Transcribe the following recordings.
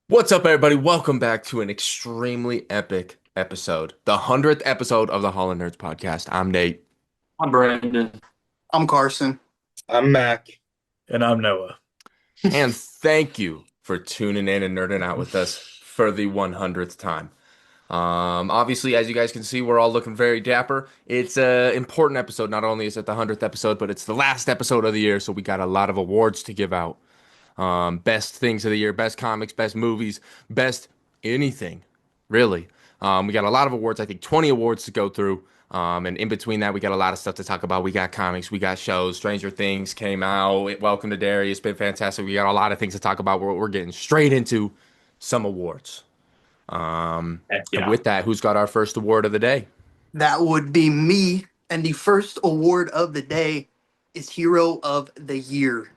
What's up, everybody? Welcome back to an extremely epic episode, the 100th episode of the Hall of Nerds podcast. I'm Nate, I'm Brandon. I'm Carson. I'm Mac. And I'm Noah. and thank you for tuning in and nerding out with us for the 100th time. Obviously, as you guys can see, we're all looking very dapper. It's an important episode. Not only is it the 100th episode, but it's the last episode of the year, so we got a lot of awards to give out. Best things of the year, best comics, best movies, best anything, really. We got a lot of awards, I think 20 awards to go through. And in between that, we got a lot of stuff to talk about. We got comics, we got shows. Stranger Things came out. Welcome to Derry. It's been fantastic. We got a lot of things to talk about. We're getting straight into some awards. Heck And yeah. with that, who's got our first award of the day? That would be me. And the first award of the day is Hero of the Year.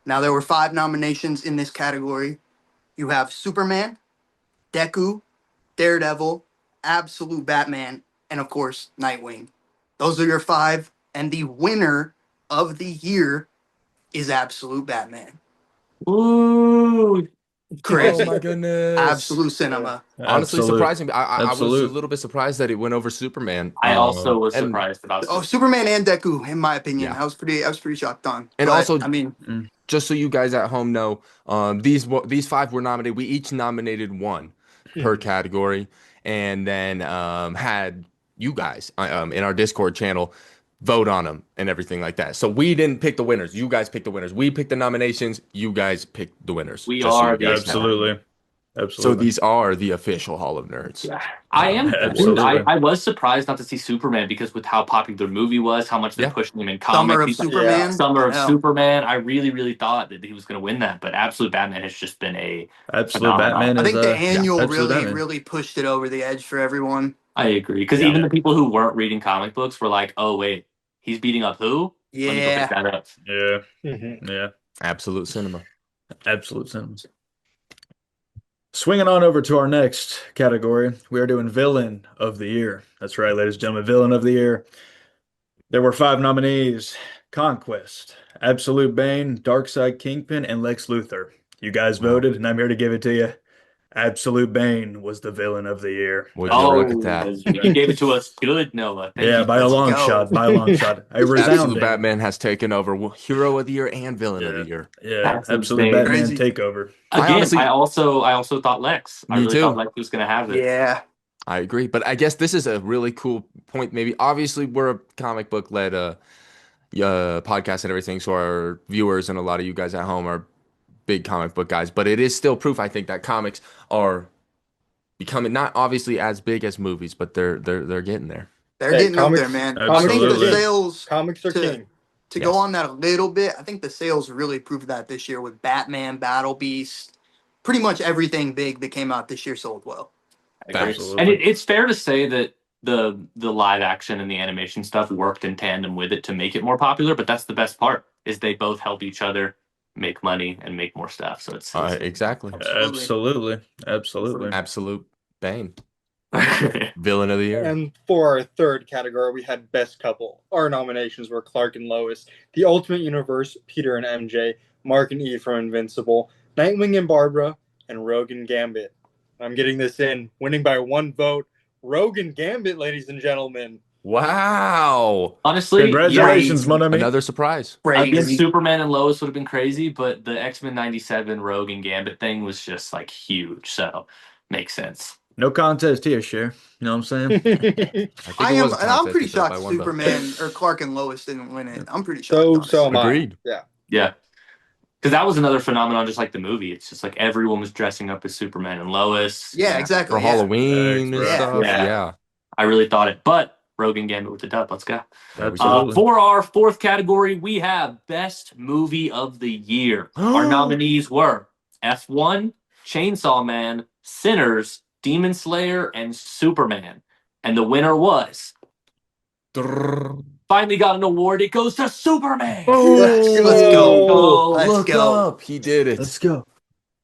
Now, there were 5 nominations in this category. You have Superman, Deku, Daredevil, Absolute Batman, and of course, Nightwing. Those are your 5. And the winner of the year is Absolute Batman. Ooh. Crazy. Oh my goodness. Absolute cinema. Honestly, Absolute. surprising. I was a Absolute. little bit surprised that it went over Superman. I also was and surprised about Oh, Superman and Deku, in my opinion. Yeah. I was pretty shocked on. And But, also- I mean, just so you guys at home know, these 5 were nominated. We each nominated one per category, and then had you guys in our Discord channel vote on them and everything like that. So we didn't pick the winners. You guys picked the winners. We picked the nominations. You guys picked the winners. We Just so are you the- guys know. Absolutely. So Absolutely. these are the official Hall of Nerds. Yeah. I am. Absolutely. I was surprised not to see Superman because with how popular the movie was, how much they're Yeah. pushing him in Summer of comics. Superman. Summer of I know. Superman. I really, really thought that he was going to win that, but Absolute Batman has just been a. Absolute phenomenal. Batman I is think the annual Absolute really, Batman. really pushed it over the edge for everyone. I agree because Yeah. even the people who weren't reading comic books were like, "Oh wait, he's beating up who? Let me go pick Yeah. that up." Yeah. Mhm. Yeah. Absolute cinema. Absolute cinema. Swinging on over to our next category, we are doing Villain of the Year. That's right, ladies and gentlemen, Villain of the Year. There were 5 nominees: Conquest, Absolute Bane, Darkseid Kingpin, and Lex Luthor. You guys Wow. voted, and I'm here to give it to you. Absolute Bane was the Villain of the Year. Would you Oh, look at that? you gave it to us good, Noah. Thank Yeah, you. by a Let's long go. shot. By a long shot. A Absolute resounding. Batman has taken over Hero of the Year and Villain of the Year. Yeah, That's absolute insane. Batman Crazy. takeover. I Again, honestly- I also thought Lex. I Me really too. thought Lex was going to have it. Yeah. I agree, but I guess this is a really cool point. Maybe obviously we're a comic book led podcast and everything, so our viewers and a lot of you guys at home are big comic book guys. But it is still proof, I think, that comics are becoming not obviously as big as movies, but they're getting there. They're Hey, getting comics- up there, man. I Comics think are the king. sales, Comics are To- king. to Yes. go on that a little bit, I think the sales really proved that this year with Batman, Battle Beast. Pretty much everything big that came out this year sold well. I agree. Absolutely. And it's fair to say that the live action and the animation stuff worked in tandem with it to make it more popular. But that's the best part is they both help each other make money and make more stuff. So it's Exactly. Absolutely. Absolutely. Absolute Bane, Villain of the Year. And for our third category, we had Best Couple. Our nominations were Clark and Lois, The Ultimate Universe, Peter and MJ, Mark and Eve from Invincible, Nightwing and Barbara, and Rogue and Gambit. I'm getting this in, winning by 1 vote. Rogue and Gambit, ladies and gentlemen. Wow, Honestly, Congratulations, mon ami. another surprise. Again, Crazy. Superman and Lois would have been crazy, but the X-Men 97 Rogue and Gambit thing was just like huge. So makes sense. No contest here, Cher. You know what I'm saying? I think I it am, was a and I'm contest. pretty It's up shocked by 1 vote. Superman or Clark and Lois didn't win it. I'm pretty shocked. So honestly. am I. Agreed. Yeah. Yeah. Because that was another phenomenon, just like the movie. It's just like everyone was dressing up as Superman and Lois. Yeah, exactly. For yeah. Halloween and Yeah. stuff. Yeah. Yeah. I really thought it. But Rogue and Gambit with the dub. Let's go. Absolutely. For our fourth category, we have Best Movie of the Year. Our nominees were F1, Chainsaw Man, Sinners, Demon Slayer, and Superman. And the winner was finally got an award. It goes to Superman. Let's go. Oh, Let's Look go. up. He did it. Let's go.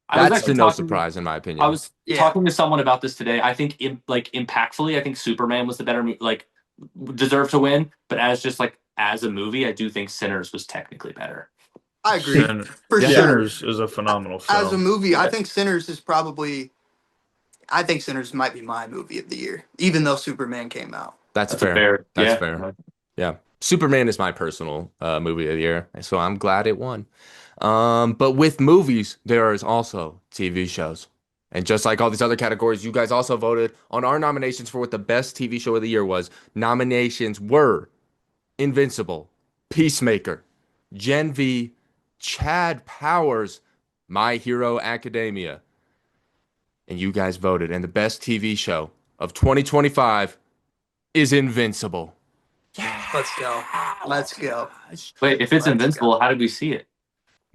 I was That's actually the no talking- surprise in my opinion. I was Yeah. talking to someone about this today. I think, impactfully, I think Superman was the better, deserved to win. But as a movie, I do think Sinners was technically better. I agree. For Yeah. sure. Sinners is a phenomenal As a film. movie, I Yeah. think Sinners is probably. I think Sinners might be my movie of the year, even though Superman came out. That's That's a fair. fair. That's Yeah. fair. Yeah. Superman is my personal movie of the year, so I'm glad it won. But with movies, there is also TV shows. And just like all these other categories, you guys also voted on our nominations for what the best TV show of the year was. Nominations were Invincible, Peacemaker, Gen V, Chad Powers, My Hero Academia. And you guys voted. And the best TV show of 2025 is Invincible. Let's go. Let's go. Wait, if it's Let's go. Invincible, how did we see it?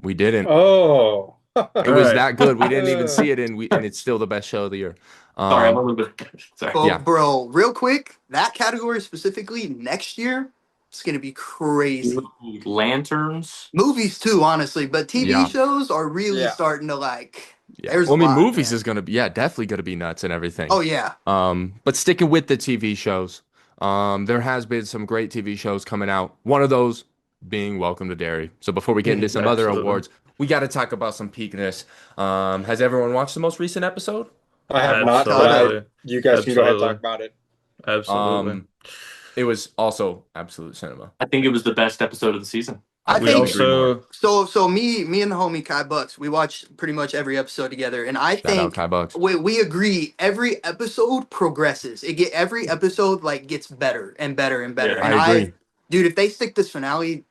We didn't. Oh. It was Right. that good. We didn't even see it, and it's still the best show of the year. Sorry, I'm a Um, little bit. Sorry. But yeah, bro, real quick, that category specifically next year, it's gonna be crazy. Lanterns. Movies too, honestly, but TV yeah, shows are really Yeah. starting to like. yeah. There's Well, a I mean, lot, movies man. is gonna be, yeah, definitely gonna be nuts and everything. Oh yeah, But sticking with the TV shows, there has been some great TV shows coming out. One of those being Welcome to Derry. So before we get into some other Absolutely. awards, we got to talk about some peakness. Has everyone watched the most recent episode? I have I not, caught but up. Absolutely. you guys can go ahead and Absolutely. talk about it. Absolutely. It was also absolute cinema. I think it was the best episode of the season. I We think couldn't agree more. also so. Me and the homie Kai Bucks, we watched pretty much every episode together, and I Shout out think Kai Bucks. we agree every episode progresses. Every episode like gets better and better and better. Yeah. And I agree. dude, if they stick this finale,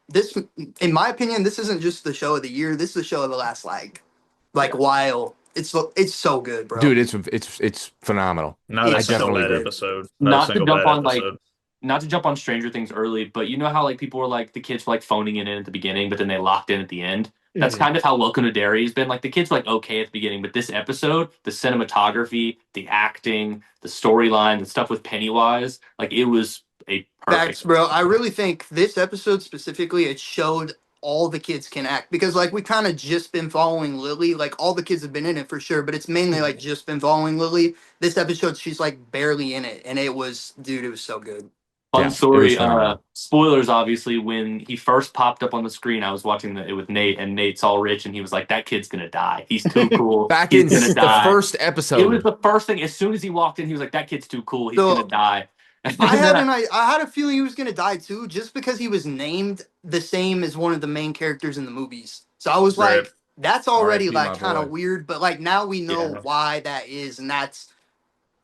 this in my opinion, this isn't just the show of the year. This is the show of the last while. It's so good, bro. Dude, it's phenomenal. not a It's single so bad good. episode. Not a Not to single jump bad on like, episode. not to jump on Stranger Things early, but you know how like people were like the kids were like phoning it in at the beginning, but then they locked in at the end. That's Mhm. kind of how Welcome to Derry has been. Like the kids were like okay at the beginning, but this episode, the cinematography, the acting, the storyline, the stuff with Pennywise, like it was a Facts, perfect. bro. I really think this episode specifically, it showed all the kids can act because like we kind of just been following Lily. Like all the kids have been in it for sure, but it's mainly like just been following Lily. This episode, she's like barely in it, and it was, dude, it was so good. Fun Yeah, it was story. phenomenal. Spoilers, obviously, when he first popped up on the screen, I was watching it with Nate, and Nate's all rich, and he was like, "That kid's gonna die. He's too cool. Back He's in gonna the die." first It was episode. the first thing. As soon as he walked in, he was like, "That kid's too cool. He's So gonna die." And I then had a feeling he was gonna die too, just because he was named the same as one of the main characters in the movies. So I was Right. like, that's already R.I.P. my like kind boy. of weird, but like now we know Yeah. why that is, and that's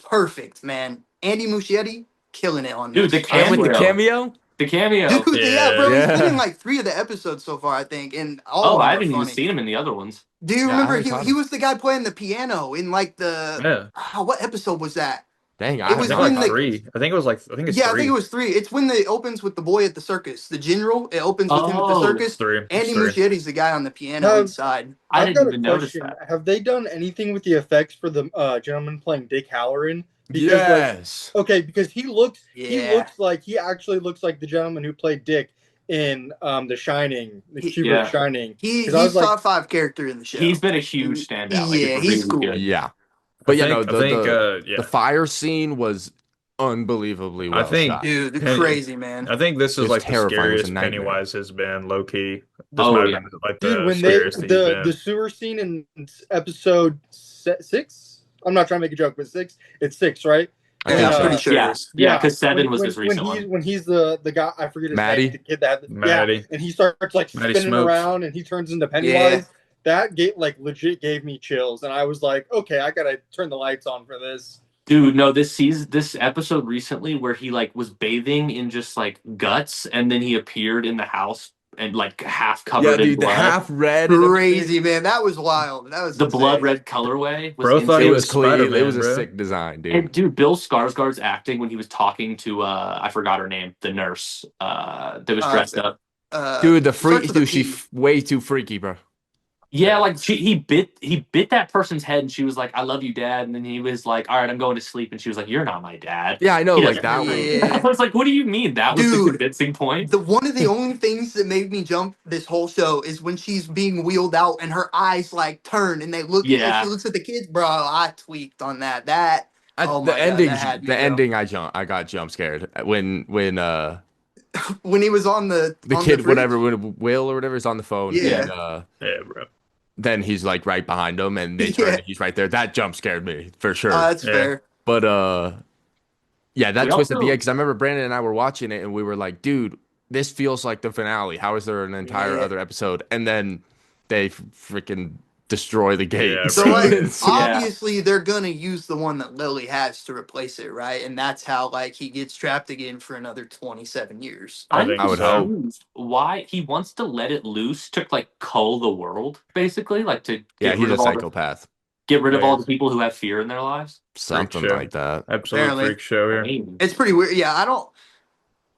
perfect, man. Andy Muschietti killing it on Dude, this. the And with the cameo. cameo? the cameo. Dude, yeah, bro, he's been Yeah. in like 3 of the episodes so far, I think, and all Oh, of I them are haven't even funny. seen him in the other ones. Do you Yeah, I remember haven't caught he him. was the guy playing the piano in like the Yeah. what episode was that? Dang, I It have was I think not when like caught the it. 3. I think it was like I think it's yeah, I 3. think it was 3. It's when it opens with the boy at the circus, the general. It opens with him at the Oh, circus. 3. It's Andy 3. Muschietti's the guy on the piano Have- inside. I I've didn't got a even notice question. that. Have they done anything with the effects for the gentleman playing Dick Halloran? Because Yes. okay, because he Yeah. actually looks like the gentleman who played Dick in The Shining, the He- Kubrick Yeah. Shining. He's 'Cause I was like, top 5 character in the show. He's been a huge standout. Like, Yeah, it's he's really cool. good. Yeah. But yeah, no, I think the fire scene was unbelievably well think- shot. Dude, Penny- crazy, man. I think this is It's like the terrifying. It was a scariest nightmare. Pennywise has been, low key. This Oh, might yeah. have been like dude, the when they scariest that he's the been. sewer scene in episode 6. I'm not trying to make a joke, but 6. It's 6, right? I Yeah, think I'm so. pretty sure it Yeah, is. yeah, because Seven When- was when- his recent one. when he's the guy, I forget his Maddie? name, the kid that Maddie. and he starts like Maddie spinning Smokes. around and he turns into Pennywise. That legit gave me chills, and I was like, okay, I gotta turn the lights on for this. Dude, no, this episode recently where he like was bathing in just like guts, and then he appeared in the house and like half Yeah, covered in dude, the blood. half red. and Crazy, everything. man. That was wild. That was The insane. blood red colorway was Bro thought insane. It he was clean. It Spider-Man, was a bro. sick design, dude. And dude, Bill Skarsgård's acting when he was talking to I forgot her name, the nurse that was dressed up. Dude, the starts freak, with a dude, P. way too freaky, bro. Yeah, like he bit that person's head, and she was like, "I love you, Dad." And then he was like, "All right, I'm going to sleep." And she was like, "You're not my dad." Yeah, I know, He like doesn't- that Yeah. one. I was like, "What do you mean?" That was the Dude, convincing point. The one of the only things that made me jump this whole show is when she's being wheeled out and her eyes like turn and they look. Yeah. And she looks at the kids, bro. I tweaked on that. That oh The my God, ending, that had me, the bro. ending, I got jump scared when when he was on the kid, bridge. whatever, Will or whatever, is on the phone, Yeah. and Yeah, bro. then he's like right behind him, and they turn, Yeah. and he's right there. That jump scared me for sure. That's Yeah. fair. But yeah, that We twist at the also end, because I remember Brandon and I were watching it, and we were like, dude, this feels like the finale. How is there an entire Yeah. other episode? And then they freaking destroy the Yeah, gates. So bro. like Yeah. obviously they're gonna use the one that Lily has to replace it, right? And that's how like he gets trapped again for another 27 years. I I'm think I would hope. confused why he wants to let it loose to like cull the world, basically, like to Yeah, get he's rid a of all the psychopath. people who have fear in their lives. Freak Something show. like that. Absolute Apparently. freak show here. Dang. It's pretty weird. Yeah,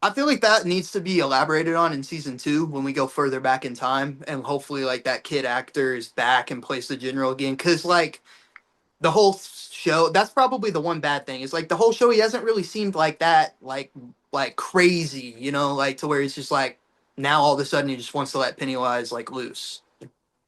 I feel like that needs to be elaborated on in season 2 when we go further back in time, and hopefully like that kid actor is back and plays the general again. Because like the whole show, that's probably the one bad thing. Is like the whole show he hasn't really seemed like that, like crazy, you know, like to where he's just like now all of a sudden he just wants to let Pennywise like loose.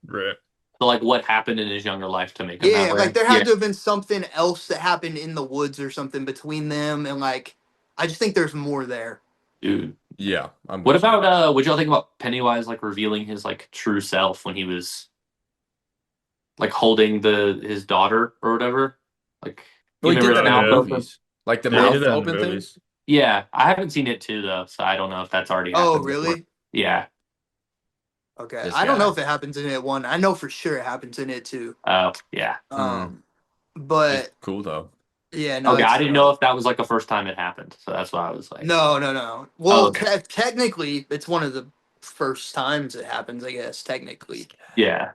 Right. So like what happened in his younger life to make him Yeah, that way? like there Yeah, had to have been something else that happened in the woods or something between them, and like I just think there's more there. dude. Yeah, I'm What with you. about what y'all think about Pennywise like revealing his like true self when he was like holding his daughter or whatever? Like you Well, he did remember that his in the mouth yeah. open? movies, like the Yeah, he did mouth that in the open thing. movies. Yeah, I haven't seen it too though, so I don't know if that's already Oh, happened before. really? Yeah. Okay. This I don't know guy. if it happens in it one. I know for sure it happens in it two. Oh, yeah. But It's cool though. yeah, no, Okay, it's I didn't know if that was like the first time it happened, so that's why I was like, no. oh, Well, okay. technically, it's one of the first times it happens. I guess technically. Yeah.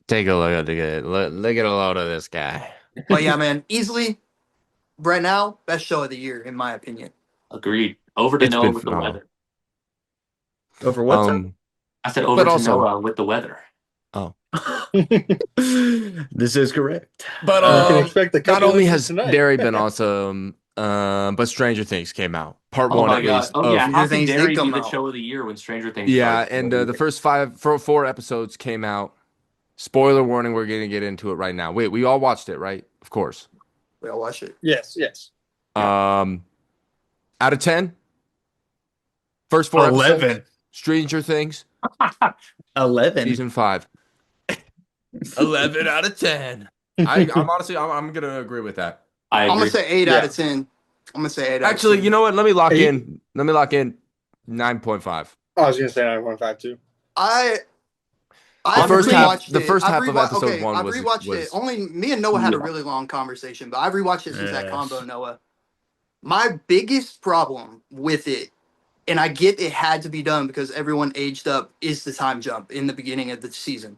Take a look at look at a load of this guy. But yeah, man, easily right now best show of the year in my opinion. Agreed. Over to It's Noah been with the phenomenal. weather. Over what's up? I said over But to also- Noah with the weather. This is correct. But You can expect a not couple only of has these tonight. Derry been awesome, but Stranger Things came out. Part Oh one, my at god. least. Oh of- yeah, how Stranger can Things did Derry be come the out. show of the year when Stranger Things Yeah, starts? and the first four episodes came out. Spoiler warning, we're gonna get into it right now. Wait, we all watched it, right? Of course. We all watch it. Yes, yes. Out of 10, first four episodes, 11. Stranger Things, 11. season 5. 11 out of 10. I'm honestly, I'm gonna agree with that. I I'm agree. gonna say 8 Yeah. out of 10. I'm gonna say 8 out Actually, of 10. you know what? Let me lock 8? in. Let me lock in 9.5. I was gonna say 9.5 too. I've first half- rewatched the it. first I've half of rewa- episode okay, 1 I've was- rewatched was- it. Only me and Noah had a Yeah. really long conversation, but I've rewatched it since that Yes. combo, Noah. My biggest problem with it, and I get it had to be done because everyone aged up, is the time jump in the beginning of the season.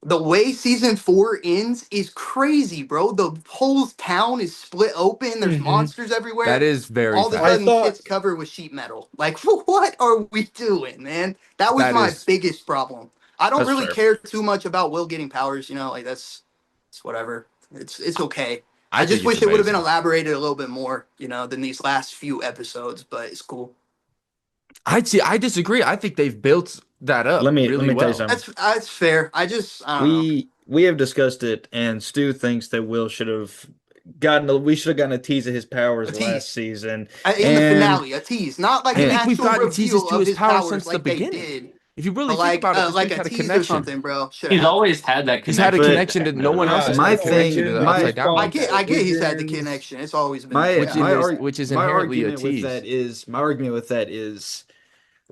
The way season 4 ends is crazy, bro. The whole town is split open. There's Mhm. monsters everywhere. That is very All of a fast. sudden, I thought- shit's covered with sheet metal. Like, what are we doing, man? That was That my is- biggest problem. I don't That's really fair. care too much about Will getting powers. You know, like it's whatever. It's okay. I just think wish it's it would have been amazing. elaborated a little bit more, you know, than these last few episodes. But it's cool. I disagree. I think they've built that up Let me really tell you well. something. That's fair. I don't know. We have discussed it, and Stu thinks that Will should have we should have gotten a tease of his powers A tease. last season. In the And- finale, a tease, not like I an think we've actual gotten teases reveal to of his his powers powers since the like they beginning. did. If you really But think about it, this like dude a had a tease or connection. something, bro. Should He's have. always had that He's connection. had a But- connection that no one else has My had a connection to thing- the my- upside down. I like get that. he's had the Wiggins. connection. It's always been My there. Which my is- arg- which is my inherently a argument with tease. that is my argument with that is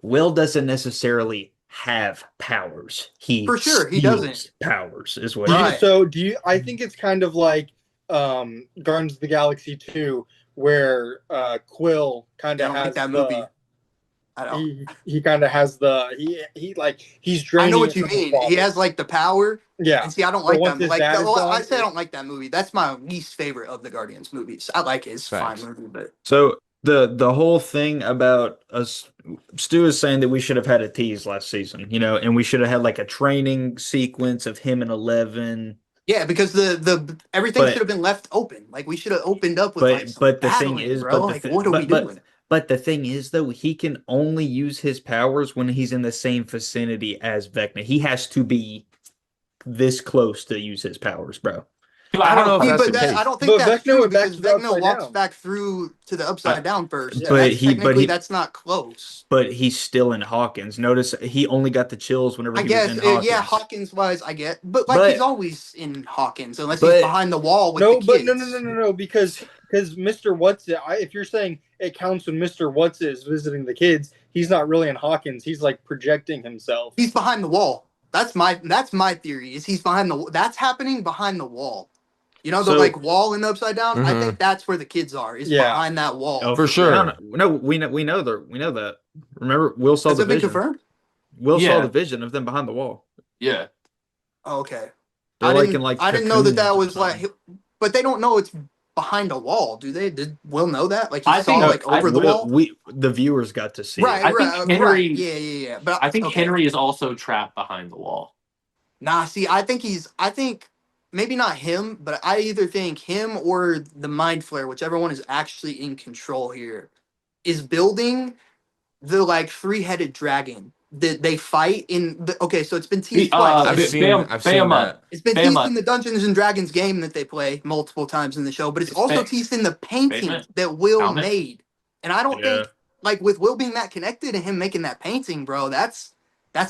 Will doesn't necessarily have powers. He For sure, he steals doesn't. powers is what Do you- Right. So do you? I think it's kind of like Guardians of the Galaxy 2, where Quill kind I of don't has like that the. movie. I don't. He kind of has the he's I draining. know what it you from his mean. father. He has like the power. Yeah. And see, I don't But like once that. his Like, dad is well, I gone, say I don't like that movie. That's my least favorite of the Guardians movies. I like it. It's a fine Facts. movie, but So the whole thing about us, Stu is saying that we should have had a tease last season, and we should have had like a training sequence of him and 11. yeah, because the everything But- should have been left open. Like we should have opened up with But like some but the thing battling, is, bro. but the Like thi- what are we but- doing? But the thing is, though, he can only use his powers when he's in the same vicinity as Vecna. He has to be this close to use his powers, bro. I don't know if See, that's but the I case. don't think But that's Vecna true went back because to the Vecna upside walks down. back through to the upside down first. Yeah. So that's technically he that's not close. but he's still in Hawkins. Notice he only got the chills whenever I he was guess, in Hawkins. yeah, Hawkins wise, I get, but like he's But always in Hawkins unless he's but behind the wall with the No, but kids. no, because Mr. If you're saying it counts when Mr. What's is visiting the kids, he's not really in Hawkins. He's like projecting himself. He's behind the wall. That's my theory. Is he's behind the that's happening behind the wall. You know the so like wall in the upside down. I Hmm. think that's where the kids are. Is Yeah. behind that wall. oh, For sure. no, we know that. Remember, Will saw Has the it been vision. confirmed? Will saw Yeah. the vision of them behind the wall. Yeah. Oh, okay. They're like in I didn't know that cocoons or was like, something. but they don't know it's behind a wall, do they? Did Will know that? Like he I saw think- like over the wall. The viewers got to see Right, it. I think right, Henry- right. Yeah. But I think okay. Henry is also trapped behind the wall. Nah, see, I think maybe not him, but I either think him or the Mind Flare, whichever one is actually in control here, is building the like three-headed dragon that they fight in the okay, so it's been teased twice. I've Ba- seen Bama. that. It's been Bama. teased in the Dungeons and Dragons game that they play multiple times in the show, but it's It's also ba- teased in the painting basement? that Will Helmet? made. And I don't Yeah. think like with Will being that connected and him making that painting, bro, that's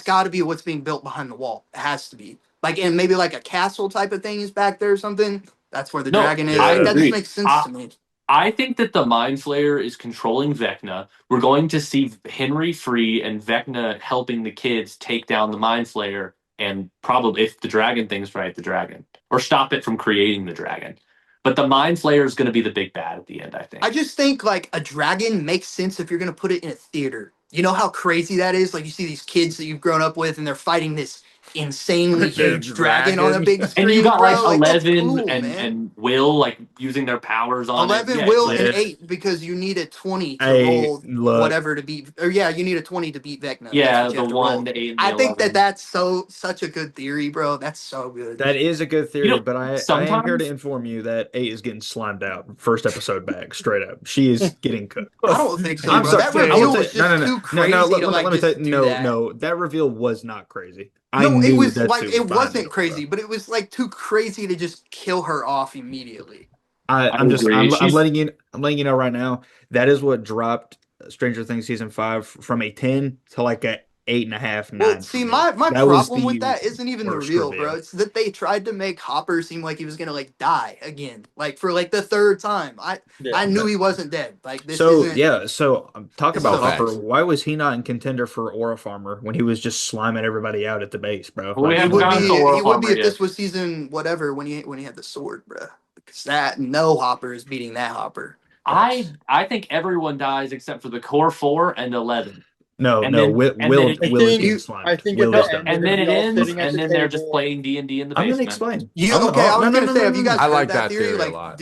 got to be what's being built behind the wall. It has to be. Like and maybe like a castle type of thing is back there or something. That's where the No, dragon is. I Like, that agree. just makes sense to me. I think that the Mind Flayer is controlling Vecna. We're going to see Henry free and Vecna helping the kids take down the Mind Flayer and probably, if the dragon thing's right, the dragon. Or stop it from creating the dragon. But the Mind Flayer is going to be the big bad at the end, I think. I just think like a dragon makes sense if you're gonna put it in a theater. You know how crazy that is? Like you see these kids that you've grown up with and they're fighting this insanely huge dragon on a big screen. And you got bro. like that's 11 cool, man. and Will like using their powers on 11 it. will yeah. and 8 because you need a 20 to Hey, roll look. whatever to beat or yeah you need a 20 to beat Vecna. Yeah, That's what you the have to 1, roll. the 8, and the I think 11. that's such a good theory, bro. That's so good. That is a good theory, You know, but I am here sometimes- to inform you that 8 is getting slimed out. First episode back, straight up. She is getting cooked. I don't think so, I'm bro. sorry. That I will reveal say- was just too crazy to like let me just say, do that. no, that reveal was not crazy. I No, it knew was that like suit it was behind wasn't it, crazy, bro. but it was like too crazy to just kill her off immediately. I'm agree. She's- letting you know right now. That is what dropped Stranger Things season 5 from a 10 to like a 8.5, 9. Well, see, my That was problem with the that isn't even the worst reveal, reveal. bro. It's that they tried to make Hopper seem like he was gonna like die again, like for like the third time. I knew he wasn't dead. Like this So isn't. yeah, so talk It's about still Hopper. facts. Why was he not in contender for Aura Farmer when he was just sliming everybody out at the base, bro? Well, we He haven't would gotten be. to Aura He would be Farmer if this yet. was season whatever when he had the sword, bro. Because that no Hopper is beating that Hopper. I think everyone dies except for the core 4 and 11. No, And no, then- Will, and Will, then it- Will is I getting think- slimed. I think Will at is the done. end- And then it They're all ends, sitting at and the then they're just table. playing D&D in the I'm gonna basement. explain. You I'm- okay? I oh, was no, gonna no, say, no, have you no, guys no. I heard like that that theory? theory a Like, lot.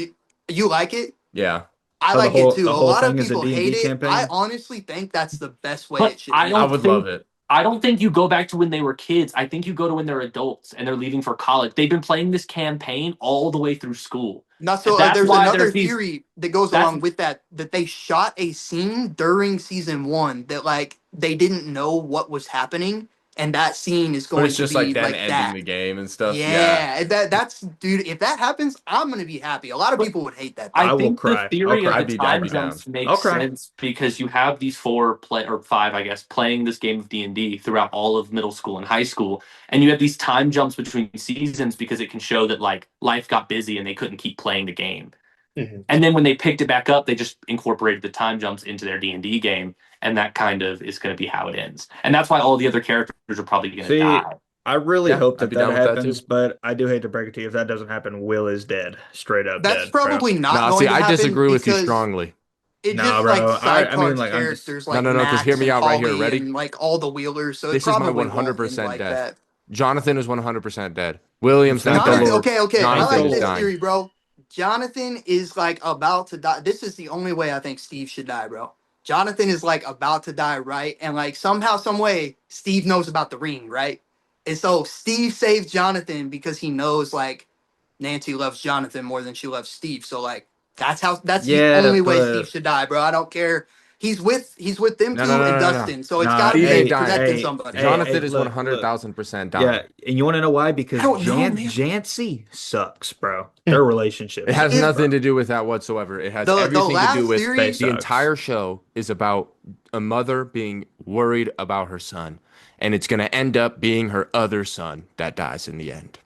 you like it? Yeah. I So the like whole- it too. the A whole lot of thing is a people D&D hate it. campaign? I honestly think that's the best way But it should I be. don't I would think- love it. I don't think you go back to when they were kids. I think you go to when they're adults and they're leaving for college. They've been playing this campaign all the way through school. Not so. And that's There's why another there's these- theory that goes that's- along with that they shot a scene during season 1 that like they didn't know what was happening, and that scene is But going it's to just be like them like ending that. the game and stuff. Yeah, that's dude. If that happens, I'm gonna be happy. A lot of But people would hate that. I I will think cry. the theory I'll cry. of the I'd time be down. jumps I'll makes cry. sense because you have these 5, I guess, playing this game of D&D throughout all of middle school and high school, and you have these time jumps between seasons because it can show that like life got busy and they couldn't keep playing the game. Mhm. And then when they picked it back up, they just incorporated the time jumps into their D&D game, and that kind of is going to be how it ends. And that's why all the other characters are probably going to See, die. I really Yeah, hope I'd that be down with that happens, too. but I do hate to break it to you. If that doesn't happen, Will is dead. Straight up That's dead, bro. probably not Nah, going see, to I happen disagree with you because strongly. It Nah, just bro. like I mean, sidecards like, I'm just- characters No, like no, no, 'cause Max hear me and out right here. Polly Ready? and like all the Wheelers. So This it is my probably 100% won't end like death. that. Jonathan is 100% dead. William's not Jonathan- dying. Okay. I Jonathan like is this dying. theory, bro. Jonathan is like about to die. This is the only way I think Steve should die, bro. Jonathan is like about to die, right? And like somehow, some way, Steve knows about the ring, right? And so Steve saves Jonathan because he knows like Nancy loves Jonathan more than she loves Steve. So like that's Yeah, the only way but- Steve should die, bro. I don't care He's with them No, two no, no, and no, no. Dustin, so it's Nah, got to be Hey, protecting hey, somebody. Jonathan is look, look. 100,000% dying. Yeah, and you want to know why? I Because don't know, man. Jancy sucks, bro. Their relationship It has sucks, nothing bro. to do with that whatsoever. It has The everything to do last with They theory, the sucks. entire show is about a mother being worried about her son, and it's going to end up being her other son that dies in the end.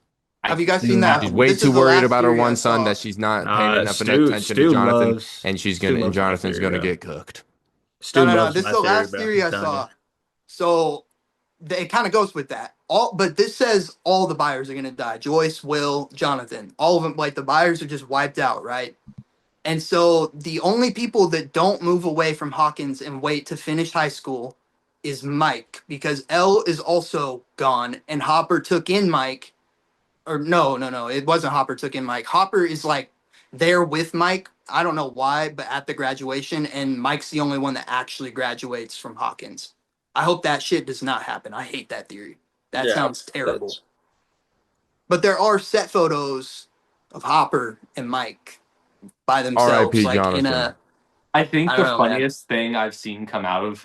I have you guys seen Nah, that? She's way This too is the worried last about her theory I one son saw. that she's not paying enough attention to Stu Jonathan, loves and Stu loves my Jonathan's theory, going to bro. get cooked. No, Stu no, no. loves This is my the theory, last bro. theory I'm I telling you. saw. So it kind of goes with that. But this says all the buyers are gonna die. Joyce, Will, Jonathan, all of them. Like the buyers are just wiped out, right? And so the only people that don't move away from Hawkins and wait to finish high school is Mike, because L is also gone, and Hopper took in Mike. Or no, no, no, it wasn't Hopper took in Mike. Hopper is like there with Mike. I don't know why, but at the graduation, and Mike's the only one that actually graduates from Hawkins. I hope that shit does not happen. I hate that theory. That Yeah, sounds terrible. that's But there are set photos of Hopper and Mike by themselves, R.I.P. like in Jonathan. a. I think I the don't know, man. funniest thing I've seen come out of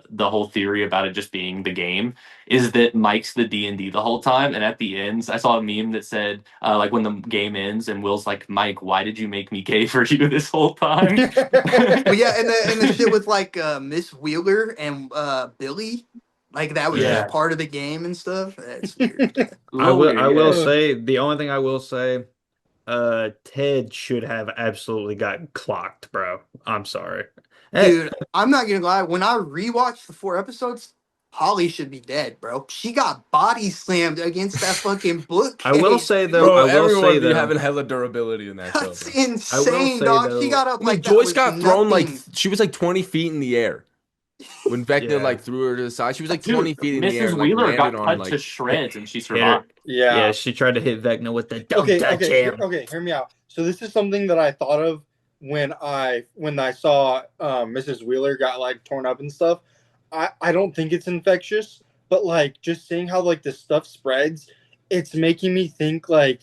the whole theory about it just being the game is that Mike's the D&D the whole time, and at the ends, I saw a meme that said like when the game ends and Will's like, "Mike, why did you make me gay for you this whole time?" But yeah, and the shit with like Miss Wheeler and Billy, like that was Yeah. just part of the game and stuff. That's weird. A little weird, I will yeah. say the only thing I will say, Ted should have absolutely gotten clocked, bro. I'm sorry. Dude, I'm not gonna lie. When I rewatched the 4 episodes, Holly should be dead, bro. She got body slammed against that fucking I will bookcase. say though, Bro, I will everyone say be though, having hella durability in that show, That's bro. I will insane, say dog. She though, got up I mean, like that Joyce was got thrown like nothing. she was like 20 feet in the air when Vecna yeah, like threw her to the side. She was like Dude, 20 feet in the air Mrs. and like Wheeler landed got on cut to like shreds and she hit her. survived. Yeah, yeah. she tried to hit Vecna with the don't Okay, touch okay, him. hear me out. So this is something that I thought of when I saw Mrs. Wheeler got like torn up and stuff. I don't think it's infectious, but like just seeing how like this stuff spreads, it's making me think like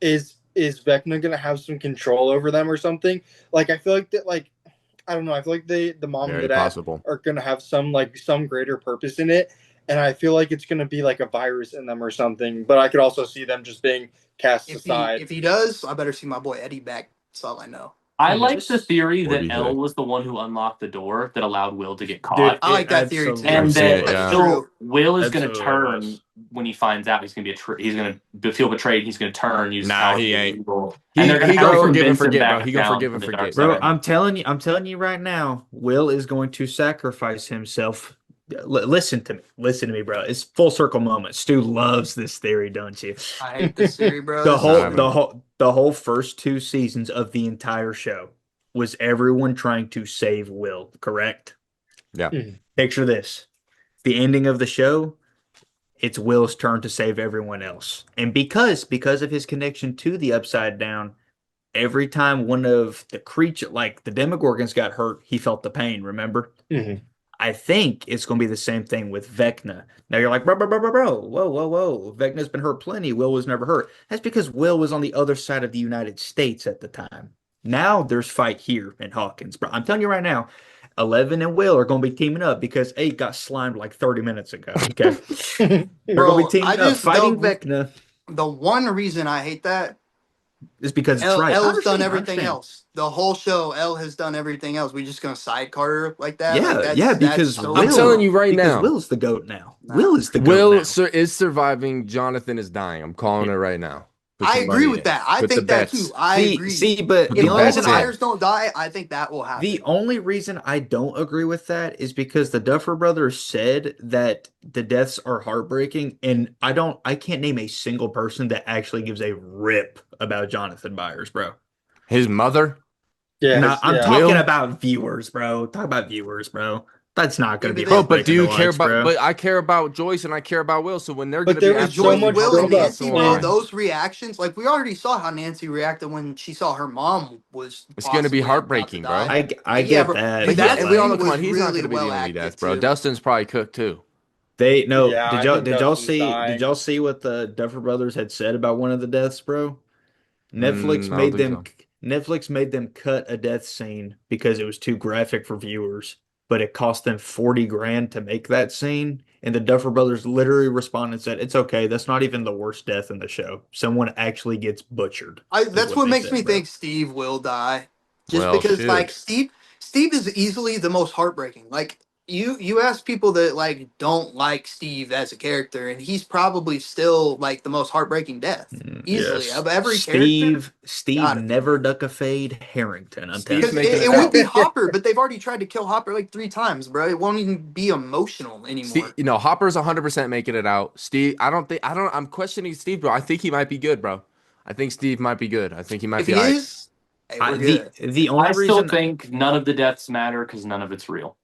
is Vecna gonna have some control over them or something? Like I feel like that like I don't know. I feel like the mom and very the dad possible. are gonna have some greater purpose in it, and I feel like it's gonna be like a virus in them or something. But I could also see them just being cast aside. If he does, I better see my boy Eddie back. That's all I know. I Yeah, like the theory What that do you L think? was the one who unlocked the door that allowed Will to get Dude, caught. I it like that theory too. And I've seen it, that That's yeah. true. Will is going to absolutely turn was. when he finds out he's going to he's going to feel betrayed. He's going to turn, use his Nah, power to he be ain't. evil, and they're going to He have gonna to forgive and convince him forget, bro. back He gonna down forgive from and the dark forget, Bro, bro. side. I'm telling you right now, Will is going to sacrifice himself. Listen to me, bro. It's full circle moment. Stu loves this theory, don't you? I hate this theory, bro. The This is Nah, whole, I the mean, whole, the whole first 2 seasons of the entire show was everyone trying to save Will, correct? yeah. Picture this. The ending of the show, it's Will's turn to save everyone else. And because of his connection to the Upside Down, every time one of the creature, like the Demogorgons, got hurt, he felt the pain, remember? Mhm. I think it's going to be the same thing with Vecna. Now you're like, bro, whoa, whoa, whoa. Vecna's been hurt plenty. Will was never hurt. That's because Will was on the other side of the United States at the time. Now there's fight here in Hawkins, bro. I'm telling you right now, 11 and Will are going to be teaming up because 8 got slimed like 30 minutes ago. Okay. They're going to bro. be teaming up fighting Vecna The one reason I hate that is because it's right. L's done I everything understand. else. The whole show, L has done everything else. We just gonna sidecar her like that. Like Yeah, that's because so I'm telling Will, you right because now, Will's the GOAT now. nah. Will is the GOAT Will now. is surviving. Jonathan is dying. I'm calling it right now. Put I some agree money with in. that. I Put the think that too. bets. I agree. But Put the the If only all the reason bets in. buyers don't die, I think that will happen. the only reason I don't agree with that is because the Duffer Brothers said that the deaths are heartbreaking, and I can't name a single person that actually gives a rip about Jonathan Byers, bro. His mother, Yeah, Now I'm yeah. talking Will, about viewers, bro. Talk about viewers, bro. That's not Yeah, gonna be but bro. But do heartbreaking to you care watch, about? bro. But I care about Joyce and I care about Will. So when they're But gonna be there But was so Joyce, absolutely much Will, and heartbroken, Nancy, so am bro, buildup, I. and those reactions, like we already saw how Nancy reacted when she saw her mom was It's gonna be possibly about to heartbreaking, bro. die. I Yeah, get bro, that, but But yeah, but that and we all scene know. like Come on, was he's not really gonna be the well only acted death, bro. too. Dustin's probably cooked too. they no. yeah, Did I y'all think did y'all Dustin's see did dying. y'all see what the Duffer Brothers had said about one of the deaths, bro? Netflix I don't made think them so. Netflix made them cut a death scene because it was too graphic for viewers. but it cost them 40 grand to make that scene. And the Duffer Brothers literally responded and said, "It's okay. That's not even the worst death in the show. Someone actually gets butchered," is That's what what they makes me said, bro. think Steve will die. Just Well, because like shoot. Steve is easily the most heartbreaking. Like you ask people that like don't like Steve as a character, and he's probably still like the most heartbreaking death. Easily. Yes. Of every character, Steve gotta be. never duck a fade Harrington, I'm Steve's Because telling you. making it it would out. be Hopper, but they've already tried to kill Hopper like 3 times, bro. It won't even be emotional Steve, anymore. Hopper's 100% making it out. Steve, I'm questioning Steve, bro. I think he might be good, bro. I think Steve might be good. I think he might If be he all right. is, hey, we're The good. the only I still reason think none of the deaths matter because none of it's real.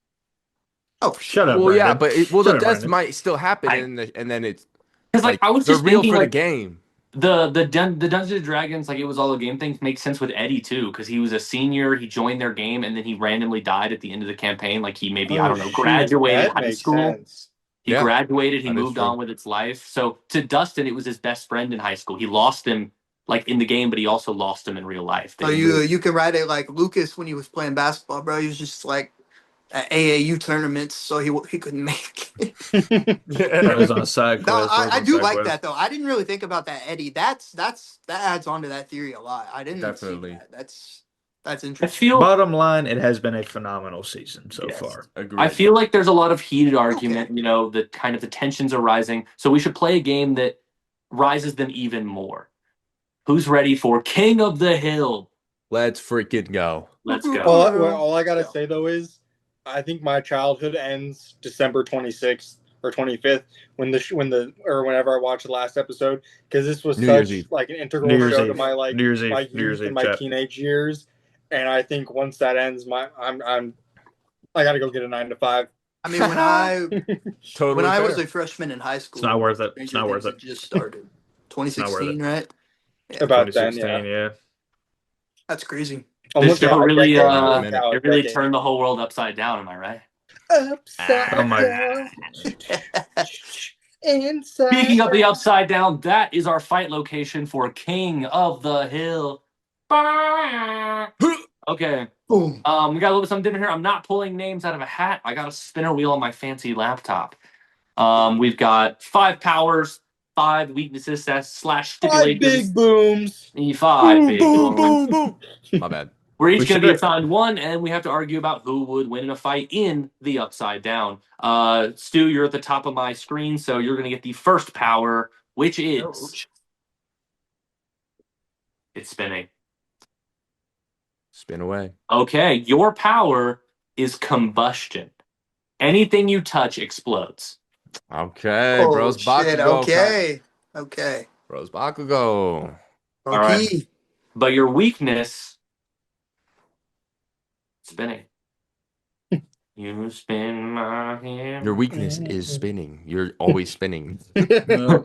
Oh, for Shut sure. up, Well, yeah, Brandon. but the Shut up, deaths Brandon. might still happen, I and then it's because like like I was they're just real thinking for the like game. the Dungeons and Dragons, like it was all a game thing, makes sense with Eddie too, because he was a senior, he joined their game, and then he randomly died at the end of the campaign. Like he maybe, I Oh don't know, shoot, graduated that high makes school. sense. He Yeah, graduated, he that is moved true. on with his life. So to Dustin, it was his best friend in high school. He lost him like in the game, but he also lost him in real life. So They lived. you can write it like Lucas when he was playing basketball, bro. He was just like at AAU tournaments, so he couldn't make it. I was on a side No, quest. I was I on a do side like that quest. though. I didn't really think about that, Eddie. That adds on to that theory a lot. I didn't see Definitely that. That's I interesting. feel Bottom line, it has been a phenomenal season so yes. far. I agreed. feel like there's a lot of heated Okay. argument, the kind of the tensions are rising. So we should play a game that rises them even more. Who's ready for King of the Hill? Let's freaking go. Let's go. All I gotta Let's go. say though is, I think my childhood ends December 26th or 25th or whenever I watched the last episode, because this was New Year's such Eve. like an New integral Year's show to Eve. my New Year's Eve. my New Year's youth and Eve, my chat. teenage years, and I think once that ends, I gotta go get a 9 to 5. I mean, when Totally I was fair. a freshman in high It's not school, worth it. It's Stranger not worth Things it. had just started. It's not worth it. 2016, right? Yeah, About then, yeah. 2016, yeah. that's crazy. This Almost show a really decade. Wow, Holy minute. cow, a it really decade. turned the whole world upside down, am I right? Oh Upside my. down, inside. Speaking of the upside down, that is our fight location for King of the Hill. Okay. Boom. We got a little bit something different here. I'm not pulling names out of a hat. I got a spinner wheel on my fancy laptop. We've got 5 powers, 5 weaknesses slash 5 big stipulations. booms. 5 big boom, ones. boom, boom. My bad. We're We each going should to be have. assigned one, and we have to argue about who would win in a fight in the upside down. Stu, you're at the top of my screen, so you're going to get the first power, which is Ouch. it's spinning. Spin away. Okay, your power is combustion. Anything you touch explodes. Okay, Oh bros. shit. Bakugo. Okay. Okay. Bros. Bakugo. All right. Okay. But your weakness, spinning. You spin my head. Your weakness is spinning. You're always spinning. No.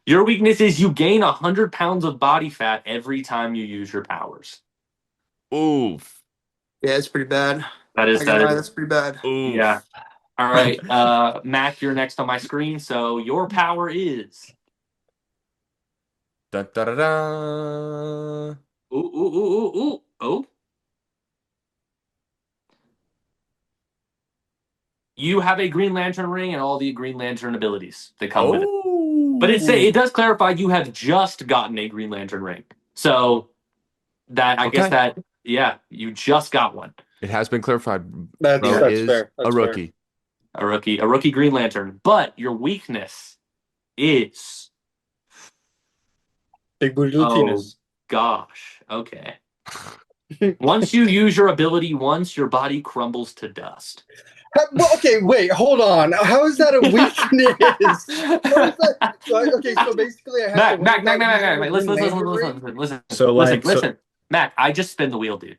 Your weakness is you gain 100 pounds of body fat every time you use your powers. Oof. Yeah, it's pretty bad. That I is can that lie, is that's pretty bad. Oof. yeah. All right, Mac, you're next on my screen. So your power is Da, da, da, da. oh. You have a Green Lantern ring and all the Green Lantern abilities that come with it. Oh. But it does clarify you have just gotten a Green Lantern ring. So that I guess Okay. that yeah, you just got one. It has been clarified. That's Bro is fair. a That's rookie. A rookie Green Lantern. But your weakness is Big booty Latinas. gosh. Okay. Once you use your ability once, your body crumbles to dust. Well, okay, wait, hold on. How is that a weakness? How is that? Okay, so basically, I have to Mac, worry about using Mac, a listen, Green listen, Lantern ring? listen, listen, So, like, listen. Mac, I just spin the wheel, dude.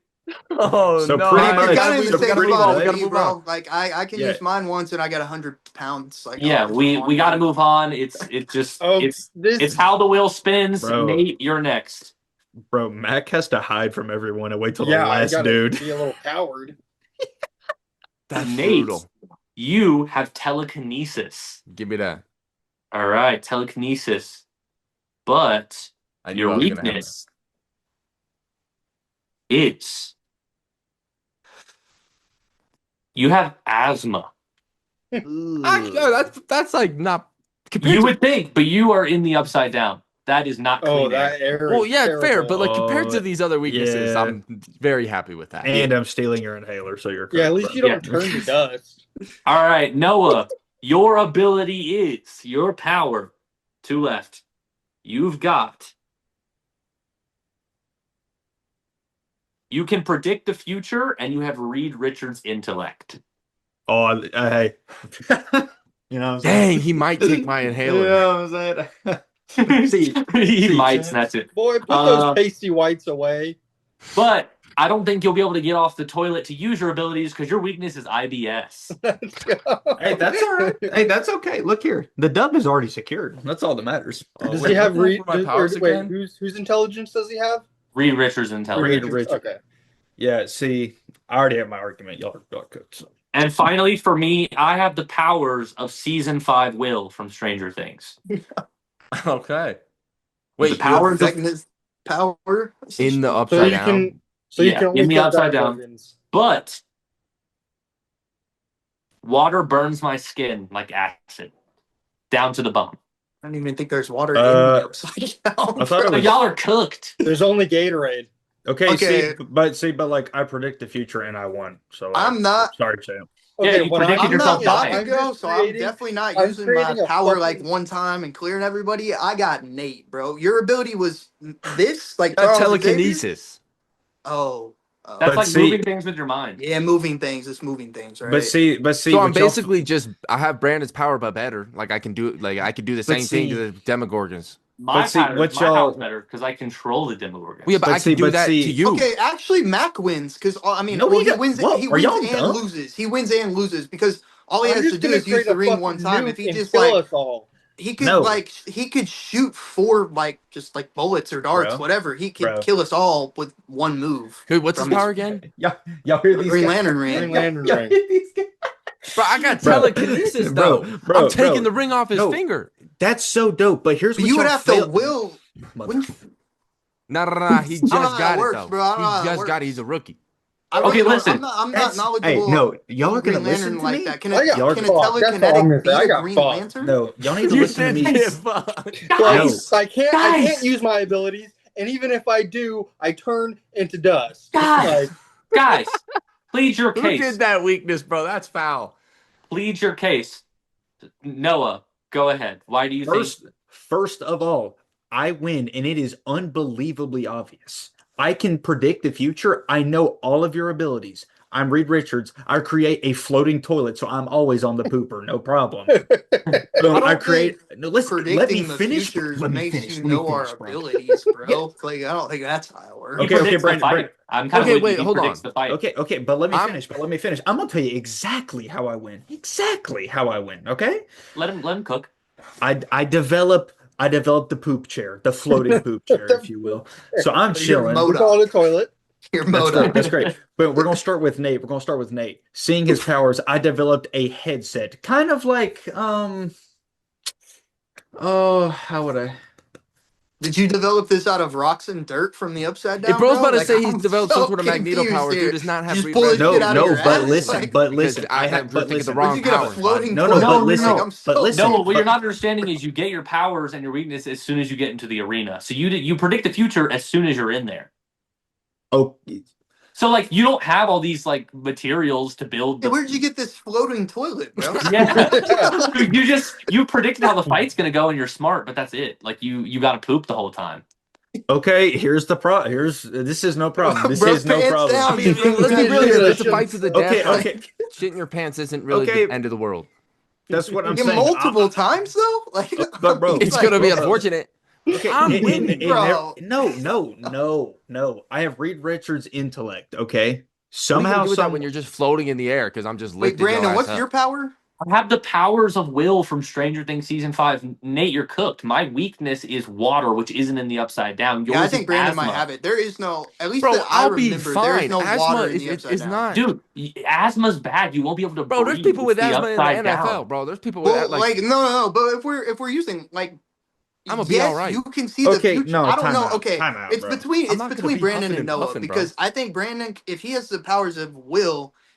Oh So no! pretty You're much- kind of in the so same pretty spot much- with gotta me, move bro. on. Like I can Yeah. use mine once and I got 100 pounds. Like Yeah, we got to move on. It's Oh, it's this how the wheel spins. Bro. Nate, you're next. Bro, Mac has to hide from everyone and wait till yeah, the I last gotta dude. be a little coward. That's Nate, brutal. you have telekinesis. Give me that. All right, telekinesis. But I knew your I was gonna have weakness is You have asthma. Actually, no, that's like not compared You to. would think, but you are in the upside down. That is not Oh, clean air. that air Well, is yeah, fair, but terrible. like compared to Oh, these other weaknesses, yeah. I'm very happy with that. And I'm stealing your inhaler, so you're Yeah, at correct, least you bro. Yeah. don't turn to dust. All right, Noah, your ability is your power. Two left. You've got. You can predict the future, and you have Reed Richards' intellect. Oh, hey. You know what I'm saying? Dang, he might take my You inhaler. know what I'm saying? See, He see, might man. snatch it. Boy, put those pasty whites away. But I don't think you'll be able to get off the toilet to use your abilities because your weakness is IBS. Let's go. Hey, that's all right. Hey, that's okay. Look here. The dub is already secured. That's all that matters. Does wait, he have what's that Reed? for my powers Wait, again? whose intelligence does he have? Reed Richards' intelligence. Reed Richards. Okay. Yeah, see, I already have my argument. Y'all are cooked. So. And finally, for me, I have the powers of season 5 Will from Stranger Things. Okay. The Wait, powers of, Technical power in the So upside you down. can. So you Yeah, can only in the kill upside down. Demogorgons. but water burns my skin like acid down to the bone. I don't even think there's water in the upside down. I thought it So was y'all are cooked. There's only Gatorade. okay. Okay. But like I predict the future and I won. So I'm not- sorry, champ. Yeah, you what predicted I'm yourself not dying. about to go, so I'm creating- definitely not I'm using my creating a power like fucking- one time and clearing everybody. I got Nate, bro. Your ability was this, like Got Charles Xavier? telekinesis. Oh, That's But like see- moving things with your mind. yeah, moving things. It's moving things, right? But see. So I'm what y'all- basically just I have Brandon's power but better. Like I can do the same thing to the Demogorgons. My see, power, what my y'all- power's better because I control the Demogorgons. Well, yeah, but I can do that to you. Okay, actually, Mac wins because I mean, No, well, he he don't- wins. Whoa, He are wins y'all and dumb? loses. He wins and loses because all he I'm has just to do gonna is use create the a ring one fucking time. nuke If he and just kill like us all. he could No. he could shoot 4 like just like bullets or darts, Bro. whatever. He could Bro. kill us all with one move. Wait, what's his From his- power again? Y'all hear these Green guys? Lantern ring. Green Lantern Y'all ring. hear these guys? Bro, I got Bro. telekinesis Bro, though. bro, I'm taking bro. the ring off his No. finger. That's so dope. But here's But what you would y'all have fail- to will. Mother- Wouldn't you- Nah. He just I don't know how got that it works, though. bro. I don't know how He that just got it. works. He's a rookie. I Okay, really don't- listen. I'm not That's- knowledgeable. Hey, no, y'all are on Green gonna listen Lantern to like me. that. Can I got a fucked. That's all I'm telekinetic gonna be say. I a got Green fucked. Lantern? No, y'all need to You listen to did me. get fucked. Guys, I can't Guys! use my abilities, and even if I do, I turn into dust. Guys! guys, plead your Who case. did that weakness, bro? That's foul. Plead your case. Noah, go ahead. Why do you First of all, I win, and it is unbelievably obvious. I can predict the future. I know all of your abilities. I'm Reed Richards. I create a floating toilet, so I'm always on the pooper. No problem. Boom, I create. No, listen. Let me Predicting the finish. futures Let me makes finish. you Let me know our finish, bro. abilities, bro. Like I don't think that's how it works. He Okay, predicts the Brandon, fight. I'm kind Okay, of with wait, you. He hold predicts on. the fight. Okay, but let me I'm- finish. I'm gonna tell you exactly how I win. Exactly how I win. Okay. Let him cook. I develop the poop chair, the floating poop chair, if you will. So I'm So you're chilling. mo- We call it a toilet. Your That's motor. great. That's great. But we're gonna start with Nate. Seeing his powers, I developed a headset, kind of like oh, how would I? Did you develop this out of rocks and dirt from the upside down? If bro's bro? about to Like, say he's I'm developed some so sort of Magneto confused power, here. dude does not have Just Reed pull this Richards' shit out of your but ass, listen, like- but listen. I I have have, you're but thinking the listen. wrong Where'd you get a powers, floating No, toilet? but listen. Like, I'm so But listen. No, what you're but- not understanding is you get your powers and your weakness as soon as you get into the arena. So you predict the future as soon as you're in there. Oh, So like you don't have all these like materials to build. Hey, The, where'd you get this floating toilet, bro? Yeah, you predicted how the fight's gonna go and you're smart, but that's it. Like you got to poop the whole time. okay. Here's the pro. This is no problem. This Bro, is no pants problem. down. I mean, let's be real here. It's a fight to the death. Okay, Like, okay. shit in your pants isn't really Okay. the end of the world. That's what I'm Yeah, saying. multiple times though. Like, But, bro, It's like, gonna be bro. unfortunate. Okay, I'm it- winning, it bro. No. I have Reed Richards' intellect. Okay, What are you somehow, gonna do with that some when you're just floating in the air? Because I'm just Wait, lifting Brandon, your what's ass your up. power? I have the powers of will from Stranger Things season 5. Nate, you're cooked. My weakness is water, which isn't in the upside down. Yours Yeah, I is think Brandon asthma. might have it. There is no, at least Bro, that I I'll be remember, there is fine. no Asthma water in is the upside is down. not. Dude, asthma's bad. You won't be able to Bro, there's breathe. people with It's the asthma in the upside NFL, down. bro. There's people with Well, that, like no. But if we're using like, I'ma be yes, all right. you can see the Okay, future. no, I don't time know. out, Okay, bro. it's between I'm not gonna be Brandon huffing and and Noah puffing, bro. because I think Brandon, if he has the powers of will,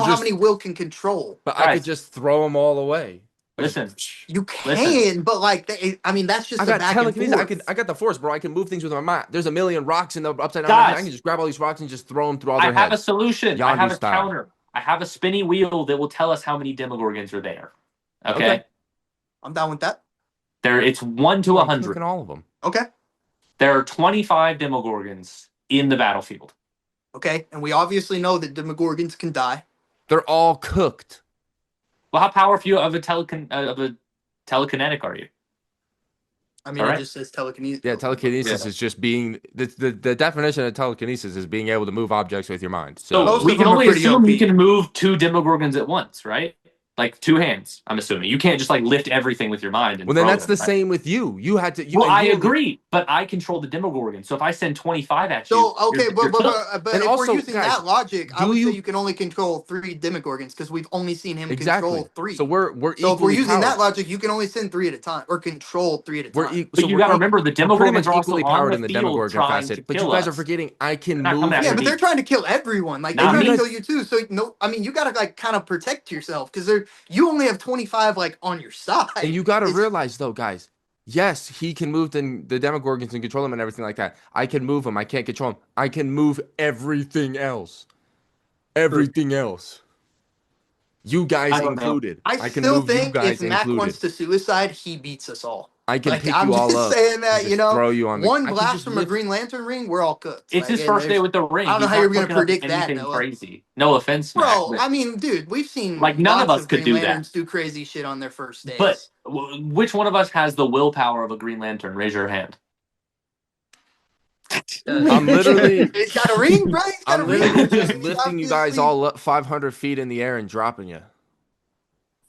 know how just, many Will can control. but I could Guys. just throw them all away. I Listen. just- You Listen. can, but like, I mean, that's just I the got back and telekinesis. forth. I got the force, bro. I can move things with my mind. There's a million rocks in the upside down. I Guys. can just grab all these rocks and just throw them through all I their have a heads. solution. I have Yondu a style. counter. I have a spinny wheel that will tell us how many Demogorgons are there. Okay. Okay. I'm down with that. It's 1 to I'm 100. clicking all of them. Okay. There are 25 Demogorgons in the battlefield. Okay. And we obviously know that Demogorgons can die. They're all cooked. Well, how powerful of a telekinetic are you? I mean, All it right. just says telekinesis. Yeah, telekinesis Yeah. is just being the definition of telekinesis is being able to move objects with your mind. So Most we of can them are only pretty assume OP. you can move 2 Demogorgons at once, right? Like 2 hands. I'm assuming you can't just like lift everything with your mind. And well, then throw that's them, the right? same with you. You had to. Well, I you only- agree, but I control the Demogorgon. So if I send 25 at you, So okay, you're cooked. but And if also, we're using guys, that logic, I do would say you- you can only control 3 Demogorgons because we've only seen him exactly. control 3. So we're So if we're equally using that powered. logic, you can only send 3 at a time or control 3 at a time. But you got to remember, the we're pretty much Demogorgons are also equally on powered the in the field Demogorgon trying facet. to But you kill guys are us. forgetting I can They're not move. coming after Yeah, but me. they're trying to kill everyone. Like they're Not trying me. to kill you too. So no, I mean you gotta like kind of protect yourself because you only have 25 like on your side. And you got to It's- realize though, guys. Yes, he can move the Demogorgons and control them and everything like that. I can move them. I can't control them. I can move everything else. Everything else. You guys I don't know. included. I can still move you think guys if Mac included. wants to suicide, he beats us all. I can Like pick I'm you all just up. saying that, and you just know, throw you on one I can blast just from a lift- Green Lantern ring, we're all cooked. It's his and first day there's- with the ring. I don't know He's how you're not gonna cooking up predict that, anything Noah. crazy. No offense, Bro, Mac, I mean, dude, we've seen Like, none of lots us could Green do that. Lanterns do crazy shit on their first days. but which one of us has the willpower of a Green Lantern? Raise your hand. I'm literally It's got a ring, bro. It's got I'm a ring. literally just It's lifting you guys obviously- all up 500 feet in the air and dropping you.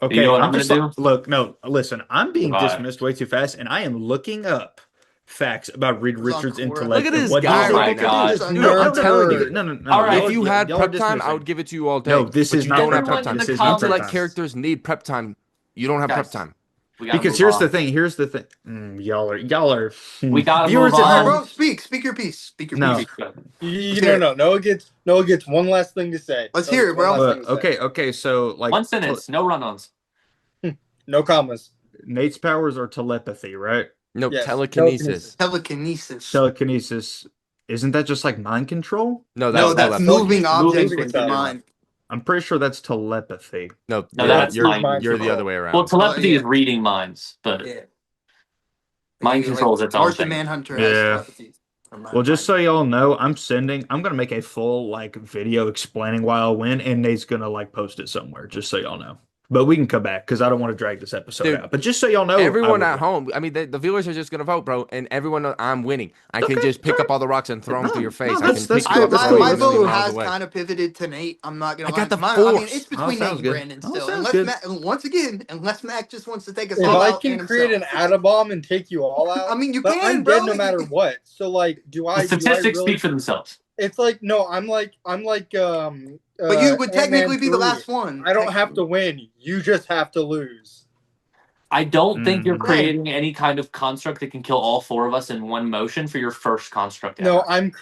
Okay, You know what I'm just gonna do? look. No, listen. I'm being Goodbye. dismissed way too fast, and I am looking up facts about Reed It was on Richards' Quora. intellect. Look at and this what guy he right said. now. Dude, Dude, I'm telling you. No. All right. If you had y'all prep are time, I dismissing. would give it to you all day. No, this But is you not don't prep have prep Everyone time. in This the is not prep Intellect time. characters need prep time. You don't have prep Guys, time. we gotta Because move here's on. the thing. Here's the thing. Y'all are. We gotta viewers move at All right, on. home. bro. Speak your piece. Speak your No. piece. No. Noah gets one last thing to say. Let's Noah hear gets it, bro. one last thing to say. Okay. So like One sentence, no run-ons. No commas. Nate's powers are telepathy, right? No, Yes, telekinesis. Telekinesis. Telekinesis. Isn't that just like mind control? No, No, that's that's telepathy. moving objects Moving with your stuff. mind. I'm pretty sure that's telepathy. No, No, you're, that's you're, mind you're the control. other way around. Well, telepathy yeah. is reading minds, but Yeah. mind control is its own Martian thing. Manhunter has Yeah. telepathy. Well, just so y'all know, I'm gonna make a full like video explaining why I'll win, and Nate's gonna like post it somewhere, just so y'all know. But we can come back because I don't want to drag this episode Dude, out. But just so y'all know, Everyone I at will home, I mean, the viewers are just gonna vote, bro, and everyone knows I'm winning. I can Okay, just pick sorry. up all the rocks and throw them No, through your no, face. I that's- can that's pick cool, you up that's and cool, throw My you a that's million vote miles has away. kind of pivoted to Nate. I'm not gonna I lie. got the I mean, force. it's Oh, between sounds Nate and good. Brandon Oh, still. sounds Unless good. Mac, once again, unless Mac just wants to take us If all I out can in create an himself. atom bomb and take you all out, I mean, you but can, I'm bro. dead no matter what. So like, The statistics really? speak for themselves. It's like no, I'm like But you would technically be the last one. I don't have to win. You just have to lose. I don't think you're Mhm. creating any kind of construct that can kill all 4 of us in one motion for your first construct ever.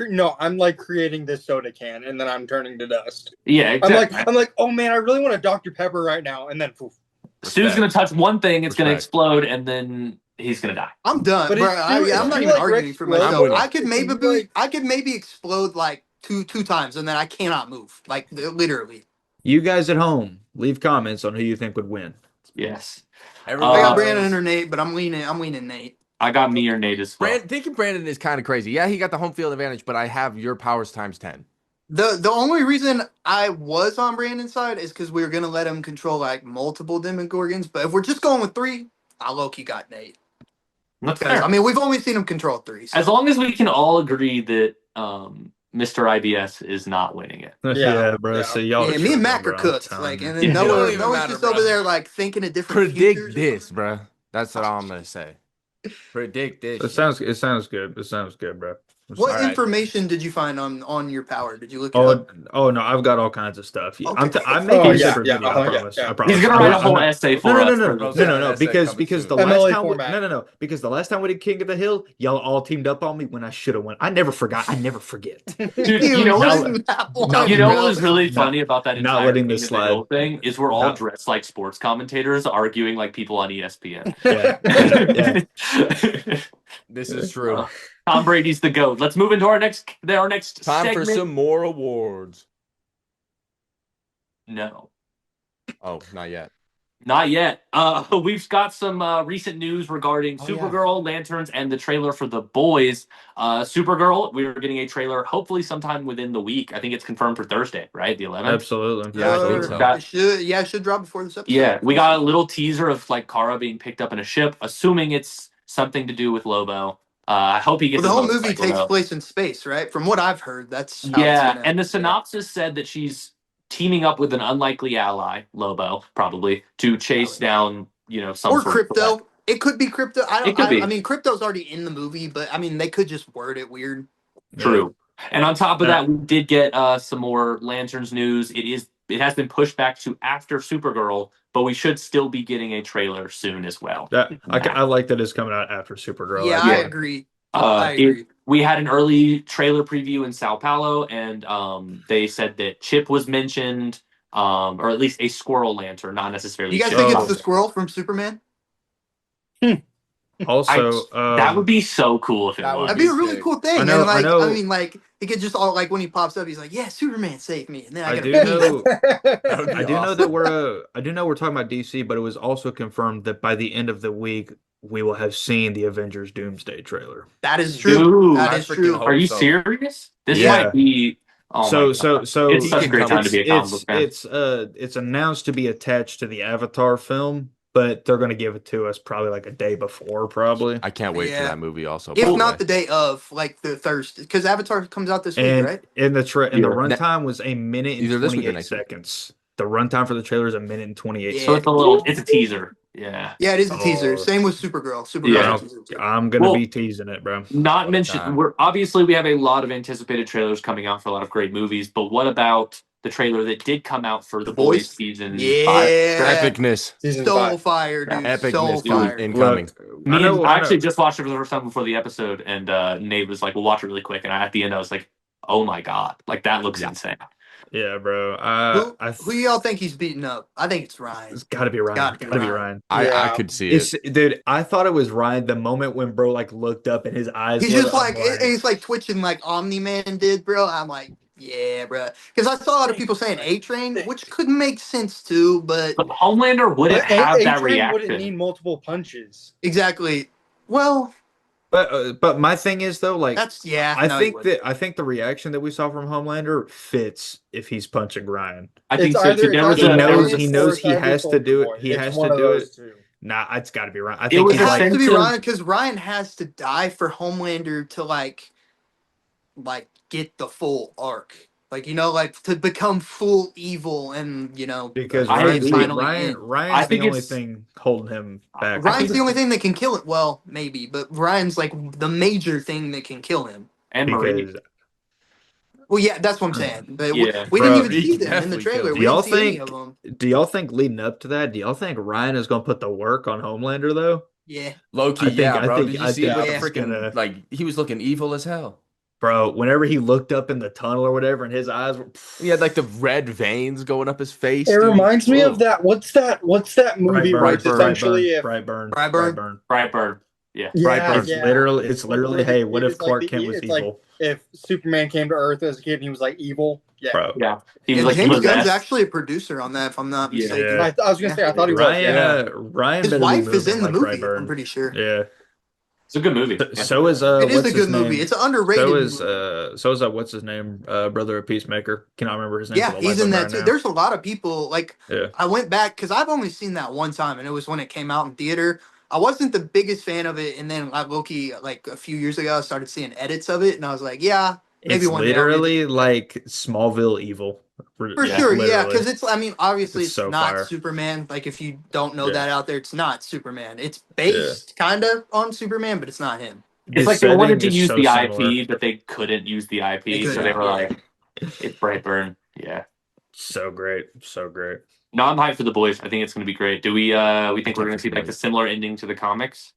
No, I'm like creating this soda can and then I'm turning to dust. Yeah, exactly. I'm like, oh man, I really want a Dr. Pepper right now, and then poof. Stu's gonna touch one thing, it's gonna Respect. explode, and then he's gonna die. I'm done, But bro. it's I'm true, not it's even like arguing Rex for Lowe. myself. I'm winning. I could maybe explode like two times, and then I cannot move. Like literally. You guys at home, leave comments on who you think would win. Yes. Everyone I got Uh, Brandon or Nate, but I'm leaning Nate. I got me or Nate as well. Thinking Brandon is kind of crazy. Yeah, he got the home field advantage, but I have your powers times 10. The only reason I was on Brandon's side is because we were gonna let him control like multiple Demogorgons. But if we're just going with 3, I low-key got Nate. That's Because fair. I mean, we've only seen him control 3. So. As long as we can all agree that Mr. IBS is not winning it. Yeah, bro. yeah. So y'all. Yeah, are me and tripping, Mac bro, are I'm cooked. telling Like, you. and It then don't Noah's even matter, just bro. over there like thinking of different futures Predict or this, something. bro. That's what I'm gonna say. Predict this. It sounds good. It sounds good, bro. What All right. information did you find on your power? Did you look it up? Oh no, I've got all kinds of stuff. Okay. I'm making Oh, a yeah, separate yeah, video. uh-huh, I yeah, promise. yeah. I promise. He's gonna write a I'm whole not- essay for us. No, for Bro, this. yeah. because Essay the coming last soon. time format. because the last time we did King of the Hill, y'all all teamed up on me when I should have won. I never forgot. I never forget. Dude, you know Not- what? not- You know bro. what was really Not- funny about that not entire letting King this of the Hill slide. thing is we're all Not- dressed like sports commentators arguing like people on ESPN. Yeah. This is true. Tom Brady's the GOAT. Let's move into our next Time segment. for some more awards. No. Oh, not yet. Not yet. We've got some recent news regarding Oh, yeah. Supergirl, Lanterns, and the trailer for The Boys. Supergirl, we're getting a trailer hopefully sometime within the week. I think it's confirmed for Thursday, right? The 11th. Absolutely. Yeah, I think Absolutely. so. It should drop before this episode. Yeah, we got a little teaser of like Kara being picked up in a ship, assuming it's something to do with Lobo. I hope he Well, gets the his whole movie motorcycle, takes though. place in space, right? From what I've heard, that's how it's Yeah, gonna. and the synopsis said that she's teaming up with an unlikely ally, Lobo, probably, to chase down, some Or sort of threat. crypto. It could be crypto. It could I be. mean, crypto's already in the movie, but I mean, they could just word it weird. True. And on top of Yeah. that, we did get some more Lanterns news. It has been pushed back to after Supergirl, but we should still be getting a trailer soon as well. I like that it's coming out after Supergirl. Yeah, I agree. I agree. We had an early trailer preview in Sao Paulo, and they said that Chip was mentioned, or at least a squirrel lantern, not necessarily. You guys Chip. think it's the squirrel from Superman? Also, that would be so cool if it That would was. That'd be a be really sick. cool thing. I know- And like, I know- I mean, like, he could just all like when he pops up, he's like, "Yeah, Superman saved me," and then I I got do a know. That would be I do know awesome. that we're talking about DC, but it was also confirmed that by the end of the week we will have seen the Avengers Doomsday trailer. That is true. Dude, That I is freaking true. hope Are you so. serious? This Yeah. might be. Oh my God. So It's He such a can great come- time to be a comic book fan. it's announced to be attached to the Avatar film, but they're going to give it to us probably like a day before, probably. I can't wait for Yeah. that movie also. If by the not way. the day of, like the Thursday, because Avatar comes out this week, And right? in the Yeah. runtime was a minute and Either this week or 28 next week. seconds. The runtime for the trailer is a minute and 28 Yeah. So seconds. it's a teaser. Yeah. Yeah, it is a teaser. Oh. Same with Supergirl. Supergirl's Yeah. a teaser too. I'm going to Well, be teasing it, bro. Not What a mentioned. time. We have a lot of anticipated trailers coming out for a lot of great movies. But what about the trailer that did come out for The Boys season 5? Yeah. Epicness. Season So 5. fire, dude. Epicness, So dude. fire. Incoming. Look, I actually just watched it for the first time before the episode, and Nate was like, "We'll watch it really quick." And at the end, I was like, "Oh my God, like that looks Yeah. insane." Yeah, bro. Who y'all think he's beating up? I think it's Ryan. It's got to be Ryan. Gotta be Got to be Ryan. Ryan. I Yeah. could see it. Dude, I thought it was Ryan the moment when bro like looked up and his eyes He's lit just up, like, he's like twitching like Omni Man did, bro. I'm like, yeah, bro. Because I saw a lot of people saying A Train, which could make sense too, but But Homelander wouldn't But have that A-Train reaction. wouldn't need multiple punches. exactly. Well, But my thing is though, like that's yeah. I no, he think wouldn't. I think the reaction that we saw from Homelander fits if he's punching Ryan. I think It's so. either- too. There was it's He a, either there knows was, Ryan he or knows it's he either has to Soldier do it. Boy. He It's has one to of do those it. two. Nah, it's got to be Ryan. I It think was It he's has like to be essential- Ryan because Ryan has to die for Homelander to like get the full arc. Like like to become full evil and because I Ryan's, agree. Ryan's I the think only it's- thing holding him back. Ryan's the only thing that can kill it. Well, maybe, but Ryan's like the major thing that can kill him. and Marie. because Well, yeah, that's what I'm saying. But Yeah. we Bro, didn't even he see them in definitely the trailer. killed We him. didn't see any Do of them. do y'all think leading up to that? Do y'all think Ryan is going to put the work on Homelander though? Yeah. Low key, I think- yeah, I bro. think- Did you I see think with the he's freaking gonna- like he was looking evil as hell. Bro, whenever he looked up in the tunnel or whatever, and his eyes were He had like the red veins going up his face. It dude. reminds me Ooh. of that. What's that movie where it's essentially if Brightburn. Brightburn. Brightburn. Yeah. yeah, It's yeah. literally, hey, what if It's like Clark the- Kent was it's like evil, if Superman came to Earth as a kid and he was like evil. Yeah. bro? Yeah. He was And like James Gunn's possessed. actually a producer on that, if I'm not Yeah. mistaken. Yeah. I was gonna say I thought he was. Ryan, Yeah. Ryan His better be wife is moving in the like movie. Brightburn. I'm pretty sure. Yeah. It's a good movie. So is It is what's a his good movie. name? It's an underrated So is movie. what's his name? Brother of Peacemaker. Cannot remember his name. Yeah, for the he's life in of me that right too. now. There's a lot of people. Like, Yeah. I went back because I've only seen that one time, and it was when it came out in theater. I wasn't the biggest fan of it, and then like Loki, like a few years ago, I started seeing edits of it, and I was like, yeah, maybe It's one day I'll read literally like Smallville evil. For sure, yeah, literally. because it's. I mean, obviously, It's it's so not fire. Superman. Like, if you don't know Yeah. that out there, it's not Superman. It's based kind of on Superman, but it's not him. It's The like they wanted to setting is use so the similar. IP, but they couldn't use the IP, They so couldn't, they were yeah. like, "It's Brightburn." Yeah. So great, so great. No, I'm hyped for the boys. I think it's going to be great. Do we? We think we're going to see like the similar ending to the comics?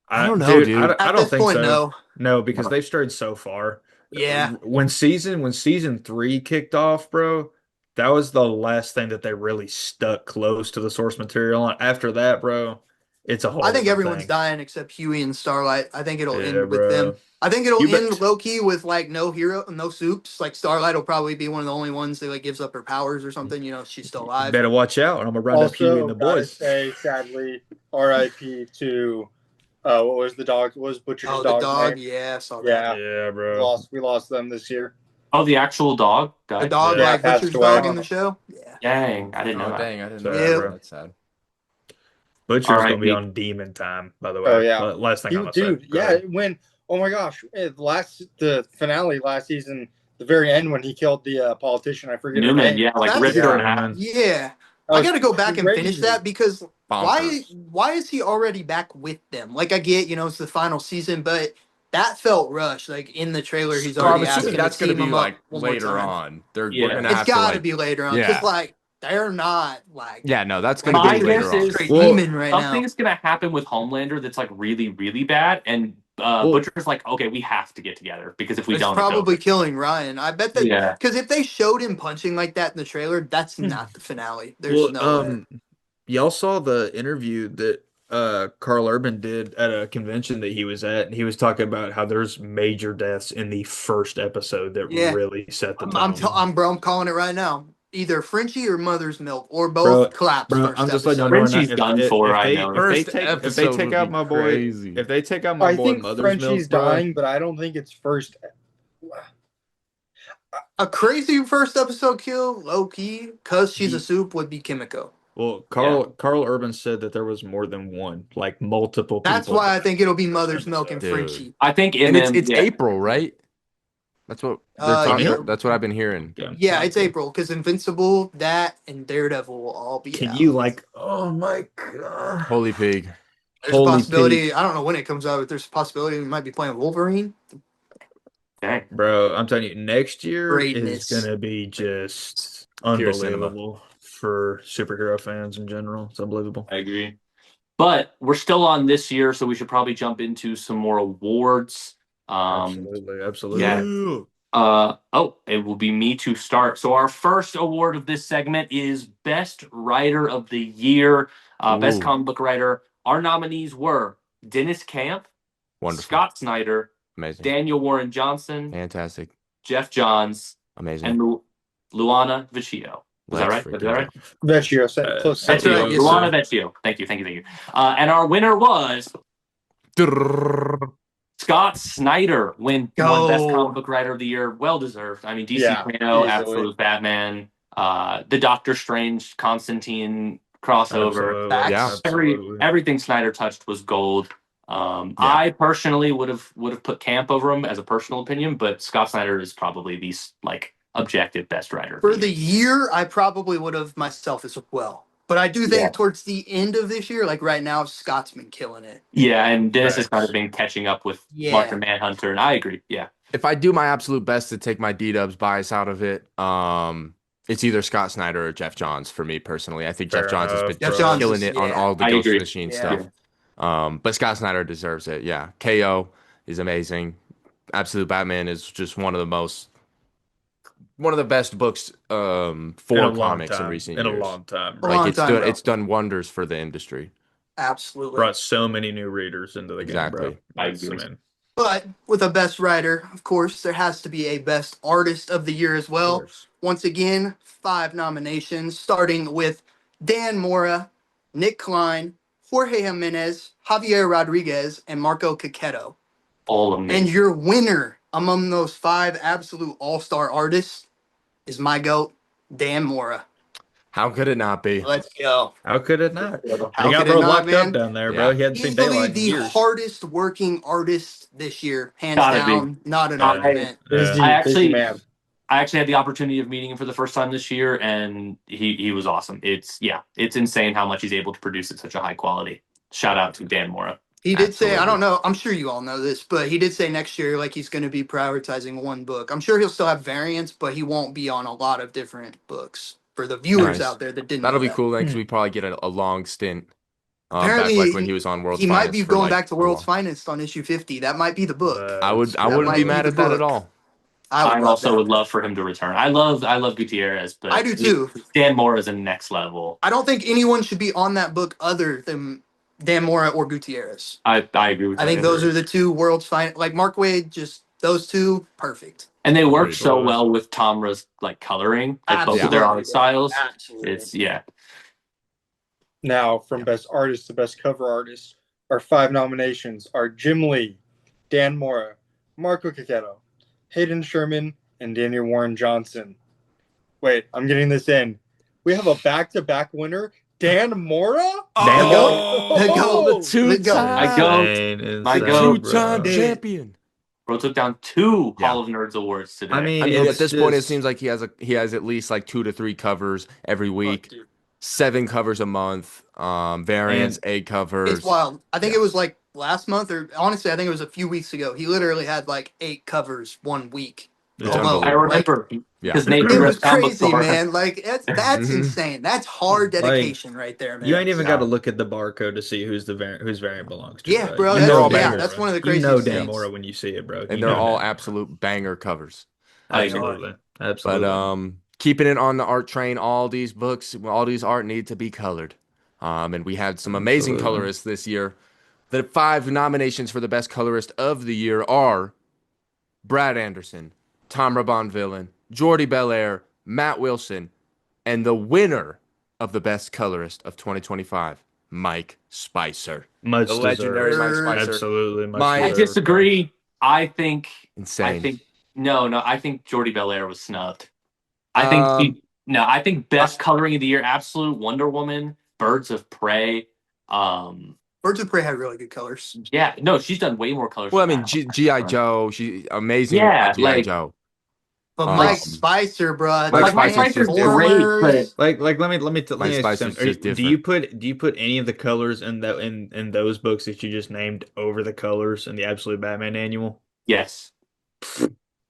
I don't know, dude. I At don't this think point, so. no. No, because they've strayed so far. Yeah, When season 3 kicked off, bro, that was the last thing that they really stuck close to the source material on. After that, bro, It's a whole I think other everyone's thing. dying except Huey and Starlight. I think it'll Yeah, end with them. bro. I think it'll You bet. end low key with like no hero, no soups. Like Starlight will probably be one of the only ones that like gives up her powers or something. You know, she's still You alive. better watch out, or I'm gonna round up Huey and Also, the gotta boys. say, sadly, R.I.P. to what was the dog? What was Butcher's Oh, the dog's dog. name? Yeah, I saw that. Yeah, Yeah, we bro. lost them this year. Oh, the actual dog The died. dog, Yeah. like Passed Butcher's away. dog in the show. Yeah. Dang, I didn't know Oh that. dang, I didn't know Sad, that. bro. That's sad. Butcher's gonna be R.I.P. on demon time, by the Oh way. yeah, Last thing I'm gonna dude. say. Go Yeah, ahead. when oh my gosh, the finale last season, the very end when he killed the politician, I forget her Newman, name. yeah, like That's- ripped her in Yeah, half. man. Yeah. That I was gotta go back and finish crazy. that because Bonkers. why is he already back with them? Like I get, you know, it's the final season, but that felt rushed. Like in the trailer, he's So I'm already assuming asking that's to going to team be him up like one more later time. on. We're Yeah. gonna It's have to gotta like, be later on yeah. because like they're not like yeah, no, that's like going to My be Butcher's later guess on. is straight Well, demon right now. something's gonna happen with Homelander that's like really, really bad, and Well- Butcher's like, okay, we have to get together because if we It's don't, probably it's killing Ryan. I bet that Yeah. because if they showed him punching like that in the trailer, that's not the finale. There's Well, no way. y'all saw the interview that Carl Urban did at a convention that he was at, and he was talking about how there's major deaths in the first episode that Yeah. really set the I'm tone. I'm calling it right now. Either Frenchie or Mother's Milk or Bro, both collapse bro, first I'm just letting y'all episode. know right now. Frenchie's done for, I know. First If they episode take would out be my boy, crazy. if they take out my I boy think Mother's Frenchie's Milk, bro, dying, but I don't think it's first. A crazy first episode kill, low key, cause she's a soup would be Kimiko. well, Carl Urban said that there was more than one, like multiple That's people. why I think it'll be first Mother's Milk and episode. Dude. Frenchie. I think in And them, it's yeah. April, right? That's what they're talking. yeah. That's what I've been hearing. Yeah, it's April because Invincible, that, and Daredevil will all be Can out. you like? Oh my god! Holy pig. There's a Holy possibility. pig. I don't know when it comes out, but there's a possibility we might be playing Wolverine. Dang. Bro, I'm telling you, next year Greatness. is gonna be just Pure cinema. unbelievable for superhero fans in general. It's unbelievable. I agree. But we're still on this year, so we should probably jump into some more awards. Absolutely. Yeah. It will be me to start. So our first award of this segment is Best Writer of the Year, Best Ooh. Comic Book Writer. Our nominees were Dennis Camp, Wonderful. Scott Snyder, Amazing. Daniel Warren Johnson, Fantastic. Jeff Johns, Amazing. and Luana Vecchio. Was that right? Let's Was that right? Vecchio, close. That's Vecchio. right, yes, Luana sir. Vecchio. Thank you. And our winner was Scott Snyder won Best Comic Book Writer of the Year. Well deserved. I mean, DC Yeah, Prano, easily. absolute Batman, the Doctor Strange, Constantine crossover. Absolutely. Yeah. Absolutely. Everything Snyder touched was gold. I personally would have put Camp over him as a personal opinion, but Scott Snyder is probably the like objective best writer For the year, I probably would have myself as well. But I do think towards the end of this year, like right now, Scott's been killing it. Yeah, and Dennis has Facts. kind of been catching up with Yeah. Martian Manhunter, and I agree. Yeah. If I do my absolute best to take my D-Dubs bias out of it, it's either Scott Snyder or Jeff Johns for me personally. I think Fair Jeff Johns has enough, been Jeff bro. Johns killing is- it on yeah. all the I Ghost agree. Machine Yeah. stuff. But Scott Snyder deserves it. Yeah. KO is amazing. Absolute Batman is just one of the best books In a for long comics in time. recent In years. a long time, A bro. Like long it's time, bro. it's done wonders for the industry. Absolutely. Brought so many new readers into the Exactly. game, bro. I That's, agree. mean, But with a best writer, of course, there has to be a best artist of the year as well. course. Once again, 5 nominations, starting with Dan Mora, Nick Klein, Jorge Jimenez, Javier Rodriguez, and Marco Cacchetto. All of them. And your winner among those 5 absolute all-star artists is my GOAT, Dan Mora. How could it not be? Let's go. How could it not? How He got could it bro not, locked man? up down there, Yeah. bro. He hadn't seen Easily daylight in the years. hardest working artist this year, hands Gotta be. down. Not an Yeah. argument. Busy, I busy man. actually had the opportunity of meeting him for the first time this year, and he was awesome. It's insane how much he's able to produce at such a high quality. Shout out to Dan Mora. He did say, I Absolutely. don't know, I'm sure you all know this, but he did say next year, like, he's going to be prioritizing one book. I'm sure he'll still have variants, but he won't be on a lot of different books for the viewers Nice. out there that didn't That'll know be that. cool because we probably get a long stint. Apparently, back like when he was on World's He might Finest be for, going like, back to a World's while. Finest on issue 50. That might be the book. I That wouldn't might be be mad the at that at book. all. I I would also love would that. love for him to return. I love Gutierrez, but I do too. Dan Mora is a next level. I don't think anyone should be on that book other than Dan Mora or Gutierrez. I agree with I that. think those are the two world's fine. Like Mark Waid, just those two, perfect. And they work Agreed. so well with Tomra's like coloring, like both of their art styles. Absolutely. It's yeah. Now, from best artist to best cover artist, our 5 nominations are Jim Lee, Dan Mora, Marco Cacchetto, Hayden Sherman, and Daniel Warren Johnson. Wait, I'm getting this in. We have a back-to-back winner, Dan Mora? Oh, The goat. the two-time, I go. Insane, My insane, goat. two-time bro. champion. Bro took down 2 Yeah. Hall of Nerds awards today. I mean, I mean, at it's this point, it just- seems like he has at least like 2 to 3 covers every week, Dude, 7 covers a month, variants, And 8 covers. it's wild. I think it was like last month, or honestly, I think it was a few weeks ago. He literally had like 8 covers 1 week it's alone. I unbelievable. remember Yeah. because Nate It was Dress comic crazy, store. man. Like that's Mhm. insane. That's hard dedication right there, man. You ain't even Yeah. got to look at the barcode to see whose variant belongs to. Yeah, bro, You that's- know yeah, Dan Mora. that's one of the You know craziest Dan things. Mora when you see it, bro. And You they're know all Dan Mora. absolute banger covers. I agree. Absolutely, absolutely. But keeping it on the art train, all these books, all these art need to be colored. And we had some amazing Absolutely. colorists this year. The 5 nominations for the best colorist of the year are Brad Anderson, Tom Villain, Jordy Belair, Matt Wilson, and the winner of the best colorist of 2025, Mike Spicer. Much The legendary deserved. Mike Spicer. Absolutely, much My- I deserved, disagree. I think Insane. I think Jordy Belair was snubbed. I think best coloring of the year, absolute Wonder Woman, Birds of Prey. Birds of Prey had really good colors. Yeah, no, she's done way more colors. Well, I than mean, that. G.I. Joe, she amazing. Yeah, G.I. like- Joe. But Um, Mike Spicer, bro. Mike Mike Spicer's Spicer's just great, but Like let me Mike me ask you Spicer's something. just Do you put any of the colors in that in those books that you just named over the colors in the Absolute Batman Annual? yes,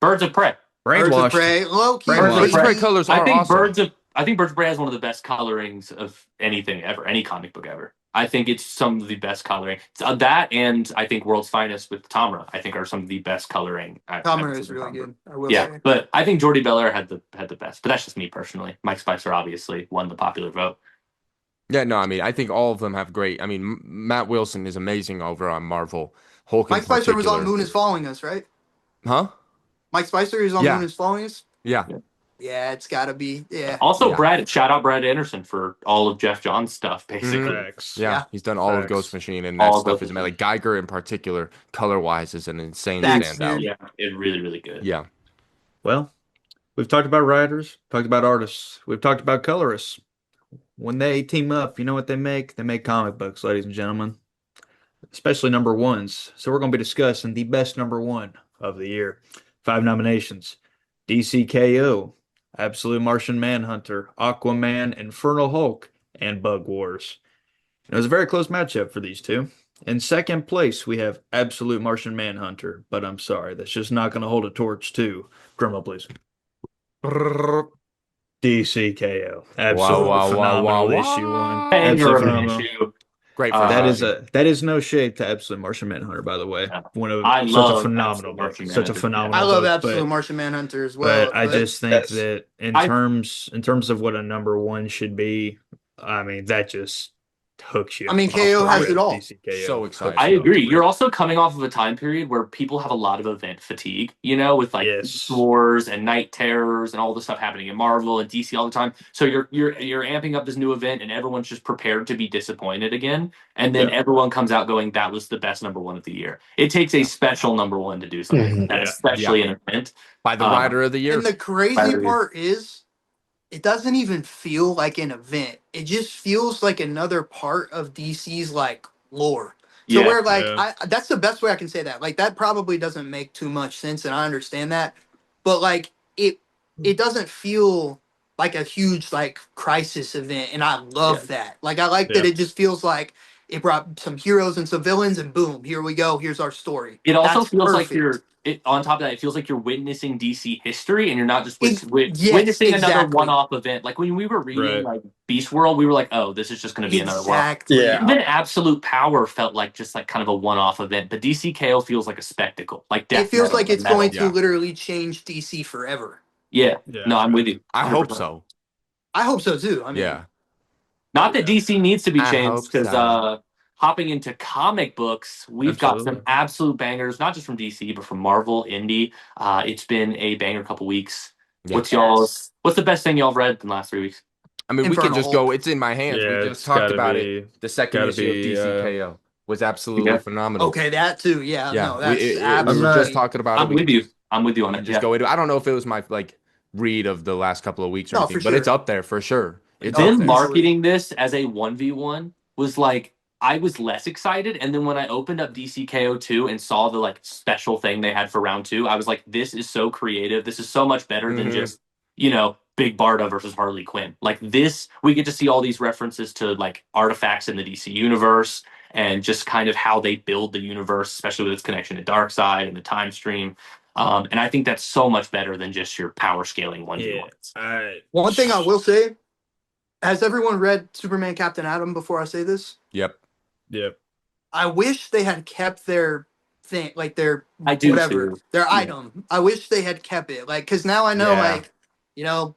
Birds of Prey. Birds of Brainwashed. Prey, low key. Birds of Birds of Prey. Prey colors I are think awesome. I think Birds of Prey has one of the best colorings of anything ever, any comic book ever. I think it's some of the best coloring. That and I think World's Finest with Tamra, I think are some of the best coloring. Tommer is really good. I will Yeah, say. but I think Jordy Belair had the best. But that's just me personally. Mike Spicer obviously won the popular vote. Yeah, no, I mean, I think all of them have great. I mean, Matt Wilson is amazing over on Marvel. Hulk in Mike Spicer was on particular. Moon is Following Us, right? Huh? Mike Spicer is on Yeah. Moon is Following Us. Yeah. Yeah, it's got to be. Yeah. Also, Yeah. shout out Brad Anderson for all of Jeff John's stuff, basically. Facts. Yeah, Yeah. he's done all of Facts. Ghost Machine, and that All of stuff Ghost is amazing. Like Geiger in particular, color wise, is an insane Facts, standout. dude. Yeah, it's really, really good. Yeah, Well, we've talked about writers, talked about artists, we've talked about colorists. When they team up, you know what they make? They make comic books, ladies and gentlemen. Especially number ones. So we're going to be discussing the best number one of the year. 5 nominations: DCKO, Absolute Martian Manhunter, Aquaman, Infernal Hulk, and Bug Wars. It was a very close matchup for these two. In second place, we have Absolute Martian Manhunter, but I'm sorry, that's just not going to hold a torch to. Drumroll, please. DCKO. Absolute wow, phenomenal wow, issue wow. one. Banger Absolute of an phenomenal. issue. great. Uh, That is no shade to Absolute Martian Manhunter, by the way. Yeah. One of I such love a phenomenal Absolute book. Martian Such a Manhunter. phenomenal I love book, Absolute Martian Manhunter as well. but I just think Yes. that in I- terms of what a number one should be, I mean that just hooks you. I mean, off KO the has rip, it all. DCKO. So excited. I Hooks you off agree. the You're rip. also coming off of a time period where people have a lot of event fatigue, with like Yes. wars and night terrors and all the stuff happening in Marvel and DC all the time. So you're amping up this new event and everyone's just prepared to be disappointed again. And then Yeah. everyone comes out going, that was the best number one of the year. It takes a special number one to do something like that, Yeah. especially an event. By the writer of the year. And the crazy Battery. part is, it doesn't even feel like an event. It just feels like another part of DC's like lore. So Yeah. where like Yeah. that's the best way I can say that. Like that probably doesn't make too much sense, and I understand that, but like it doesn't feel like a huge like crisis event, and I love that. Like I like that Yeah. it just feels like it brought some heroes and some villains, and boom, here we go. Here's our story. It also That's feels like perfect. on top of that, it feels like you're witnessing DC history and you're not just Yes, witnessing another exactly. one-off event. Like when we were reading Right. like Beast World, we were like, oh, this is just going to be another one. Exactly. Yeah. Even Absolute Power felt like just like kind of a one-off event, but DCKO feels like a spectacle. Like It death feels metal like and it's metal. going to Yeah. literally change DC forever. Yeah. Yeah. No, I'm with you. I hope 100%. so. I hope so too. I mean, Yeah. Not that DC needs to be I changed hope because so. hopping into comic books, we've got some Absolutely. absolute bangers, not just from DC, but from Marvel, Indie. It's been a banger couple weeks. Yeah. What's the best thing y'all have read in the last 3 weeks? I mean, we could Infernal just go. Hulk. It's in my hands. We Yeah, just it's talked about it. The second gotta issue of be. DCKO was absolutely Yeah. phenomenal. Okay, that too. Yeah, Yeah, no, that's we were just absolutely talking about it. I'm We with could you. just I'm with you on we it. could just Yeah. go into. I don't know if it was my like read of the last couple of weeks or no anything, for but it's sure. up there for sure. It's Oh, up Them there. easily. marketing this as a 1v1 was like I was less excited, and then when I opened up DCKO2 and saw the like special thing they had for round two, I was like, this is so creative. This is so much better than Hmm. just, Big Barda versus Harley Quinn. Like this, we get to see all these references to like artifacts in the DC universe and just kind of how they build the universe, especially with its connection to Darkseid and the time stream. And I think that's so much better than just your power scaling Yeah, 1v1s. One thing I will say: has everyone read Superman Captain Atom before I say this? Yep. Yep. I wish they had kept their thing, like their I do whatever, too. their Yeah. item. I wish they had kept it, like, because now I know, Yeah. like,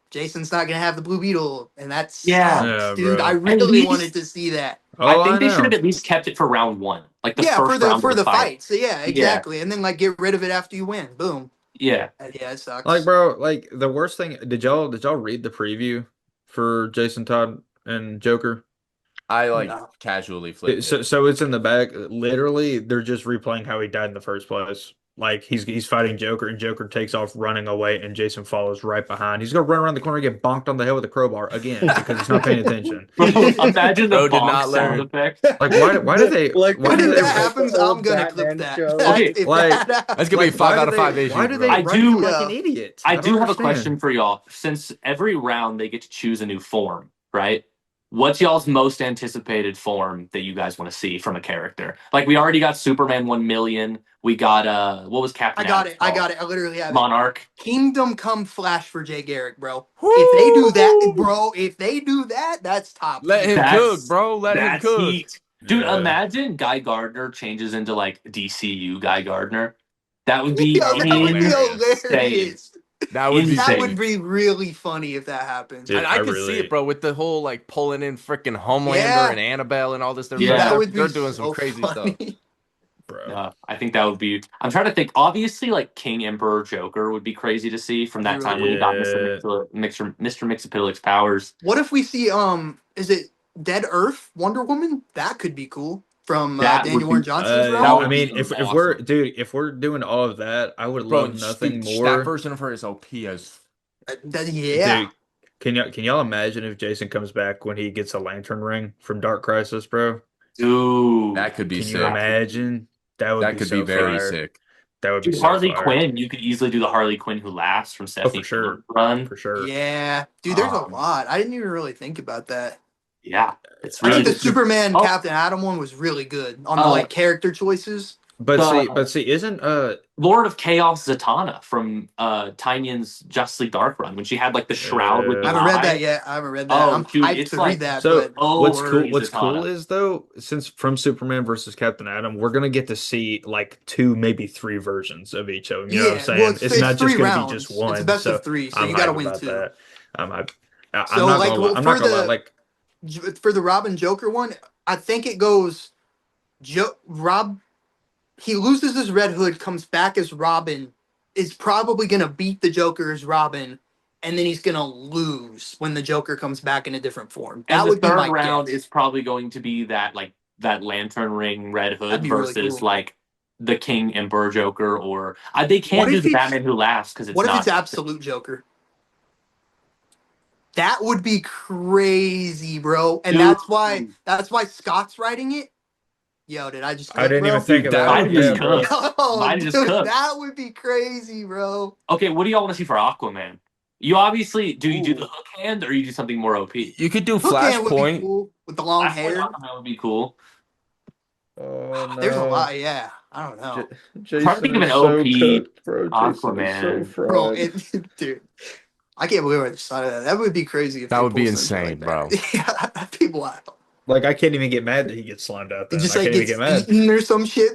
Jason's not gonna have the Blue Beetle, and that Yeah. sucks, Yeah, dude. bro. I At really least wanted to see that. I Oh, I think they should have know. at least kept it for round one, like the Yeah, first round for of the the fight. fight. So yeah, Yeah, exactly, and then like get rid of it after you win. Boom. yeah. Yeah, it Like, sucks. bro, like the worst thing. Did y'all read the preview for Jason Todd and Joker? I like No. casually flipped So, it. so it's in the back. Literally, they're just replaying how he died in the first place. Like he's fighting Joker, and Joker takes off running away, and Jason follows right behind. He's gonna run around the corner and get bonked on the head with a crowbar again because he's not paying attention. Bro, imagine the Bro did bonk not sound learn. effect. Like, why do they Like why Dude, do if they that like the happens, I'm old gonna clip Batman that. show. Okay, If like that That's gonna be happens, 5 why out do of they 5 issues, why do they bro. I write you do. like an Yeah. idiot? I I don't do have a understand. question for y'all. Since every round they get to choose a new form, right? What's y'all's most anticipated form that you guys want to see from a character? Like we already got Superman 1,000,000. We got what was I Captain got Atom it. I got called? it. I literally have it. Monarch. Kingdom Come Flash for Jay Garrick, bro. If they do that, Woo! bro, if they do that, that's top Let tier. him cook, That's bro. Let him that's cook. heat. Dude, Yeah. imagine Guy Gardner changes into like DCU Guy Gardner. That would be That Yo, would be that would be hilarious. insane. hilarious. That would be That Insane. would sick. be really funny if that happens. Dude, And I could see it, bro, with the whole like pulling in freaking Homelander and Yeah, Annabelle and all this different dude, that Yeah. stuff. would They're be doing some so crazy stuff. funny. bro. I think that would be. I'm trying to think. Obviously, like King Emperor Joker would be crazy to see from That'd be that really time when he cool. got Yeah. Mr. Mixapillic's powers. What if we see is it Dead Earth Wonder Woman? That could be cool from That would Daniel Warren be. Johnson's That run. would I be mean, if we're awesome. dude, if we're doing all of that, I would Bro, love nothing that more. version of her is OP as Yeah. Dude, can y'all imagine if Jason comes back when he gets a lantern ring from Dark Crisis, bro? Dude. that could be Can you sick. imagine? That would That be could be so very fire. sick. That would be Dude, so Harley fire. Quinn, you could easily do the Harley Quinn who laughs from Oh, Stephanie for sure. Miller's run. For sure. Yeah. Dude, there's a Um, lot. I didn't even really think about that. Yeah, it's I really think the I, Superman Oh, Captain Atom one was really good on the uh, like character choices. but see, isn't Lord of Chaos Zatanna from Tynion's Justly Dark run when she had like the shroud with I the haven't read that eye. yet. I haven't read that. Oh, I'm dude, hyped it's to like read that, so but what's Worry cool Zatanna. is though, since from Superman versus Captain Adam, we're gonna get to see like two, maybe three versions of each of them. You know what I'm yeah, well, saying? It's it's not just three gonna be just rounds. It's a one. best So of three, so I'm you got to hype win about two. that. I'm hype. I'm So not like gonna lie. I'm for not gonna lie. the Like Robin Joker one, I think it goes Rob. He loses his Red Hood, comes back as Robin, is probably gonna beat the Joker as Robin, and then he's gonna lose when the Joker comes back in a different form. And That the would be third my round guess. is probably going to be that Lantern Ring Red That'd Hood be really versus cool. like the King Emperor Joker, or they What can't do if the it's Batman Who Laughs because it's what if it's not. Absolute Joker? That would be crazy, bro. And Dude, that's why Scott's writing it. Yo, did I just I cook, didn't even bro? think Dude, of that that. would mine just Yeah, be bro. cooked. Oh, Mine dude, just cooked. that would be crazy, bro. Okay, what do y'all want to see for Aquaman? You obviously do you do Ooh. the hook hand or you do something more OP? You could do Hook hand would be Flashpoint. cool with the long Flashpoint hair. Aquaman would be cool. Oh There's a no. lot, yeah. I don't know. I'm trying to think of an OP Aquaman. Bro, dude. I can't believe I just thought of that. That would be crazy if That they would be pulled some shit insane, like bro. that. Yeah, that'd be wild. Like I can't even get mad that he gets slimed out. It Then just I like can't even gets get mad. eaten or some shit.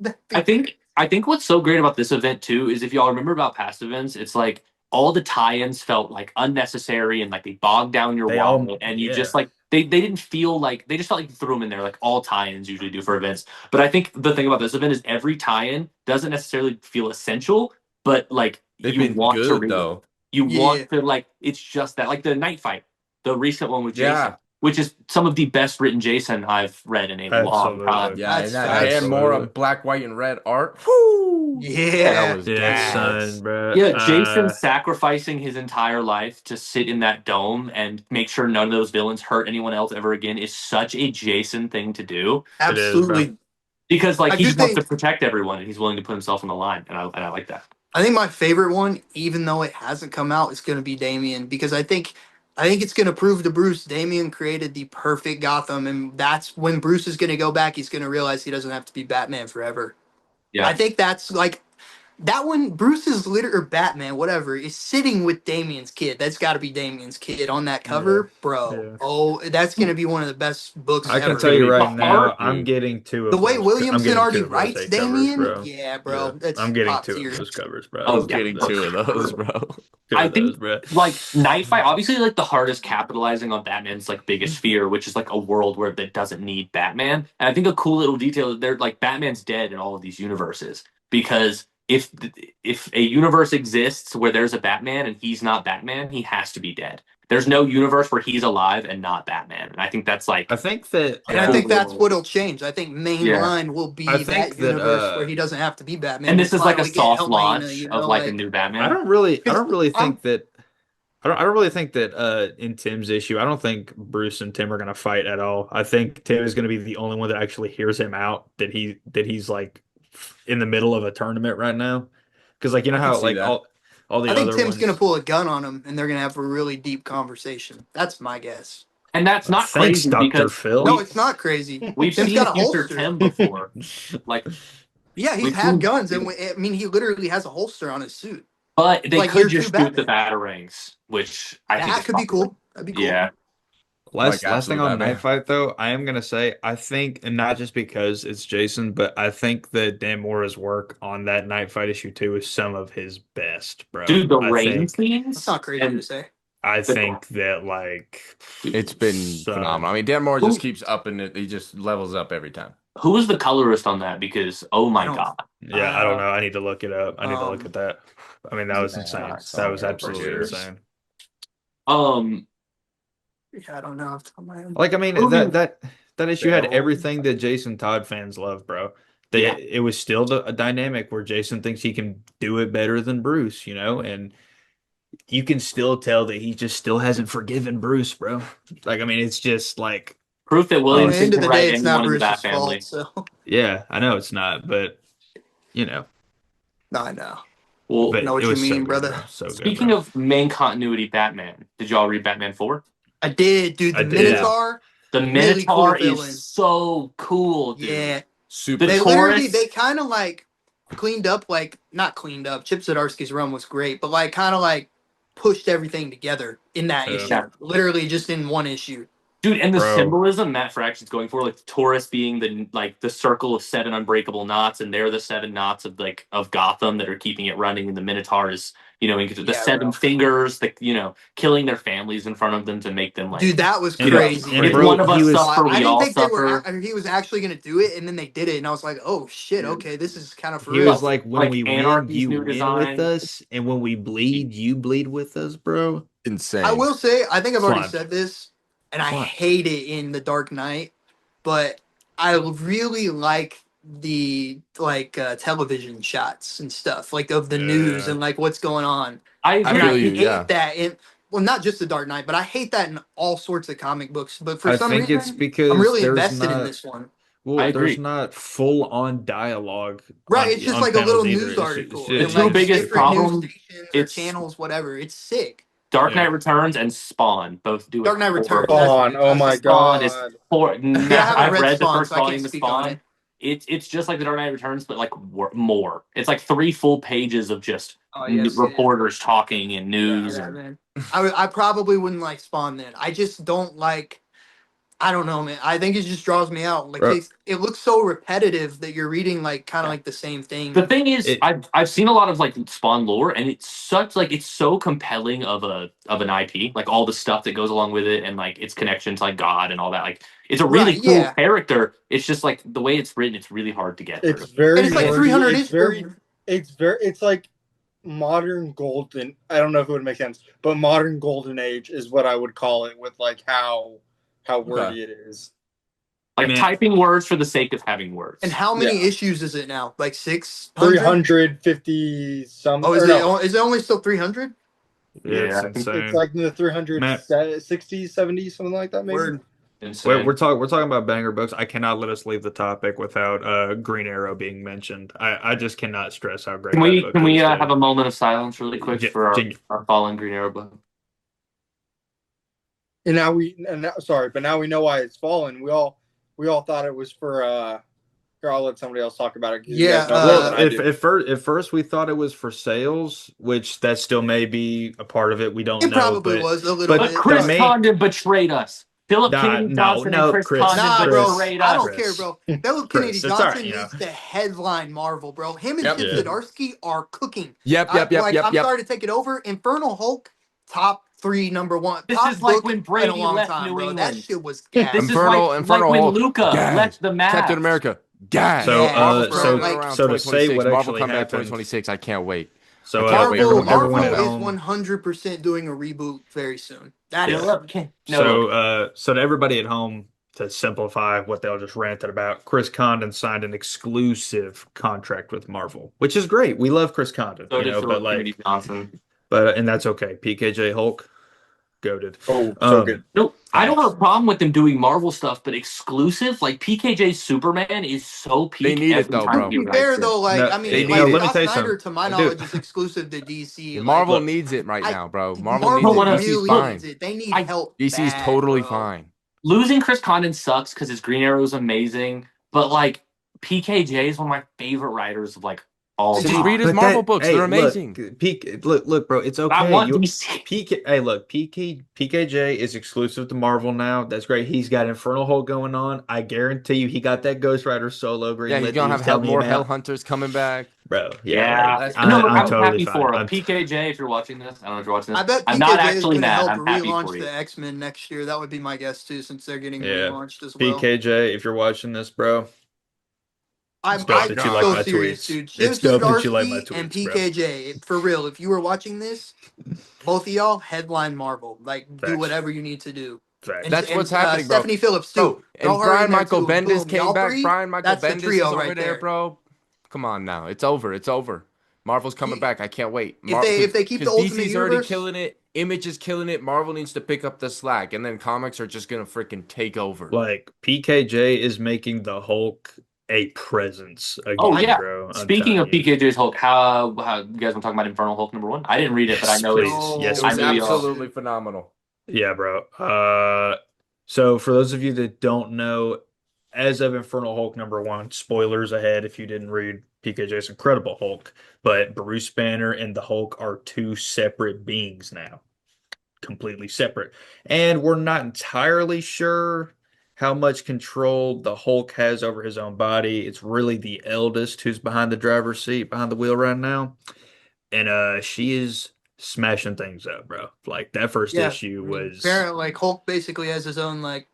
That'd be- I think what's so great about this event too is if y'all remember about past events, it's like all the tie-ins felt like unnecessary and like they bogged down your They all, wallet, and you yeah, just like they didn't feel like they just felt like you threw them in there like all tie-ins usually do for events. But I think the thing about this event is every tie-in doesn't necessarily feel essential, but like They've you been want to good read it. though. You Yeah. want to like it's just that like the night fight, the recent one with Jason, Yeah. which is some of the best written Jason I've read in a long time. absolutely. Yeah, That's and that facts. Dan Moore Absolutely. of black, white, and red art. Whoo! Yeah. That Yeah. was Yeah, gas. son, bro. Yeah, Jason sacrificing his entire life to sit in that dome and make sure none of those villains hurt anyone else ever again is such a Jason thing to do It is, bro. Absolutely. because like I he do just wants to think protect everyone and he's willing to put himself on the line, and I like that. I think my favorite one, even though it hasn't come out, is gonna be Damien because I think it's gonna prove to Bruce Damien created the perfect Gotham, and that's when Bruce is gonna go back. He's gonna realize he doesn't have to be Batman forever. I Yeah, think that's like that one. Bruce's litter or Batman, whatever, is sitting with Damien's kid. That's got to be Damien's kid on that Yeah, cover, bro. yeah. Oh, that's gonna be one of the best books I can ever. tell you It's right gonna be now, hard, I'm dude. getting two The of way those. I'm Williamson getting already two of those writes hate covers, Damien, bro. yeah, Yeah, bro, that's I'm getting top two tier. of those covers, bro. Oh, I'm yeah. getting two of those, bro. Two I of those, think bro. like Night Fight, obviously like the hardest capitalizing on Batman's like biggest fear, which is like a world where that doesn't need Batman. And I think a cool little detail is they're like Batman's dead in all of these universes because if a universe exists where there's a Batman and he's not Batman, he has to be dead. There's no universe where he's alive and not Batman. And I think that's like I think that And I Yeah. think that's what'll change. I think yeah. mainline will I be think that that universe where he doesn't have to be Batman. And We'll this is like a finally get soft Helena, launch of like a like new I Batman. I because don't really I'm think that I don't really think that in Tim's issue, I don't think Bruce and Tim are gonna fight at all. I think Tim is gonna be the only one that actually hears him out that he's like in the middle of a tournament right now. Because like you know I can how see like that. all the I think other Tim's gonna ones. pull a gun on him and they're gonna have a really deep conversation. That's my guess. And that's not Thanks, crazy Dr. because Phil. No, we it's not crazy. we've Tim's seen got a future holster. Tim before. Like Yeah, he's we've had seen, guns, and I mean, he literally has a holster on his suit. but It's they like could year two just shoot the Batman. batarangs, which I think That is could be probably cool. That'd be cool. yeah. Like Last thing absolute on Night Batman. Fight though, I am gonna say I think, and not just because it's Jason, but I think that Dan Mora's work on that Night Fight issue 2 is some of his best, bro. Dude, the rain That's scenes not crazy to and say. I the think that like It's been phenomenal. I son, mean, Dan Moore who just keeps upping it. He just levels up every time. who was the colorist on that? Because oh I my don't. god. yeah, I don't know. I need to look it up. I need to look Um. at that. I mean, that was Man, insane. I That saw was it for absolutely years. insane. Um Yeah, I don't know off the top of my head. Like, I mean, moving that issue had Barrel. everything that Jason Todd fans love, bro. yeah. It was still a dynamic where Jason thinks he can do it better than Bruce, you know, and you can still tell that he just still hasn't forgiven Bruce, bro. Like, I mean, it's just like, Proof that I mean, at the Williamson end of can the write day, it's not anyone into that Bruce's fault. family. So yeah, I know it's not, but you know, no, I know. Well, but Know what it you was so mean, good, brother. bro. So good, speaking bro. of main continuity Batman, did y'all read Batman 4? I did, dude. I The did. Minotaur, The really cool Minotaur is villain. so cool, dude. Yeah, Super. The they Taurus, literally they kind of like cleaned up, like not cleaned up. Chip Zdarsky's run was great, but like kind of like pushed everything together in that Yeah. issue. Yeah. Literally just in one issue. dude, and the Bro. symbolism Matt Fraction's going for, like the Taurus being the circle of 7 unbreakable knots, and they're the 7 knots of Gotham that are keeping it running, and the Minotaur is the Yeah, 7 bro. fingers, killing their families in front of them to make them like. Dude, that was And- crazy. and if bro, one of he us was- suffer, I we didn't all think suffer. he was actually gonna do it, and then they did it, and I was like, oh shit, Dude. okay, this is kind of for He real. was like, when Like we win, Anarchy's you new win design. with us, and when we bleed, you bleed with us, bro. Insane. I will say, I think I've already Fun. said this, and I Fun. hate it in The Dark Knight, but I really like the television shots and stuff, like of the news Yeah. and like what's going on. I I And agree. I feel you, hate yeah. that in well, not just The Dark Knight, but I hate that in all sorts of comic books. But for I some think it's reason, because I'm really there's invested in not this one. well, I there's agree. not full on dialogue Right, on, it's just on like a little panels either. news article The and two like biggest different news problem, stations or it's channels, whatever. It's sick. Dark Yeah. Knight Returns and Spawn both do it. Dark Knight Returns. horribly. That's- Spawn. Oh my Spawn is god. Yeah, I haven't I've read read the Spawn, first so I can't volume of speak on Spawn. it. It's just like the Dark Knight Returns, but like more. It's like 3 full pages of just Oh, yes, reporters talking and news. Yeah, and man. I probably wouldn't like Spawn then. I just don't like I don't know, man. I think it just draws me out. Like Bro, it looks so repetitive that you're reading like kind of Yeah. like the same The thing. thing is, it I've seen a lot of like Spawn lore, and it's so compelling of an IP, like all the stuff that goes along with it, and like its connection to like God and all that. Like it's a Right? really cool Yeah. character. It's just like the way it's written, it's really hard to get It's through. And very it's like And 300 wordy. is It's like modern golden. I don't know if it would make sense, but modern golden age is what I would call it with like how Okay. wordy it is. like Man. typing words for the sake of having words. and how many Yeah. issues is it now? Like 600? 350 some Oh, or no. is it only still 300? it's Yeah, I think It's insane. like in the Matt, 360s, 70s, something like that, maybe. Word. insane. we're talking about banger books. I cannot let us leave the topic without Green Arrow being mentioned. I just cannot stress how great that book Can we is, have dude. a moment of silence really quick for Gen- our fallen Green Arrow book? And sorry, but now we know why it's fallen. We all thought it was for here, I'll let somebody else talk about it because you Yeah, guys know better Well, than I if do. at first we thought it was for sales, which that still may be a part of it. We don't It know, probably but was a little But bit, the Chris but main Condon betrayed us. Philip Kennedy no Johnson and no Chris Chris Condon nah, bro. betrayed I us. don't care, bro. Philip Kennedy Chris, that's all right, Johnson you know. needs to headline Marvel, bro. Him and Yep. Chip Yeah. Zdarsky are cooking. Yep. Yep. Yep. Yep. I'm Yep. sorry to take it over. Infernal Hulk, top 3, number 1, This top is like book when in a Brady long left time, New bro. That England. shit was This gas. is Infernal like when Hulk, Luca gas. left the Captain Mavs. America, gas. So Gas, Marvel's bro. turning so it Like around so to say 2026. what Marvel actually comeback happened. 2026. I can't wait. I So can't wait for Marvel, them to get everyone Marvel at fire. is home. 100% doing a reboot very soon. That is Philip So, no. so to everybody at home, to simplify what they all just ranted about, Chris Condon signed an exclusive contract with Marvel, which is great. We love Chris Condon, So you did know, but Philip Kennedy like, Johnson. and that's okay. PKJ Hulk, goaded. Oh, so good. Um, No, I don't have Facts. a problem with them doing Marvel stuff, but exclusive, like PKJ Superman is so They peak need it every though, To time bro. he be writes fair it. though, like No, I They mean, need like no. Let it. me Scott tell you Snyder, something, to my dude. knowledge, is exclusive to DC. And Like Marvel Look, needs it right I, now, bro. Marvel I needs Marvel don't it. wanna DC's really fine. needs it. They need I help DC's bad, totally bro. fine. losing Chris Condon sucks because his Green Arrow is amazing, but like PKJ is one of my favorite writers of like all Just Dude, read his time. but Marvel that, books. hey, They're look, amazing. look, bro, it's I okay. want DC. Hey, look, PKJ is exclusive to Marvel now. That's great. He's got Infernal Hulk going on. I guarantee you, he got that Ghost Rider solo Yeah, he's greenlit that gonna he have was telling me more Hell about, Hunters coming back. bro. Yeah, Yeah, like That's no, crazy. look, I'm I'm totally happy fine. for him. PKJ, if you're watching this, I don't know if you're watching I this. bet I'm not PKJ is actually going to mad. help I'm happy for relaunch you. the X-Men next year. That would be my guess too, since they're getting Yeah, relaunched as well. PKJ, if you're watching this, bro, it's Oh dope my I'm that you like so my God. serious, tweets. dude. Shiv It's dope that you like my Zdarsky and tweets, bro. PKJ, for real. If you were watching this, both of y'all headline Marvel. Like, do Facts, whatever you need to do. And facts. That's what's happening, bro. Stephanie Phillips too. Bro, Throw and her in Brian there Michael too. And Bendis boom, came y'all back. three. Brian Michael That's the Bendis is trio over right there, there. bro. Come on now. It's over. It's over. Marvel's coming back. I can't wait. If they keep the Because Ultimate DC's already Universe, killing it. Image is killing it. Marvel needs to pick up the slack. And then comics are just going to freaking take over. Like PKJ is making the Hulk a presence Oh again, yeah. bro. I'm Speaking telling of you. PKJ's Hulk, how you guys want to talk about Infernal Hulk #1? I didn't read it, but I Yes, know please. It Yes, I was know y'all. please. absolutely phenomenal. Yeah, bro. So for those of you that don't know, as of Infernal Hulk #1, spoilers ahead if you didn't read PKJ's Incredible Hulk, but Bruce Banner and the Hulk are two separate beings now, completely separate. And we're not entirely sure how much control the Hulk has over his own body. It's really the eldest who's behind the driver's seat, behind the wheel right now. And she is smashing things up, bro. Like that first yeah. issue I mean, was apparently, like Hulk basically has his own like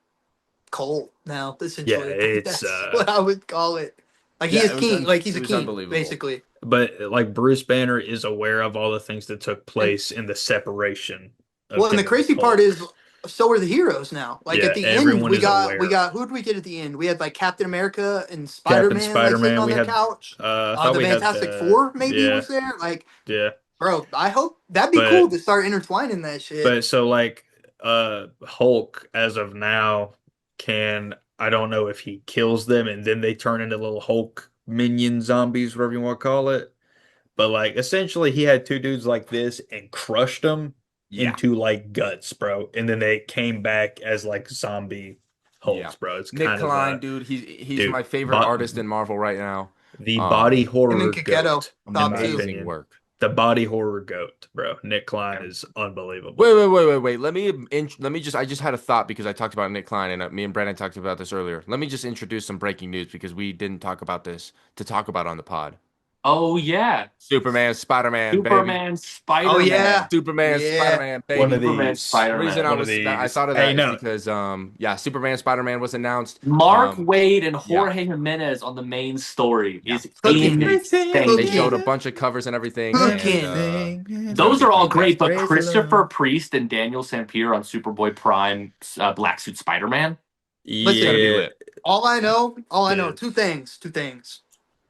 cult now. yeah, Essentially, it's that's what I would call it. Like he Yeah, is king. Like he's it a was king, unbelievable. basically. but like Bruce Banner is aware of all the things that took And place in the separation of well, and the him and crazy part is, Hulk. so are the heroes now. Like at Yeah, the end, everyone is we aware. got who did we get at the end? We had like Captain America and Spider Captain Man like sitting Spider-Man, on we their had couch. I thought The we had Fantastic the Four maybe yeah, was there. Like, yeah. bro, I hope that'd be cool But to start intertwining that shit. but so like Hulk as of now can I don't know if he kills them and then they turn into little Hulk minion zombies, whatever you want to call it. But like essentially he had two dudes like this and crushed them Yeah. into like guts, bro. And then they came back as like zombie Yeah. Hulks, bro. It's Nick kind of Klein, dude, he's dude, my favorite but artist in Marvel right now. the body Him and horror Kaketo, goat, in top my two. Amazing opinion. work. the body horror goat, bro. Nick Klein is unbelievable. Wait. I just had a thought because I talked about Nick Klein and me and Brandon talked about this earlier. Let me just introduce some breaking news because we didn't talk about this to talk about on the pod. Oh yeah, Superman, Spider-Man, baby. Superman, Oh Spider-Man, yeah, Superman, yeah. Spider-Man, One of baby. Superman, these. The reason Spider-Man. One of I these. thought of Hey, that is no. because yeah, Superman, Spider-Man was announced. Mark Wade and Yeah. Jorge Jimenez on the main story Yeah. is Cooking. insane. They showed a Cooking. bunch of covers and everything, and Cooking. it's gonna Those be are all great, fantastic. but Praise the Christopher Lord. Priest and Daniel Sampier on Superboy Prime, Black Suit Spider-Man. It's gonna be Listen, Yeah. lit. all I know, Dude. two things.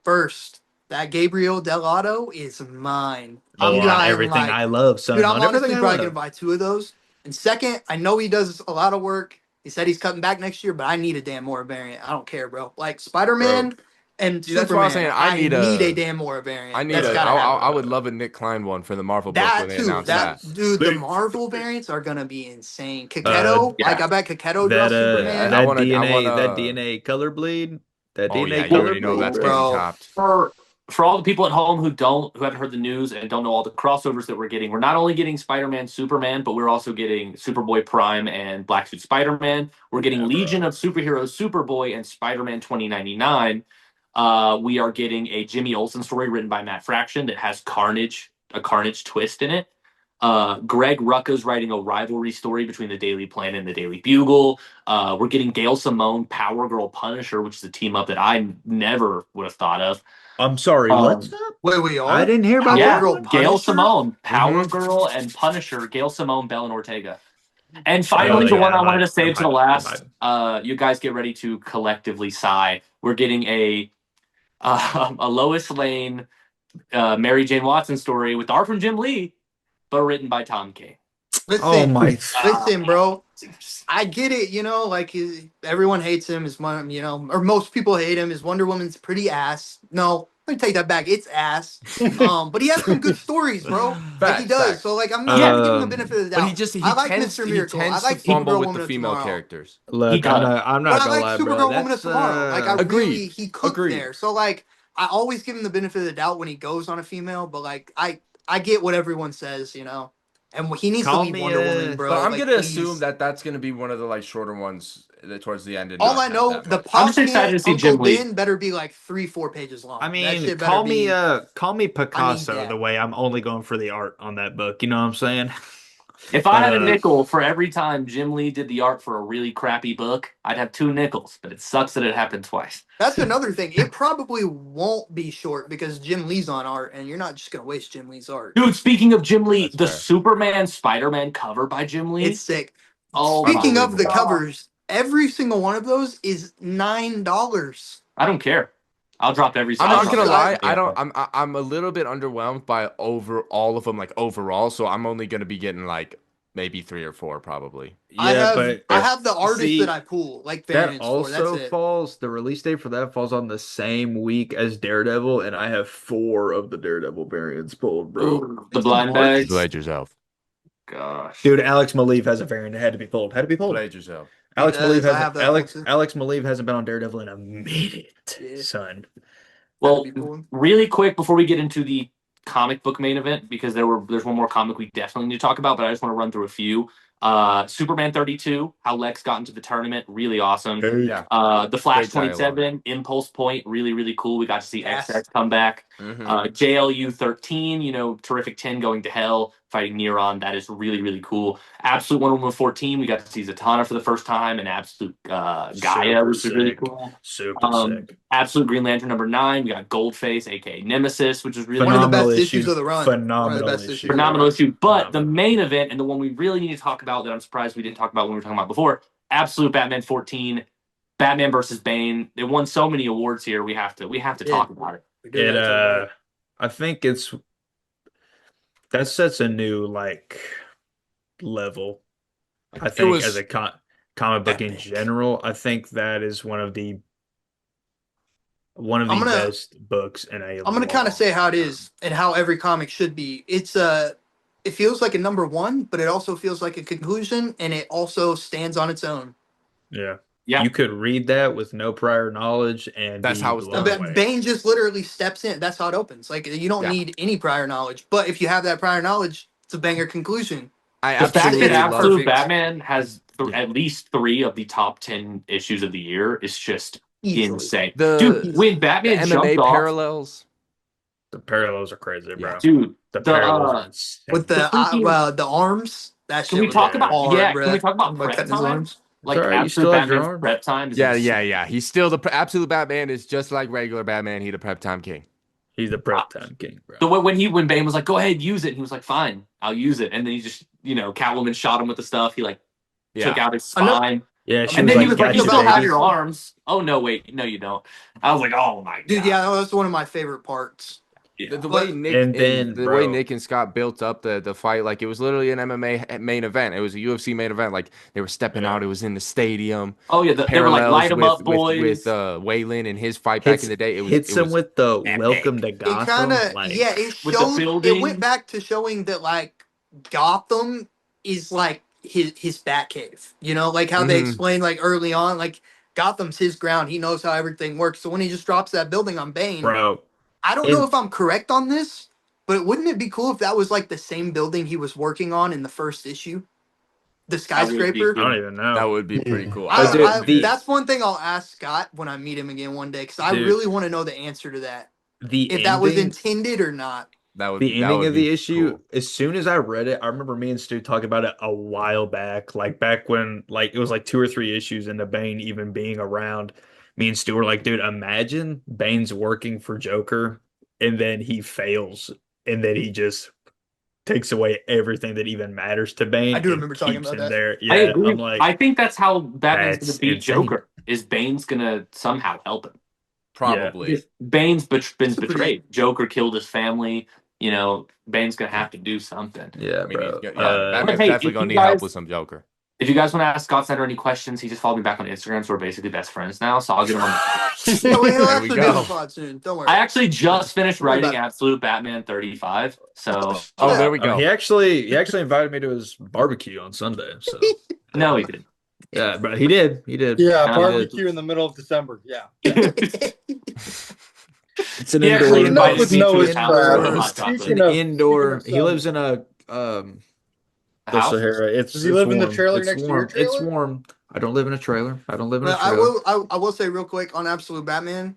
First, that Gabriel Delato is mine. Oh, on I'm everything like, I love, dude, son. I'm On everything honestly I probably gonna love. buy two of those. And second, I know he does a lot of work. He said he's cutting back next year, but I need a Dan Mora variant. I don't care, bro. Like Spider Bro. Man and See, that's what I was saying. Superman, I need a Dan Mora variant. That's gotta I happen. would love a Nick Klein one for the Marvel book when That they too. announced That that. dude, the Please. Marvel variants are gonna be insane. Uh, Kaketo, like Yeah. I bet Kaketo that draws Yeah, Superman. I that want to. I want DNA that to. DNA color bleed. That Oh yeah, DNA you color already know bleed, that's bro. getting Bro, chopped. For all the people at home who haven't heard the news and don't know all the crossovers that we're getting, we're not only getting Spider-Man, Superman, but we're also getting Superboy Prime and Black Suit Spider-Man. We're getting Yeah, Legion bro. of Superheroes, Superboy, and Spider-Man 2099. We are getting a Jimmy Olsen story written by Matt Fraction that has a Carnage twist in it. Greg Rucka's writing a rivalry story between the Daily Planet and the Daily Bugle. We're getting Gail Simone, Power Girl Punisher, which is a team up that I never would have thought of. I'm sorry. What's Um, up? wait, we I are didn't hear about Power yeah, that Girl one. Gail Punisher. Simone, Power Hmm. Girl, and Punisher. Gail Simone, Bell, and Ortega. And Oh finally, the yeah, one I wanted to I'm save to the hyped. I'm last. hyped. You guys get ready to collectively sigh. We're getting a Lois Lane, Mary Jane Watson story with art from Jim Lee, but written by Tom King. Oh Listen, my. listen, bro. I get it, like everyone hates him. His one, or most people hate him. His Wonder Woman's pretty ass. No, let me take that back. It's ass. But he has some good stories, bro. Like he Facts, does. So facts. like I'm Yeah, gonna give him the benefit of the But doubt. I like Mr. he Miracle. I tends to like fumble Supergirl with the Woman of female Tomorrow. characters. he Look, does. I'm But not I gonna like lie, bro. Supergirl Woman of That's Tomorrow. Like I Agreed. he cooked Agreed. there. So like I always give him the benefit of the doubt when he goes on a female, but like I get what everyone says, And he needs to call leave me Wonder Woman, But bro. I'm Like gonna assume please. that that's gonna be one of the like shorter ones towards the end and All not I have know, that the much. I'm just excited Parchment to see Uncle Jim Lee. Ben better be like 3-4 pages I long. That mean, shit better be. call me I need Picasso the that. way I'm only going for the art on that book. You know what I'm saying? If I But had a nickel for every time Jim Lee did the art for a really crappy book, I'd have two nickels. But it sucks that it happened twice. That's another thing. It probably won't be short because Jim Lee's on art, and you're not just gonna waste Jim Lee's art. Dude, speaking of Jim Lee, That's the fair. Superman Spider-Man cover by Jim It's Lee. sick. Oh my Speaking of the Unbelievable. god. covers, every single one of those is $9. I don't care. I'll drop every I'm I not I'll drop gonna just every I lie. yeah. I'm a little bit underwhelmed by over all of them, like overall. So I'm only gonna be getting like maybe 3 or 4 probably. yeah, I but have the artists that see, I pull like that variants for. That's also it. falls, the release date for that falls on the same week as Daredevil, and I have 4 of the Daredevil variants pulled, bro. Ooh, the It's the blind market. bags. Blade yourself. Gosh. Dude, Alex Maleev has a variant that had to be pulled. Had to be pulled. Blade yourself. He does. I have that one too. Alex Maleev hasn't been on Daredevil in a minute, Yeah, son. had to Well, be pulled. really quick before we get into the comic book main event, because there's one more comic we definitely need to talk about, but I just want to run through a few. Superman 32, how Lex got into the tournament, really awesome. Hey. Yeah. The Flash Great dialogue. 27, Impulse Point, really, really cool. We got to see Yes. XX come back. Mm-hmm. JLU 13, Terrific 10 going to hell, fighting Neron. That is really, really cool. Absolute Wonder Woman 14, we got to see Zatanna for the first time, and Absolute Gaia, Super which is really sick. cool. Super sick. Absolute Green Lantern number 9, we got Goldface, aka Nemesis, which is really One of the Phenomenal best issue. issues of the run. One of the Phenomenal best issue. issues. of the phenomenal run. issue. But the Phenomenal. main event and the one we really need to talk about that I'm surprised we didn't talk about when we were talking about before, Absolute Batman 14, Batman versus Bane. They won so many awards here. We have to Yeah. talk about it. We do gotta talk about it. I think that sets a new level. I think was as a comic book in epic. general, I think that is one of the I'm gonna- best books in a I'm gonna kind of say how it is and how every comic should be. It feels like a number one, but it also feels like a conclusion, and it also stands on its own. Yeah. Yeah. You could read that with no prior knowledge and That's be how it's blown done. away. Bane just literally steps in. That's how it opens. Like you don't Yeah. need any prior knowledge. But if you have that prior knowledge, it's a banger conclusion. I The fact that absolutely love. Absolute perfect. Batman has Yeah. at least 3 of the top 10 issues of the year is just Easily. insane. The Dude, when the Batman MMA jumped off, parallels. The parallels are crazy, Yeah. bro. dude, The the parallels are insane. With the freaking the arms, that can shit we was talk Yeah. about hard, can we bruh. talk about About prep cutting his time? arms. It's all Like right. You still Absolute have your Batman's arm. prep time is Yeah, insane. yeah, yeah. He's still the absolute Batman is just like regular Batman. He the prep time king. He's the prep time king, bro. So when Bane was like, "Go ahead, use it," and he was like, "Fine, I'll use it," and then he just Catwoman shot him with the stuff. He like took Yeah. out his Ano- spine, Yeah, she and was then he like, was like, "You "Gotcha, still have baby." your arms." Oh no, wait, no, you don't. I was like, "Oh my god, Dude, yeah, that was one of my favorite parts. yeah." The way But Nick And and then, the way bro, Nick and Scott built up the fight, like it was literally an MMA main event. It was a UFC main event. Like they were stepping yeah, out. It was in the stadium. Oh yeah, they were like, "Light Parallels him up, with boys," Waylon and his fight back hits in the day. hits It him was with the welcome epic to it kind Gotham. of, yeah, Like, with the it went building. back to showing that like Gotham is like his Batcave. You know, like how they Mhm. explained like early on, like Gotham's his ground. He knows how everything works. So when he just drops that building on Bane, bro, I don't know and if I'm correct on this, but wouldn't it be cool if that was like the same building he was working on in the first issue, the That would be skyscraper? I don't cool. even That know. would be pretty Yeah. cool. I I, would love Dude, to I see the that. that's one thing I'll ask Scott when I meet him again one day because I dude, really want to know the answer to that, the if that was ending intended or not. the That ending would of be the issue, cool. as soon as I read it, I remember me and Stu talking about it a while back, like back when like it was like 2 or 3 issues into Bane even being around. Me and Stu were like, dude, imagine Bane's working for Joker and then he fails and then he just takes away everything that even matters to I Bane do and remember talking keeps about him that. there. I Yeah, I'm agree. like, I think that's how Batman's going that's to beat insane. Joker. Is Bane's going to somehow help him? Yeah. Probably. Because Bane's been It's a pretty betrayed. Joker killed his family. Bane's going to have to do something. Yeah, I mean, bro. But Batman's hey, definitely gonna need help with some Joker. if you guys want to ask Scott Snyder any questions, he just followed me back on Instagram, so we're basically best friends now. So I'll get him on. No, he'll There we actually be on the go. pod soon. Don't worry. I actually just finished Don't worry writing about it. Absolute Batman 35. So Oh, there Yeah. we go. He actually invited me to his barbecue on Sunday. So no, he didn't. yeah, bro, he did. He did. Yeah, No. He did. barbecue in the middle of December. Yeah. It's an He actually indoor. Enough invited with me to his Noah's house for crap. hot Roast. chocolate. An indoor. He Speaking of lives in a A the house? Sahara. It's Does he live in the warm. trailer It's next to your warm. It's trailer? warm. I don't live in a trailer. I don't live in a But trailer. I will say real quick on Absolute Batman.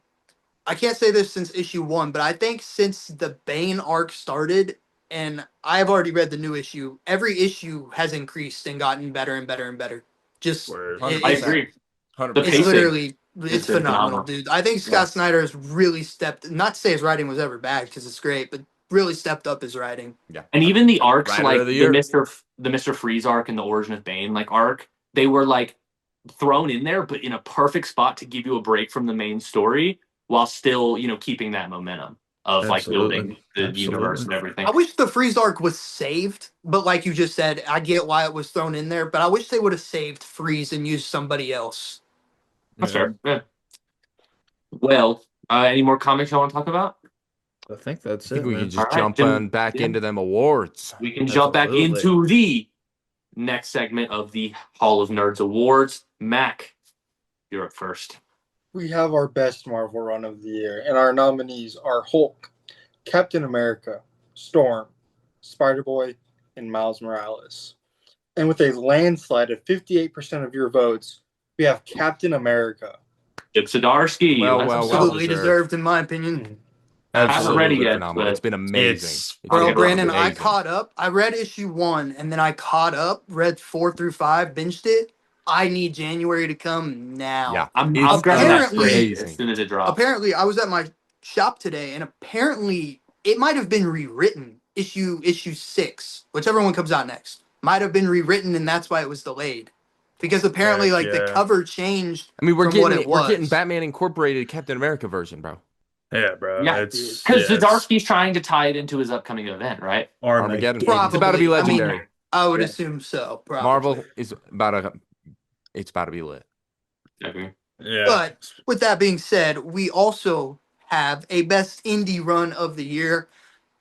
I can't say this since issue one, but I think since the Bane arc started, and I've already read the new issue, every issue has increased and gotten better and better and better. Just Word. I it's 100%. agree. The 100%. it's pacing literally has it's been phenomenal, phenomenal. dude. I think Scott Yes. Snyder has really stepped. Not to say his writing was ever bad because it's great, but really stepped up his writing. Yeah. And even the arcs Writer like of the year. the Mr. Freeze arc and the Origin of Bane like arc, they were like thrown in there, but in a perfect spot to give you a break from the main story while still, keeping that momentum of like building Absolutely. the universe and everything. I wish the Freeze arc was saved, but like you just said, I get why it was thrown in there, but I wish they would have saved Freeze and used somebody else. That's Yeah. fair. Yeah. Well, any more comics you want to talk about? I think that's I think it, we man. can just All right, jump then- on back yeah. into them awards. We can jump back Absolutely. into the next segment of the Hall of Nerds Awards. Mac, you're up first. We have our best Marvel run of the year, and our nominees are Hulk, Captain America, Storm, Spider-Boy, and Miles Morales. And with a landslide of 58% of your votes, we have Captain America. Chip Zdarsky. Well, Let's well, go. well. Absolutely deserved. deserved, in my opinion. Haven't read it yet, phenomenal. but It's been amazing. It's It's Bro, been Brandon, I amazing. caught up. I read issue 1 and then I caught up, read 4 through 5, binged it. I need January to come now. Yeah. I'm It's grabbing that apparently- straight as amazing. soon as it drops. Apparently, I was at my shop today and apparently it might have been rewritten. Issue 6, whichever one comes out next, might have been rewritten and that's why it was delayed. Because apparently, Heck like the yeah. cover changed. I mean, from what it we're getting was. Batman Incorporated Captain America version, bro. Yeah, bro. Yeah, It's because yeah, Zdarsky's trying to tie it into his upcoming event, right? Armageddon. Probably. It's about to be I mean, legendary. I would Yeah. assume so. Probably. Marvel is it's about to be lit. Okay. Yeah. But with that being said, we also have a best indie run of the year.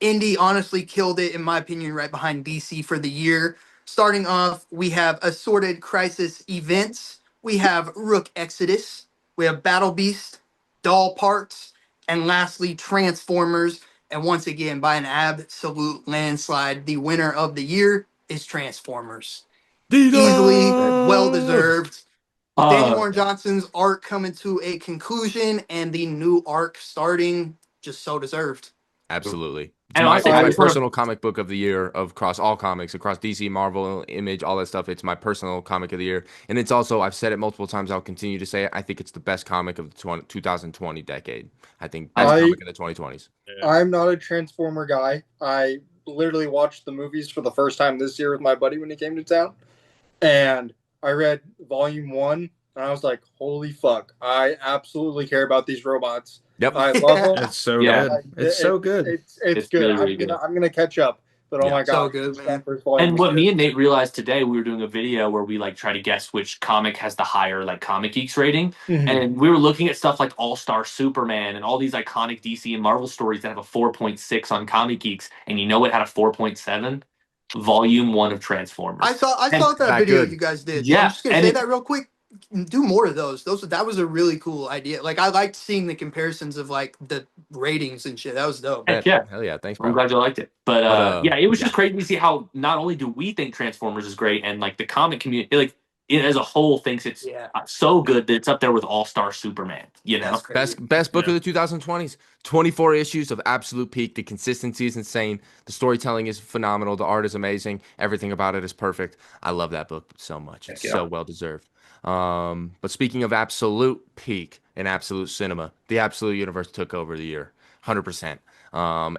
Indie honestly killed it, in my opinion, right behind DC for the year. Starting off, we have Assorted Crisis Events, we have Rook Exodus, we have Battle Beast, Doll Parts, and lastly Transformers. And once again, by an absolute landslide, the winner of the year is Transformers. Easily, well D-Dubs! deserved. Danny Uh, Warren Johnson's arc coming to a conclusion and the new arc starting, just so deserved. Absolutely. It's and my honestly, it's I my just want to personal comic book of the year of across all comics, across DC, Marvel, Image, all that stuff. It's my personal comic of the year. And it's also, I've said it multiple times, I'll continue to say it. I think it's the best comic of the 2020 decade. I think best I I comic of the 2020s. Yeah. I'm not a Transformer guy. I literally watched the movies for the first time this year with my buddy when he came to town, and I read Volume One, and I was like, "Holy fuck! I absolutely care about these robots. Yep. I love Yeah, them. It's so yeah, good. It's so good. It's it's good. really really good. I'm gonna catch up. But oh Yeah. my so god, good, man. that first volume And was what good. me and Nate realized today, we were doing a video where we like try to guess which comic has the higher like Comic Geeks rating, Mhm. and we were looking at stuff like All Star Superman and all these iconic DC and Marvel stories that have a 4.6 on Comic Geeks, and you know what had a 4.7? Volume One of I Transformers. saw I And saw that That video good. you guys did. I'm yeah, just gonna and say it that real quick. Do more of those. That was a really cool idea. Like I liked seeing the comparisons of like the ratings and shit. That was dope. heck Bet. yeah. Hell yeah. Thanks, I'm bro. glad you liked it. But But yeah, it was yeah. just crazy to see how not only do we think Transformers is great, and like the comic community, like it as a whole, thinks it's Yeah, so good that it's up there with All Star Superman. You that's know? crazy. Best book Yeah. of the 2020s. 24 issues of absolute peak. The consistency is insane. The storytelling is phenomenal. The art is amazing. Everything about it is perfect. I love that book so much. It's Heck yeah. so well deserved. But speaking of absolute peak and absolute cinema, the Absolute Universe took over the year, 100%.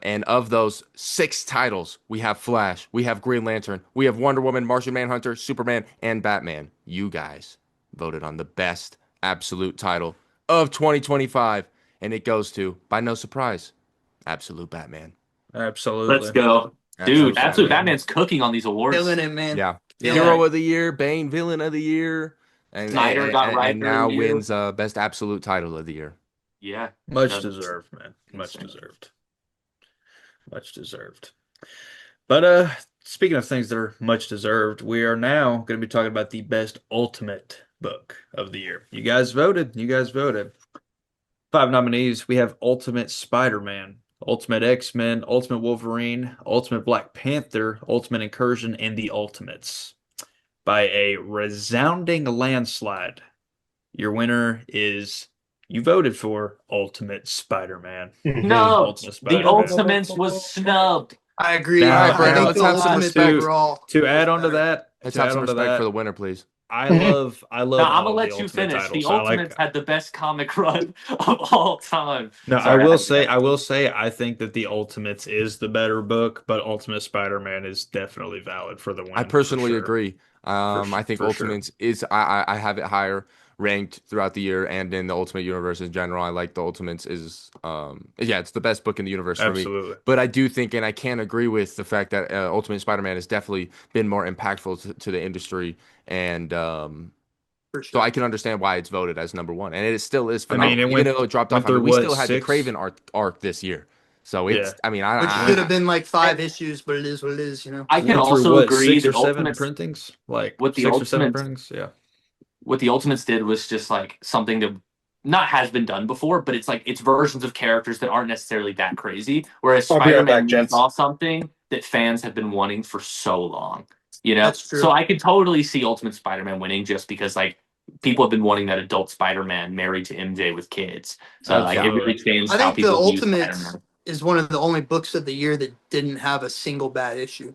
And of those six titles, we have Flash, we have Green Lantern, we have Wonder Woman, Martian Manhunter, Superman, and Batman. You guys voted on the best absolute title of 2025, and it goes to, by no surprise, Absolute Batman. Let's Absolutely. go. Dude, Absolute Absolute Batman. Batman's cooking on these awards. Feeling it, man. Yeah. Feeling Yeah. Hero it. of the Year, Bane Villain of the Year, Snyder got and Writer of now the Year. wins Best Absolute Title of the Year. Yeah. Much That's deserved, man. Much insane. deserved. Much deserved. But speaking of things that are much deserved, we are now going to be talking about the best ultimate book of the year. You guys voted. You guys voted. Five nominees. We have Ultimate Spider-Man, Ultimate X-Men, Ultimate Wolverine, Ultimate Black Panther, Ultimate Incursion, and The Ultimates. By a resounding landslide, your winner is you voted for Ultimate Spider-Man. Mhm. No, Ultimate the Spider-Man. Ultimates was snubbed. I agree. All Now, right, I Brandon, think now let's the have some Ultimates respect. overall to was add on to better. that, Let's to have add some on to respect for that, the winner, please. I Mhm. love Now I'm all gonna of the let you Ultimate finish. The titles. I Ultimates like had the best comic run of all time. No, Sorry, I had to do I that. will say, I think that the Ultimates is the better book, but Ultimate Spider-Man is definitely valid for the I win, for personally sure. agree. I think For sure. Ultimates is I have it higher ranked throughout the year and in the Ultimate Universe in general. I like the Ultimates is yeah, it's the best book in the universe for me. Absolutely. But I do think, and I can agree with the fact that Ultimate Spider-Man has definitely been more impactful to the industry, and For so I sure. can understand why it's voted as number one, and it still is I mean, phenomenal. it Even though it dropped went off, I mean, through we what, still had the six? Craven arc this year, so Yeah. it's. I mean, Which It should went have been like And 5 issues, but it is what it is, you know. I can went through also what, agree six or that seven Ultimates, printings? Like what the six or seven Ultimates, printings? Yeah. what the Ultimates did was just like something that not has been done before, but it's like it's versions of characters that aren't necessarily that crazy. Whereas I'll be right back, Spider-Man leads gents. off something that fans have been wanting for so long, you know? That's So true. I could totally see Ultimate Spider-Man winning just because like people have been wanting that adult Spider-Man married to MJ with kids. So like it Absolutely. really changed I how think the people view Ultimates Spider-Man. is one of the only books of the year that didn't have a single bad issue.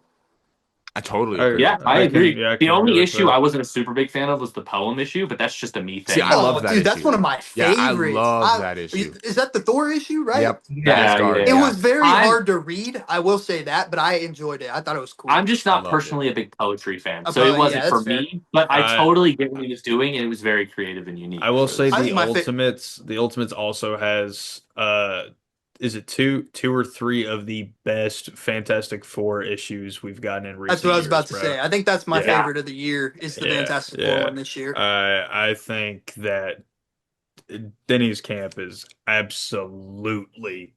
I totally agree. Yeah, I agree. I The can agree only with issue I that. wasn't a super big fan of was the poem issue, but that's just a me See, thing. I You know? love Oh, that dude, that's issue. one of my Yeah, I favorites. love that issue. Is that the Thor issue, right? Yep, the Yeah, Asgard. It yeah. Yeah, was very I'm hard to read. I will say that, but I enjoyed it. I thought it was cool. I'm just I not loved it. personally a big poetry fan, so it Yeah, wasn't for that's fair. me. But I I totally get what he was doing, and it was very creative and I unique will for say this. I think The Ultimates also has is it two or three of the best Fantastic Four issues we've gotten in that's what recent I was years, about to bro. say. I think that's my Yeah. Yeah, favorite of the year. Is the Yeah, Fantastic Four yeah. one this year? I think that Denny's camp is absolutely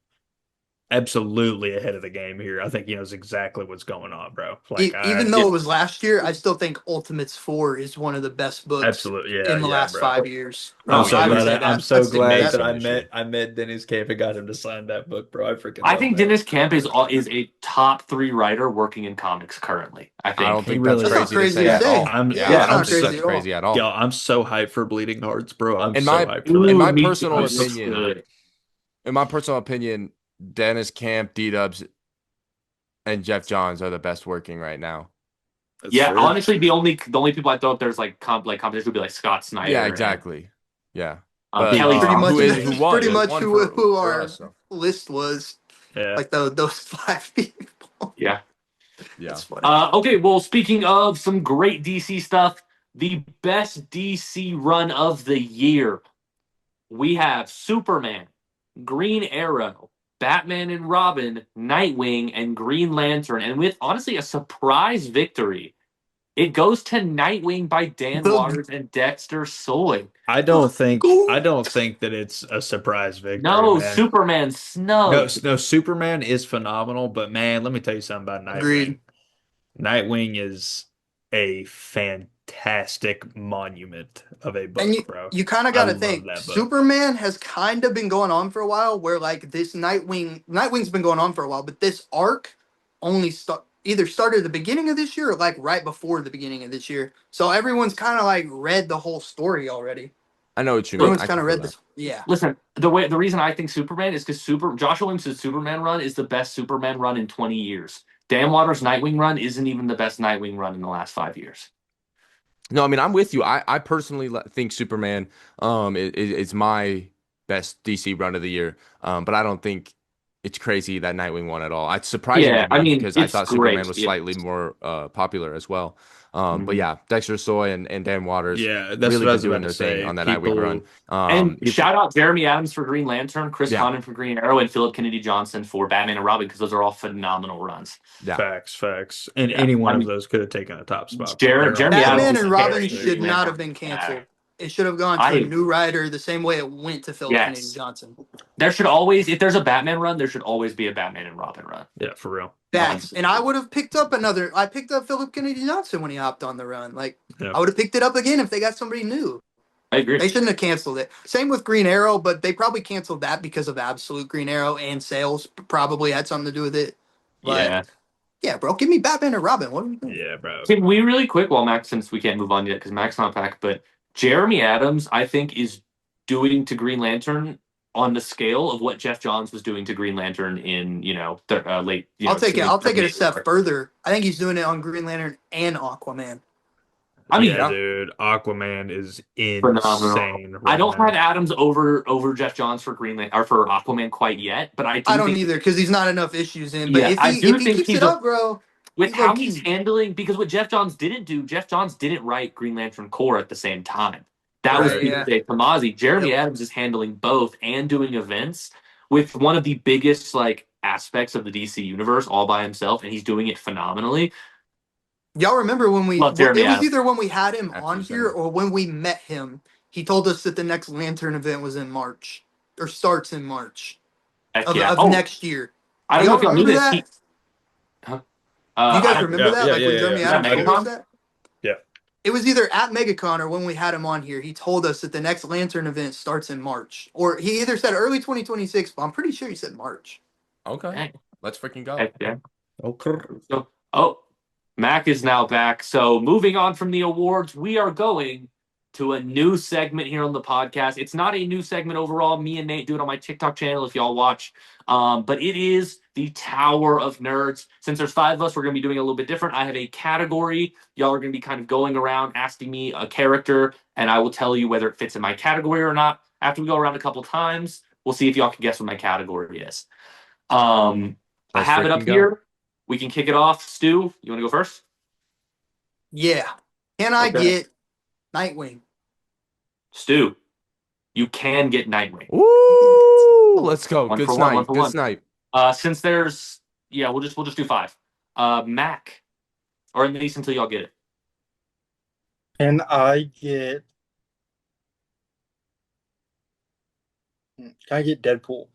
absolutely ahead of the game here. I think he knows exactly what's going on, bro. Like Even I Yeah. though it was last year, I still think Ultimates 4 is one of the best books absolutely, yeah, in the yeah, last bro. 5 years. I'm Oh so I would yeah, glad say I'm that. so I'd stick with glad that. that amazing issue. I met Dennis Camp and got him to sign that book, bro. I freaking I love think that. Dennis Camp is a top 3 writer working in comics currently. I I don't think. He think that's really That's not is. crazy to crazy say to Yeah. at say. all. I'm Yeah, Yeah, that's I I'm don't not think so crazy that's at all. crazy at all. yo, I'm so hyped for Bleeding Hearts, bro. I'm In so my hyped for in that. Ooh, my me too. personal It looks opinion, good. Dennis Camp, D-Dubs, and Jeff Johns are the best working right now. That's Yeah, fair. honestly, the only people I thought if there's like competition would be like Scott Yeah, Snyder and exactly. Yeah, Big Kelly Pretty Bob. much, Thompson. who that's won? pretty Who much won who for our us? So list was. Yeah. Like those 5 people. Yeah. yeah. That's funny. Okay, well, speaking of some great DC stuff, the best DC run of the year. We have Superman, Green Arrow, Batman and Robin, Nightwing, and Green Lantern. And with honestly a surprise victory, it goes to Nightwing by Dan The Waters and Dexter Soy. I goat. don't think that it's a surprise victory, No, man. Superman No, snubbed. no, Superman is phenomenal, but man, let me tell you something about Nightwing. Agreed. Nightwing is a fantastic monument of a And book, bro. you kind of I got to love think that book. Superman has kind of been going on for a while where like this Nightwing's been going on for a while, but this arc only either started at the beginning of this year or like right before the beginning of this year. So everyone's kind of like read the whole story already. I know what you mean. Look, Everyone's I kind can of feel read that. this. Yeah. listen, the reason I think Superman is because Joshua Williams' Superman run is the best Superman run in 20 years. Dan Waters' Nightwing run isn't even the best Nightwing run in the last 5 years. No, I mean I'm with you. I personally think Superman is my best DC run of the year. But I don't think it's crazy that Nightwing won at all. It's surprising to Yeah, I me mean because I it's thought Superman great. was Yeah. slightly more popular as well. But Mhm. yeah, Dexter Soy and Dan Waters Yeah, that's really what I been was doing about to their thing say. on that Nightwing run. And People, shout out Jeremy Adams for Green Lantern, Chris Yeah, Condon for Green Arrow, and Philip Kennedy Johnson for Batman and Robin because those are all phenomenal runs. yeah. facts, and Yeah, any I one of mean those could have taken a top spot. They're all Jeremy Adams Batman is and Robin carrying fantastic. should Green not have Lantern. been Yeah, canceled. It should have gone to a I new writer the same way it went to Philip Kennedy yes. Johnson. There should always, if there's a Batman run, there should always be a Batman and Robin run. Yeah, for real. Facts. And 100%. I would have picked up another. I picked up Philip Kennedy Johnson when he hopped on the run. Like Yeah, I would have picked it up again if they got somebody new. I agree. They shouldn't have canceled it. Same with Green Arrow, but they probably canceled that because of Absolute Green Arrow and sales probably had something to do with it. But Yeah. yeah, bro, give me Batman and Robin. What are we doing? yeah, bro. Can we really quick, while Max, since we can't move on yet because Max not back, but Jeremy Adams, I think, is doing to Green Lantern on the scale of what Jeff Johns was doing to Green Lantern in, late, I'll take it. late I'll take it a 78. step further. I think he's doing it on Green Lantern and Aquaman. I mean, Yeah, Yeah. dude. Aquaman is phenomenal. insane I right don't now. have Adams over Jeff Johns for Green Lantern or for Aquaman quite yet, but I I do don't think either because he's not enough issues in. But yeah, if I he if do he think keeps he's it up, bro, with he's low how he's key. handling because what Jeff Johns didn't do, Jeff Johns didn't write Green Lantern Corps at the same time. That was Right? Right. Peter Yeah. J. Tomasi. Jeremy Yep. Adams is handling both and doing events with one of the biggest like aspects of the DC universe all by himself, and he's doing it phenomenally. Y'all remember when we? Love Jeremy It was Adams. either when we had him on Absolutely here stunning. or when we met him. He told us that the next Lantern event was in March or starts in March Heck of, yeah. of Oh, next year. I Do don't know y'all if y'all knew remember this. that? Huh? Do you I guys don't. remember Yeah, that? yeah, Like yeah, when yeah. Jeremy Is that Adams told us MegaCon? that? Yeah. It was either at MegaCon or when we had him on here. He told us that the next Lantern event starts in March, or he either said early 2026, but I'm pretty sure he said March. Okay, Heck, let's freaking go. heck yeah. Okay. So, oh, Mac is now back. So, moving on from the awards, we are going to a new segment here on the podcast. It's not a new segment overall. Me and Nate do it on my TikTok channel if y'all watch. But it is the Tower of Nerds. Since there's 5 of us, we're going to be doing it a little bit different. I have a category. Y'all are going to be kind of going around asking me a character, and I will tell you whether it fits in my category or not. After we go around a couple times, we'll see if y'all can guess what my category is. I Let's have it up freaking go. here. We can kick it off. Stu, you want to go first? Yeah. Can I Okay. get Nightwing? Stu, you can get Nightwing. Woo! Let's go. One Good for one, one snipe. for Good one. snipe. Since there's we'll just do 5. Mac, or at least until y'all get it. And I get. Can I get Deadpool?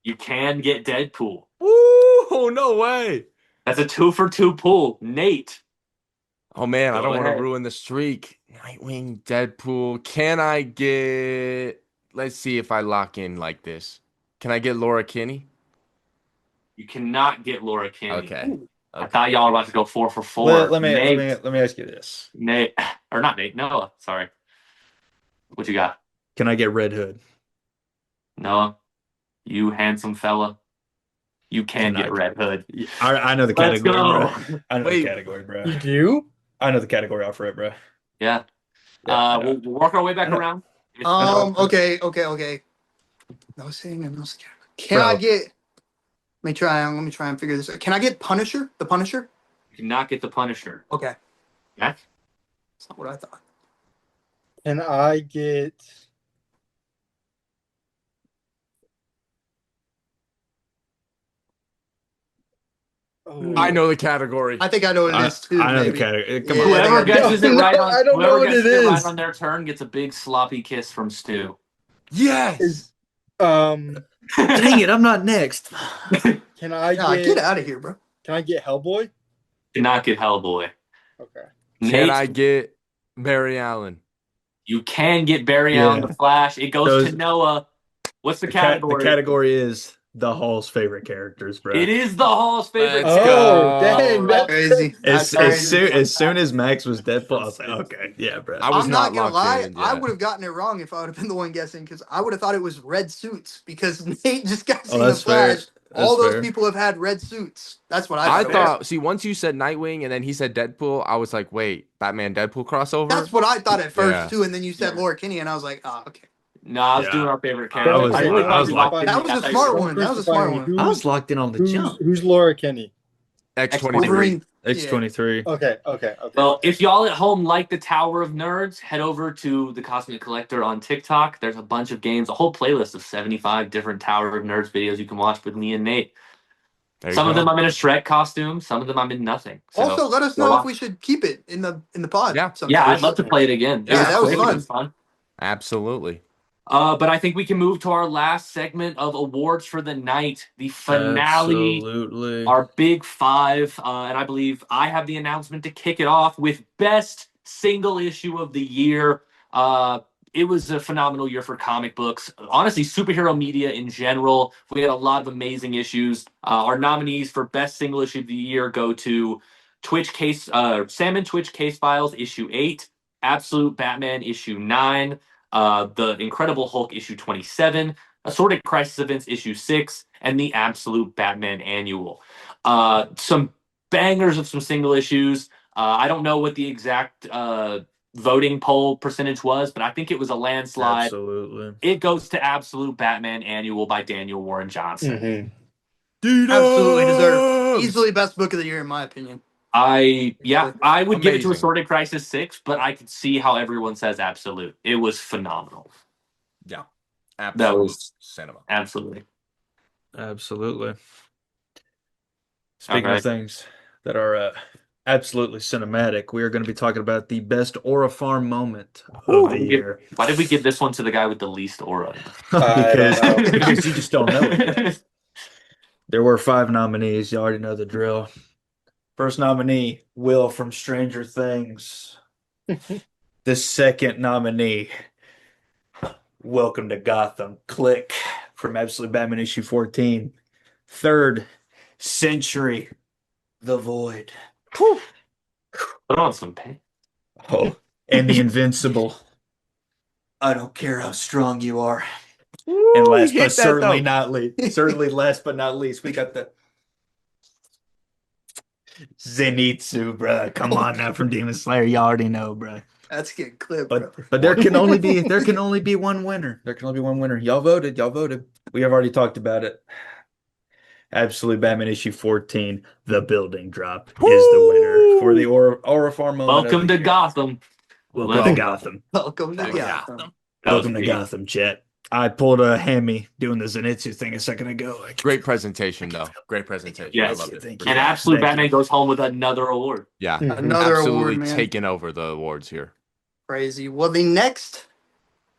You can get Deadpool. Woo! No way. That's a 2-for-2 pull. Nate. Oh man, I Go don't want to ahead. ruin the streak. Nightwing, Deadpool. Can I get? Let's see if I lock in like this. Can I get Laura Kinney? You cannot get Laura Kinney. Okay. I Okay. thought y'all were about to go 4-for-4. Let me ask you this. Nate, or not Nate, Noah. Sorry. What you got? Can I get Red Hood? Noah, you handsome fella. You can get Cannot. Red Hood. I know the Let's category, go. bro. I know Wait. the category, bro. You do? I know the category off rip, bro. Yeah. Yeah, I know. We'll work our way back I know. around. Okay. No saying and no scare. Can I Bro. get? Let me try and figure this out. Can I get Punisher? The Punisher? You cannot get the Punisher. Okay, Yeah. that's not what I thought. Can I get? Oh, I know the category. I think I know what it is too. I know the maybe. category. Come Yeah. on. Whoever I guesses it right on I don't know whoever what guesses it it right is. on their turn gets a big sloppy kiss from Stu. Yes. Is Dang it, I'm not next. can I Nah, get? get out of here, bro. Can I get Hellboy? Cannot get Hellboy. Okay. Can Nate, I get Barry Allen? you can get Barry Allen Yeah. the Flash. It goes Those- to Noah. What's the The category? category is the Hall's favorite characters, bro. It is the Hall's favorite. Let's Oh, go. dang! That's Crazy. As, That's as crazy. soon as Max was Deadpool, I was like, okay, yeah, bro. I was I'm not gonna locked lie. in I yet. would have gotten it wrong if I would have been the one guessing because I would have thought it was red suits because Nate just got Oh, seen the that's fair. Flash. All That's those fair. people have had red suits. That's what I I thought. thought, see, once you said Nightwing and then he said Deadpool, I was like, wait, Batman Deadpool crossover? That's what I thought at first Yeah. too, and then you said Yeah. Laura Kinney, and I was like, oh, okay. No, I was Yeah. doing our favorite I character. was- I really I thought was you like- locked in. That was I a thought smart you- one. That was a Crucify smart me. one. I was locked in on the jump. Who's Laura Kinney? X23. Wolverine. X23. Okay. Well, if y'all at home like the Tower of Nerds, head over to the Cosmic Collector on TikTok. There's a bunch of games, a whole playlist of 75 different Tower of Nerds videos you can watch with me and Nate. There you Some of go. them I'm in a Shrek costume. Some of them I'm in nothing. So, Also, let us go know watch. if we should keep it in the pod. Yeah. sometime. Yeah, I'd love to play it again. Yeah, that was quick, it fun. Absolutely. But I think we can move to our last segment of awards for the night, the finale, Absolutely. our big five. And I believe I have the announcement to kick it off with best single issue of the year. It was a phenomenal year for comic books. Honestly, superhero media in general. We had a lot of amazing issues. Our nominees for best single issue of the year go to Salmon Twitch Case Files issue 8, Absolute Batman issue 9, The Incredible Hulk issue 27, Assorted Crisis Events issue 6, and the Absolute Batman Annual. Some bangers of some single issues. I don't know what the exact voting poll percentage was, but I think it was a landslide. Absolutely. It goes to Absolute Batman Annual by Daniel Warren Johnson. Absolutely deserved. Easily best book of the year, in my opinion. I would give it to Amazing. Assorted Crisis 6, but I could see how everyone says Absolute. It was phenomenal. Yeah. That Absolute was cinema. absolutely. Absolutely. Speaking Okay. of things that are absolutely cinematic, we are going to be talking about the best Aura Farm moment of the year. Why did we give this one to the guy with the least aura? I don't know. because you just don't know it yet. There were 5 nominees. You already know the drill. First nominee, Will from Stranger Things. The second nominee, Welcome to Gotham, Click from Absolute Batman issue 14. Third, Century, The Void. Put on some pain. Oh, and The Invincible. I don't care how strong you are. And last but certainly not least, we got the Zenitsu, bro. Come on now, from Demon Slayer. You already know, bro. That's a good clip, bro. But there can only be one winner. There can only be one winner. Y'all voted. We have already talked about it. Absolute Batman issue 14, The Building Drop, is the winner for the Aura Farm moment. Welcome to Gotham. Welcome to Gotham. Welcome to Yeah. Gotham. Welcome to Gotham, chat. I pulled a hammy doing the Zenitsu thing a second ago. Great presentation, though. Great presentation. Yes. I loved it. Thank you. And Absolute Thank Batman you. goes home with another award. Yeah. Another Absolutely award, man. taking over the awards here. Crazy. Well, the next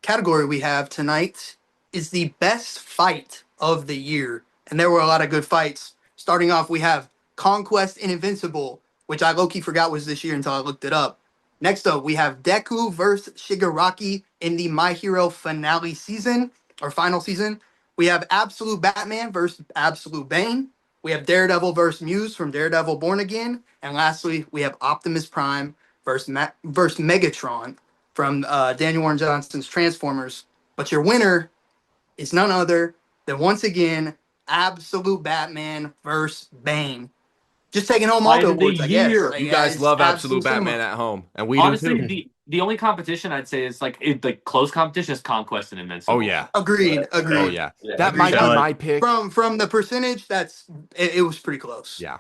category we have tonight is the best fight of the year. And there were a lot of good fights. Starting off, we have Conquest and Invincible, which I low-key forgot was this year until I looked it up. Next up, we have Deku versus Shigaraki in the My Hero finale season, or final season. We have Absolute Batman versus Absolute Bane. We have Daredevil versus Muse from Daredevil Born Again. And lastly, we have Optimus Prime versus Megatron from Daniel Warren Johnson's Transformers. But your winner is none other than, once again, Absolute Batman versus Bane. Just taking home all Fight the of the awards, I guess. year. Like, You yeah, guys it's love Absolute cinema. Batman at home, and we do Honestly, too. the only competition I'd say is the close competition is Conquest and Invincible. Oh yeah. Agreed. Oh Agreed. yeah. Yeah. That Agreed. might be Done. my pick. From the percentage, it was pretty close. Yeah.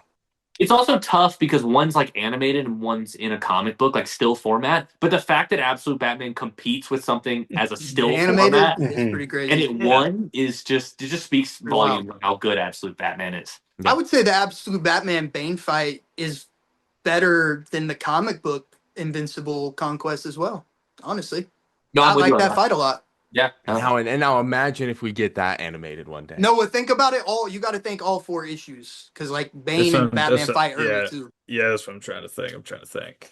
It's also tough because one's like animated and one's in a comic book, like still format. But the fact that Absolute Batman competes with something as a still Animated format is Mhm. pretty crazy. and it won is just speaks Wow. volume of how good Absolute Batman is. Yeah. I would say the Absolute Batman Bane fight is better than the comic book Invincible Conquest as well. Honestly, No, I I'm with you like on that fight a lot. Yeah. And now imagine if we get that animated one day. Noah, think about it all. You got to think all 4 issues because like Bane and Batman fight early too. Yeah, that's what I'm trying to think.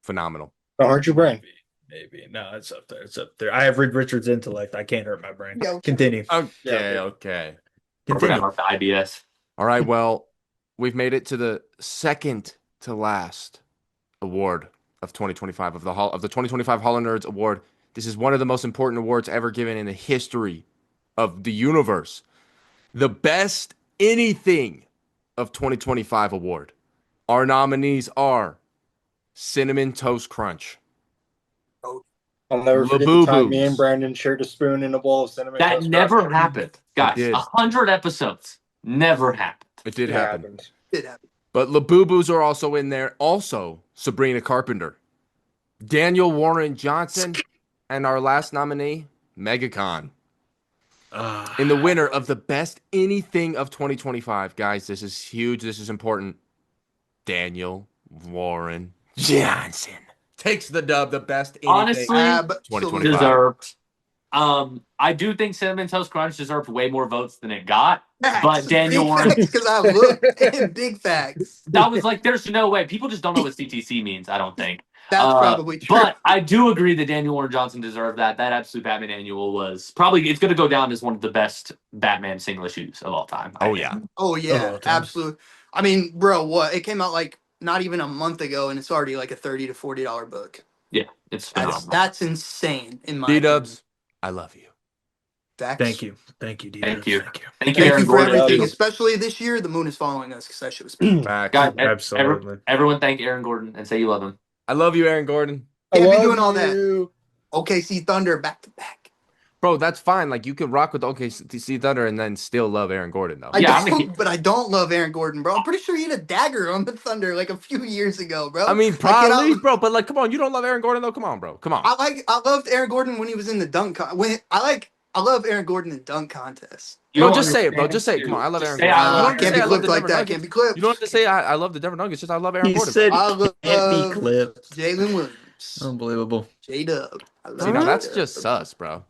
Phenomenal. Don't hurt your brain. Maybe. No, it's up there. It's up there. I have Reed Richards' intellect. I can't hurt my brain. Yeah. Continue. Okay, Yeah. okay. We're Continue. about the IBS. All right, well, we've made it to the second to last award of 2025 of the 2025 Hall of Nerds Award. This is one of the most important awards ever given in the history of the universe. The Best Anything of 2025 award. Our nominees are Cinnamon Toast Crunch. I'll never forget the time me Labubu's. and Brandon shared a spoon in a bowl of cinnamon That toast never crunch. happened. Guys, did. 100 episodes. Never happened. It did It happen. happened. Did happen. But Labubu's are also in there. Also, Sabrina Carpenter, Daniel Warren Johnson, and our last nominee, Megacon. In the winner of the Best Anything of 2025. Guys, this is huge. This is important. Daniel Warren Johnson takes the dub, the Best Anything. Honestly, Absolutely. 2025. deserved. I do think Cinnamon Toast Crunch deserved way more votes than it got. But Daniel big Warren, facts because I looked. Big facts. that was like, there's no way. People just don't know what CTC means, I don't think. That's probably true. But I do agree that Daniel Warren Johnson deserved that. That Absolute Batman Annual was probably, it's going to go down as one of the best Batman single issues of all time. Oh, yeah. Oh yeah, Oh, absolutely. I mean, bro, what? It came out like not even a month ago, and it's already like a $30 to $40 book. Yeah, it's phenomenal. That's insane. In my D-Dubs, I love you. Facts. Thank you. Thank you, D-Dubs. Thank you. Thank you. Thank you, Thank Aaron you for Gordon. everything, too. especially this year. The moon is following us because that shit was. Facts. Guys, Absolutely. everyone thank Aaron Gordon and say you love him. I love you, Aaron Gordon. I Can't be love doing all that. you. OKC Thunder back to back. Bro, that's fine. Like, you can rock with OKC Thunder and then still love Aaron Gordon, though. But I don't love Aaron Gordon, bro. I'm pretty sure he had a dagger on the Thunder like a few years ago, bro. I mean, I cannot- probably, bro. But, like, come on. You don't love Aaron Gordon, though? Come on, bro. Come on. I loved Aaron Gordon when he was in the dunk. I love Aaron Gordon in dunk contests. You Bro, don't just say it, bro. understand, Just say it. too. Come on. I love Just Aaron say Gordon. I You love don't have to Can't say be I love clipped the like Denver that. Nuggets. Can't be clipped. You don't have to say I love the Denver Nuggets. Just I love Aaron He Gordon. said I love can't be clipped. Jalen Williams, Unbelievable. J-Dub. See, now that's just sus, bro.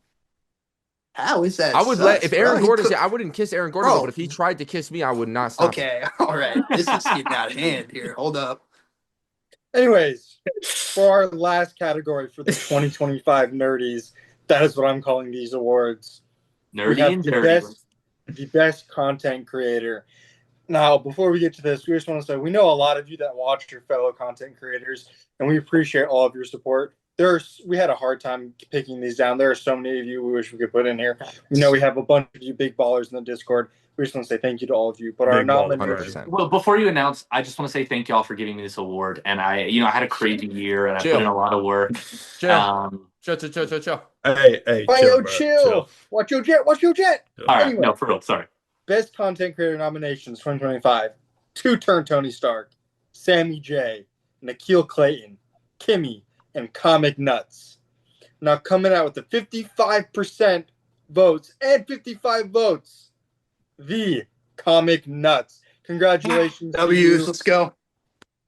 How is that? I would sus, let if Aaron bro? He Gordon. could- See, I wouldn't kiss Aaron Gordon, Bro. though, but if he tried to kiss me, I would not stop. Okay, all right. This is getting out of hand here. Hold up. Anyways, for our last category for the 2025 Nerdies, that is what I'm calling these awards. We Nerdy have and the dirty. the best content creator. Now, before we get to this, we just want to say we know a lot of you that watch your fellow content creators, and we appreciate all of your support. We had a hard time picking these down. There are so many of you we wish we could put in here. We know we have a bunch of you big ballers in the Discord. We just want to say thank you to all of you. But our Big ballers, nominees, 100%. Well, before you announce, I just want to say thank y'all for giving me this award. And I had a crazy year and I Chill. put in a lot of work. Chill. Chill. Hey, hey, chill, bro. chill. Watch your jet. Watch your jet. All right, Anyway. no, for real, sorry. Best content creator nominations 2025. Two-turn Tony Stark, Sammy J, Nikhil Clayton, Kimmy, and Comic Nuts. Now coming out with the 55% votes and 55 votes, the Comic Nuts. Congratulations. to W's, you. let's go.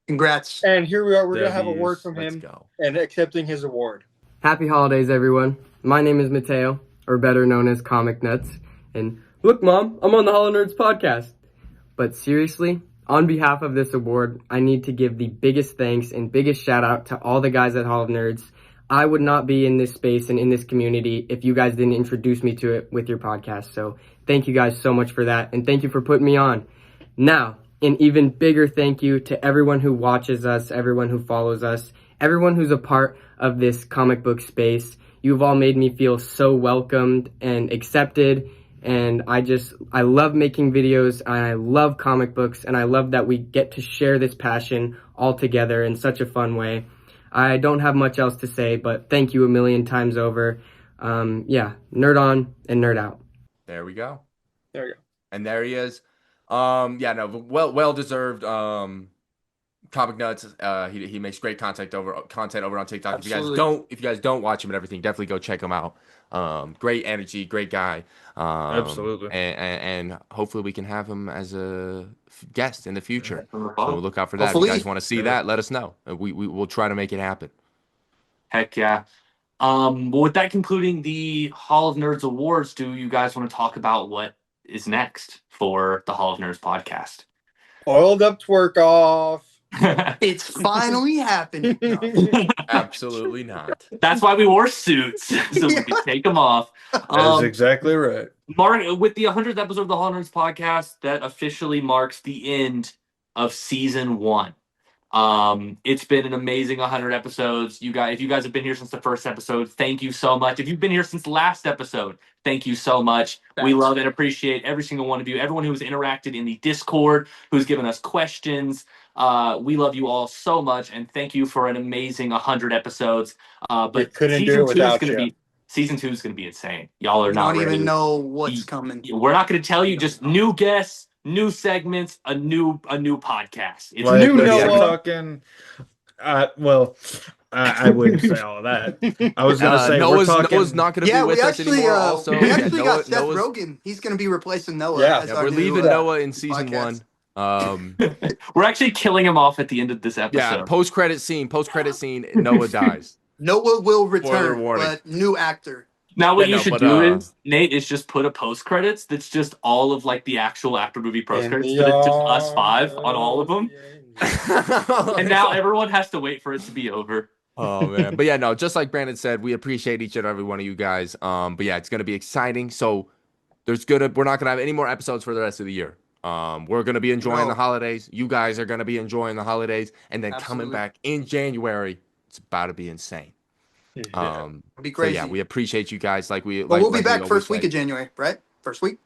Congrats. And here we are. We're going to have a W's. word from Let's him go. and accepting his award. Happy holidays, everyone. My name is Mateo, or better known as Comic Nuts, and look, Mom, I'm on the Hollow Nerds podcast. But seriously, on behalf of this award, I need to give the biggest thanks and biggest shout out to all the guys at Hall of Nerds. I would not be in this space and in this community if you guys didn't introduce me to it with your podcast. So thank you guys so much for that, and thank you for putting me on. Now, an even bigger thank you to everyone who watches us, everyone who follows us, everyone who's a part of this comic book space. You've all made me feel so welcomed and accepted, and I love making videos, and I love comic books, and I love that we get to share this passion all together in such a fun way. I don't have much else to say, but thank you a million times over. Nerd on and nerd out. There we go. There we go. And there he is. Well deserved. Comic Nuts. He makes great content over on TikTok. Absolutely. If you guys don't watch him and everything, definitely go check him out. Great energy, great guy. Absolutely. And hopefully we can have him as a guest in the future. So we'll look out for that. Hopefully. If you guys want to see that, let us know. We'll try to make it happen. Heck yeah. With that concluding the Hall of Nerds Awards, do you guys want to talk about what is next for the Hall of Nerds podcast? Oiled up twerk off. It's finally happening. No. Absolutely not. That's why we wore suits, so we could take them off. That is exactly right. With the 100th episode of the Hall of Nerds podcast, that officially marks the end of season 1. It's been an amazing 100 episodes. If you guys have been here since the first episode, thank you so much. If you've been here since the last episode, thank you so much. We love and appreciate every single one of you, everyone who's interacted in the Discord, who's given us questions. We love you all so much, and thank you for an amazing 100 episodes. But couldn't do it without you. Season 2 is going to be insane. Y'all are We not don't ready. even know what's coming. We're not going to tell you. Just new guests, new segments, a new podcast. It's Like, new we're Noah. talking. I wouldn't say all of that. I was gonna say we're talking. Noah's not going to Yeah, be with we us actually, anymore. Also, we actually got Seth Noah's- Rogen. He's going to be replacing Noah. Yeah. as Yeah, our we're new, leaving Noah in season podcast. 1. We're actually killing him off at the end of this episode. Yeah, post credit scene, Noah dies. Noah will Spoiler return, warning. but new actor. Now what Yeah, you no, should but, do is, Nate, is just put a post credits that's just all of like the actual after movie post credits, but it's just us 5 on all of them. And now everyone has to wait for it to be over. Oh man, but yeah, no, just like Brandon said, we appreciate each and every one of you guys. But yeah, it's gonna be exciting. So we're not gonna have any more episodes for the rest of the year. We're gonna be enjoying the holidays. You guys are gonna be enjoying the holidays, and then coming Absolutely. back in January, it's about to be insane. It'll be So crazy. yeah, we appreciate you guys. But we'll be back first week of January, right? First week.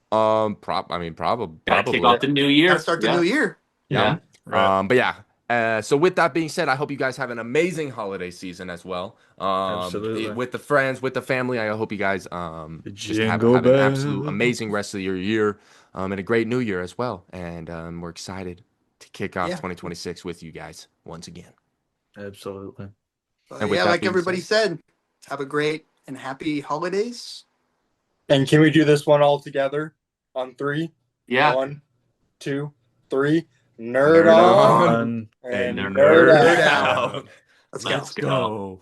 Probably. Gotta kick off the new year. Gotta start the new year. Yeah. Right. But yeah. So with that being said, I hope you guys have an amazing holiday season as well. Absolutely. With the friends, with the family. I hope you guys just have Jingle an absolute bells. amazing rest of your year, and a great new year as well. And we're excited to kick off 2026 with you guys once again. Absolutely. But And with yeah, that like being everybody said, have a great and happy holidays. And can we do this one all together on 3? Yeah. 1, 2, 3. Nerd Nerd on On and nerd nerd out. out. Let's Let's go. go.